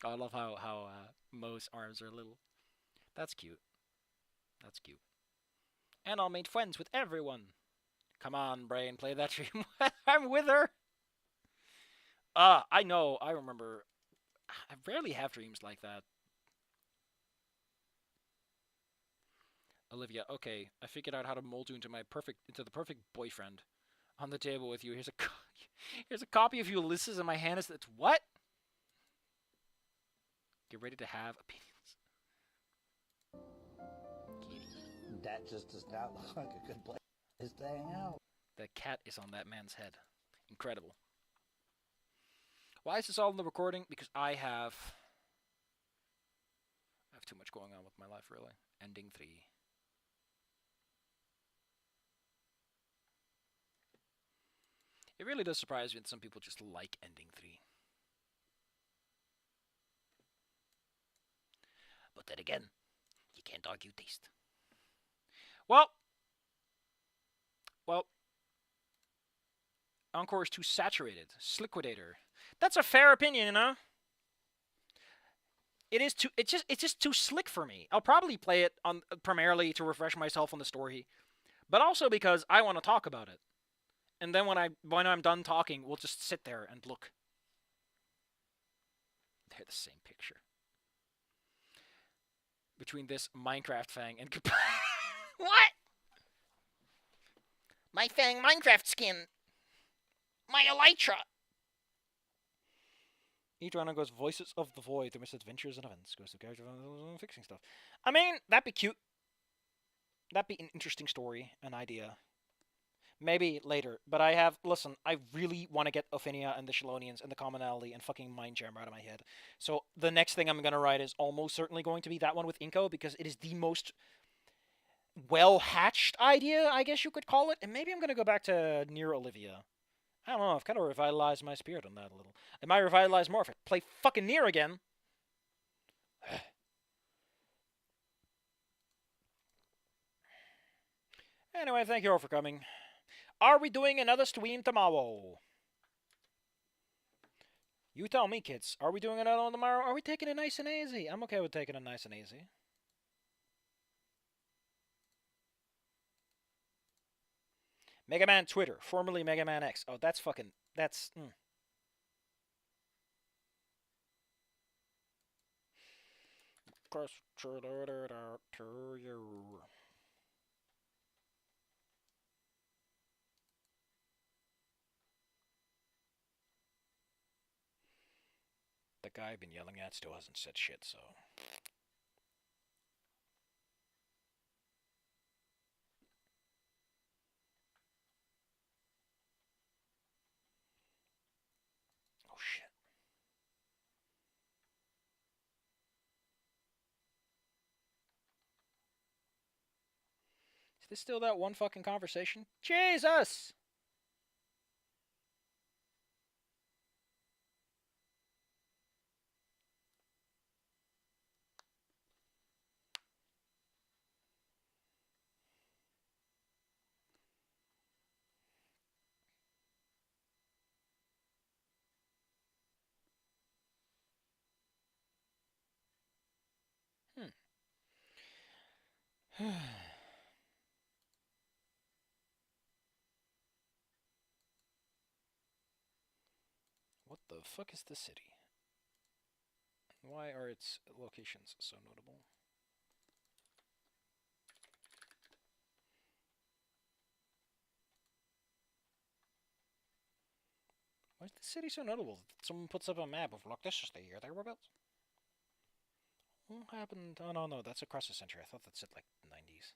[SPEAKER 2] Oh, I love how Mo's arms are little. That's cute. That's cute. And I'll make friends with everyone. Come on, Brain, play that dream. I'm with her. I know. I remember. I rarely have dreams like that. Olivia, okay, I figured out how to mold you into the perfect boyfriend. On the table with you. Here's a copy of Ulysses in my hand. It's what? Get ready to have opinions.
[SPEAKER 3] That just does not look like a good place to hang out.
[SPEAKER 2] The cat is on that man's head. Incredible. Why is this all in the recording? Because I have too much going on with my life, really. Ending 3. It really does surprise me that some people just like Ending 3. But then again, you can't argue taste. Well, Encore is too saturated. Sliquidator. That's a fair opinion, you know? It's just too slick for me. I'll probably play it on primarily to refresh myself on the story, but also because I want to talk about it. And then when I'm done talking, we'll just sit there and look. They're the same picture. Between this Minecraft Fang and what? My Fang Minecraft skin. My Elytra. Each runner goes Voices of the Void, the misadventures and events. Goes to character fixing stuff. I mean, that'd be cute. That'd be an interesting story, an idea. Maybe later, but I have. Listen, I really want to get Ophinia and the Shalonians and the Commonality and fucking Mindjammer out of my head. So the next thing I'm gonna write is almost certainly going to be that one with Inco because it is the most well hatched idea, I guess you could call it. And maybe I'm gonna go back to Near Olivia. I don't know. I've kind of revitalized my spirit on that a little. I might revitalize more if I play fucking Near again. Anyway, thank you all for coming. Are we doing another stream tomorrow? You tell me, kids. Are we doing another one tomorrow? Are we taking it nice and easy? I'm okay with taking it nice and easy. Mega Man Twitter, formerly Mega Man X. Oh, that's fucking... That's... To you. The guy I've been yelling at still hasn't said shit, so... Oh, shit. Is this still that one fucking conversation? Jesus! What the fuck is this city? Why are its locations so notable? Why is the city so notable? Someone puts up a map of, look, this is the year they were built. What happened? Oh, no, that's across the century. I thought that said, like, 90s.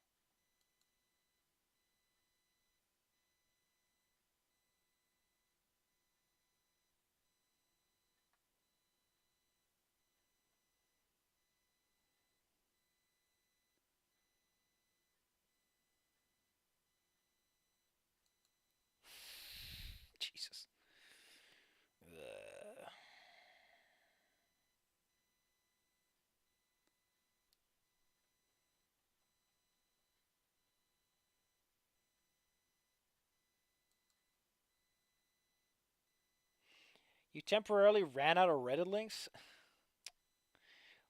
[SPEAKER 2] Jesus. You temporarily ran out of Reddit links?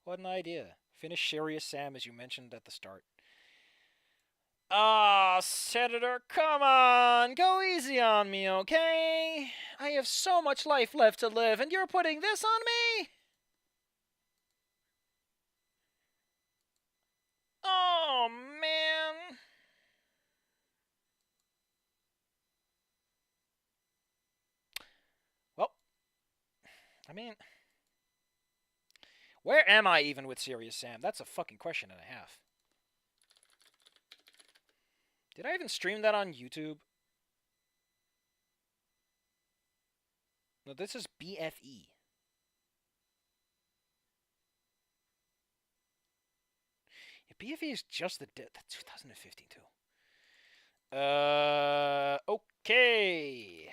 [SPEAKER 2] What an idea. Finish Serious Sam as you mentioned at the start. Ah, Senator, come on! Go easy on me, okay? I have so much life left to live, and you're putting this on me? Oh, man. Well, I mean... Where am I even with Serious Sam? That's a fucking question and a half. Did I even stream that on YouTube? No, this is BFE. Yeah, BFE is just that's 2015 too. Okay.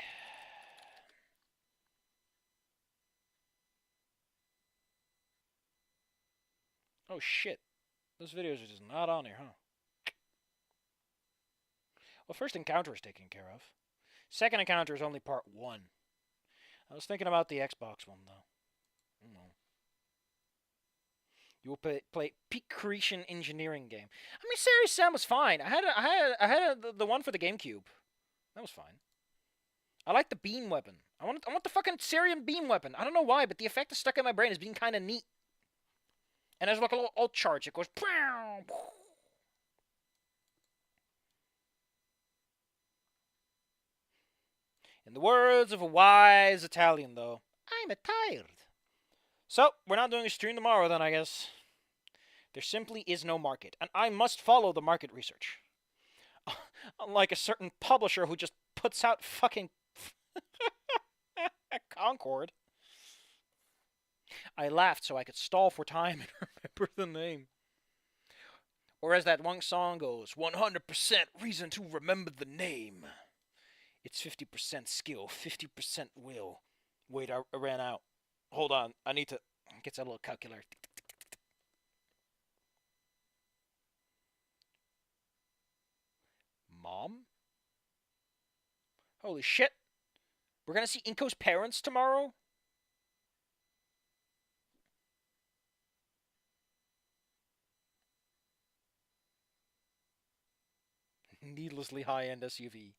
[SPEAKER 2] Oh shit. Those videos are just not on here, huh? Well, first encounter is taken care of. Second encounter is only part 1. I was thinking about the Xbox one, though. I don't know. You will play Peak Creation Engineering game. I mean, Serious Sam was fine. I had the one for the GameCube. That was fine. I like the beam weapon. I want the fucking Syrian beam weapon. I don't know why, but the effect is stuck in my brain as being kind of neat. And there's like a little ult charge. It goes. In the words of a wise Italian, though, I'm tired. So, we're not doing a stream tomorrow then, I guess. There simply is no market, and I must follow the market research. Unlike a certain publisher who just puts out fucking Concord. I laughed so I could stall for time and remember the name. Or as that one song goes, 100% reason to remember the name. It's 50% skill, 50% will. Wait, I ran out. Hold on, I need to get a little calculator. Mom? Holy shit. We're gonna see Inco's parents tomorrow? Needlessly high-end SUV.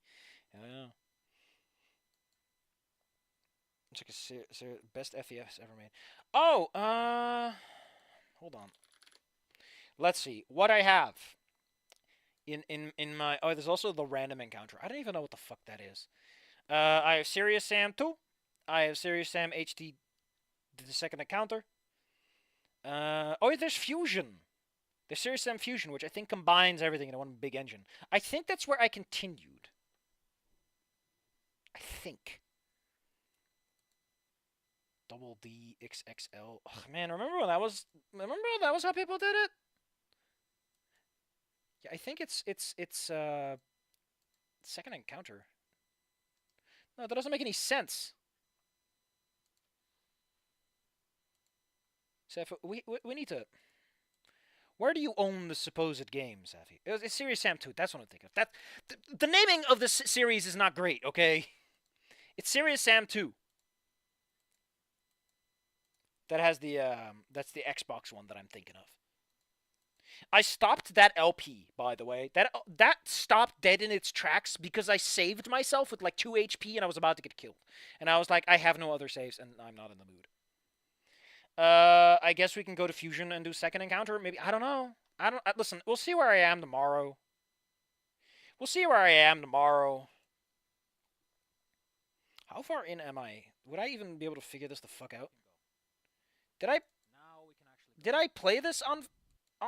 [SPEAKER 2] Yeah. It's like a best FES ever made. Oh, hold on. Let's see what I have in my. Oh, there's also the random encounter. I don't even know what the fuck that is. I have Serious Sam 2. I have Serious Sam HD, the second encounter. Oh, there's Fusion. There's Serious Sam Fusion, which I think combines everything in one big engine. I think that's where I continued. I think. Double D XXL. Oh, man, remember when that was how people did it? Yeah, I think it's second encounter. No, that doesn't make any sense. Seth, we need to. Where do you own the supposed game, Safi? It's Serious Sam 2. That's what I'm thinking of. That the naming of this series is not great. Okay, it's Serious Sam 2. That has the that's the Xbox one that I'm thinking of. I stopped that LP, by the way. That stopped dead in its tracks because I saved myself with like 2 HP and I was about to get killed. And I was like, I have no other saves and I'm not in the mood. I guess we can go to Fusion and do second encounter. Maybe, I don't know. Listen, we'll see where I am tomorrow. We'll see where I am tomorrow. How far in am I? Would I even be able to figure this the fuck out? Did I play this on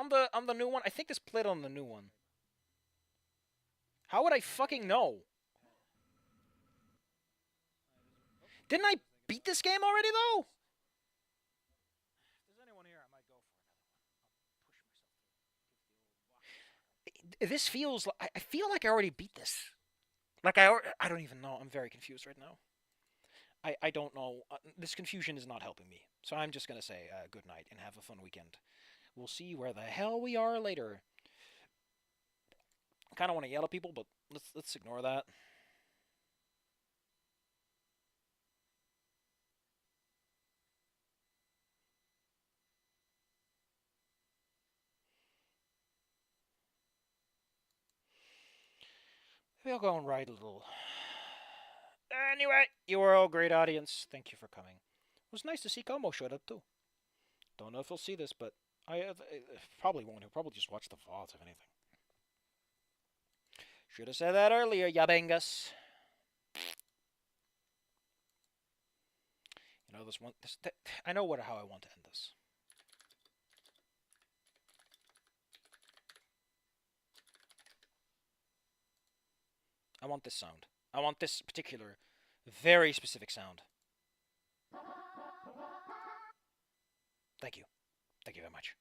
[SPEAKER 2] the new one? I think this played on the new one. How would I fucking know? Didn't I beat this game already though? If there's anyone here, I might go for another one. This feels like I feel like I already beat this. Like I don't even know. I'm very confused right now. I don't know. This confusion is not helping me. So I'm just gonna say good night and have a fun weekend. We'll see where the hell we are later. I kind of want to yell at people, but let's ignore that. Maybe I'll go and write a little. Anyway, you were all a great audience. Thank you for coming. It was nice to see Como showed up too. Don't know if he'll see this, but I probably won't. He'll probably just watch the VODs, if anything. Should have said that earlier, yabengas. You know, I know how I want to end this. I want this sound. I want this particular, very specific sound. Thank you. Thank you very much.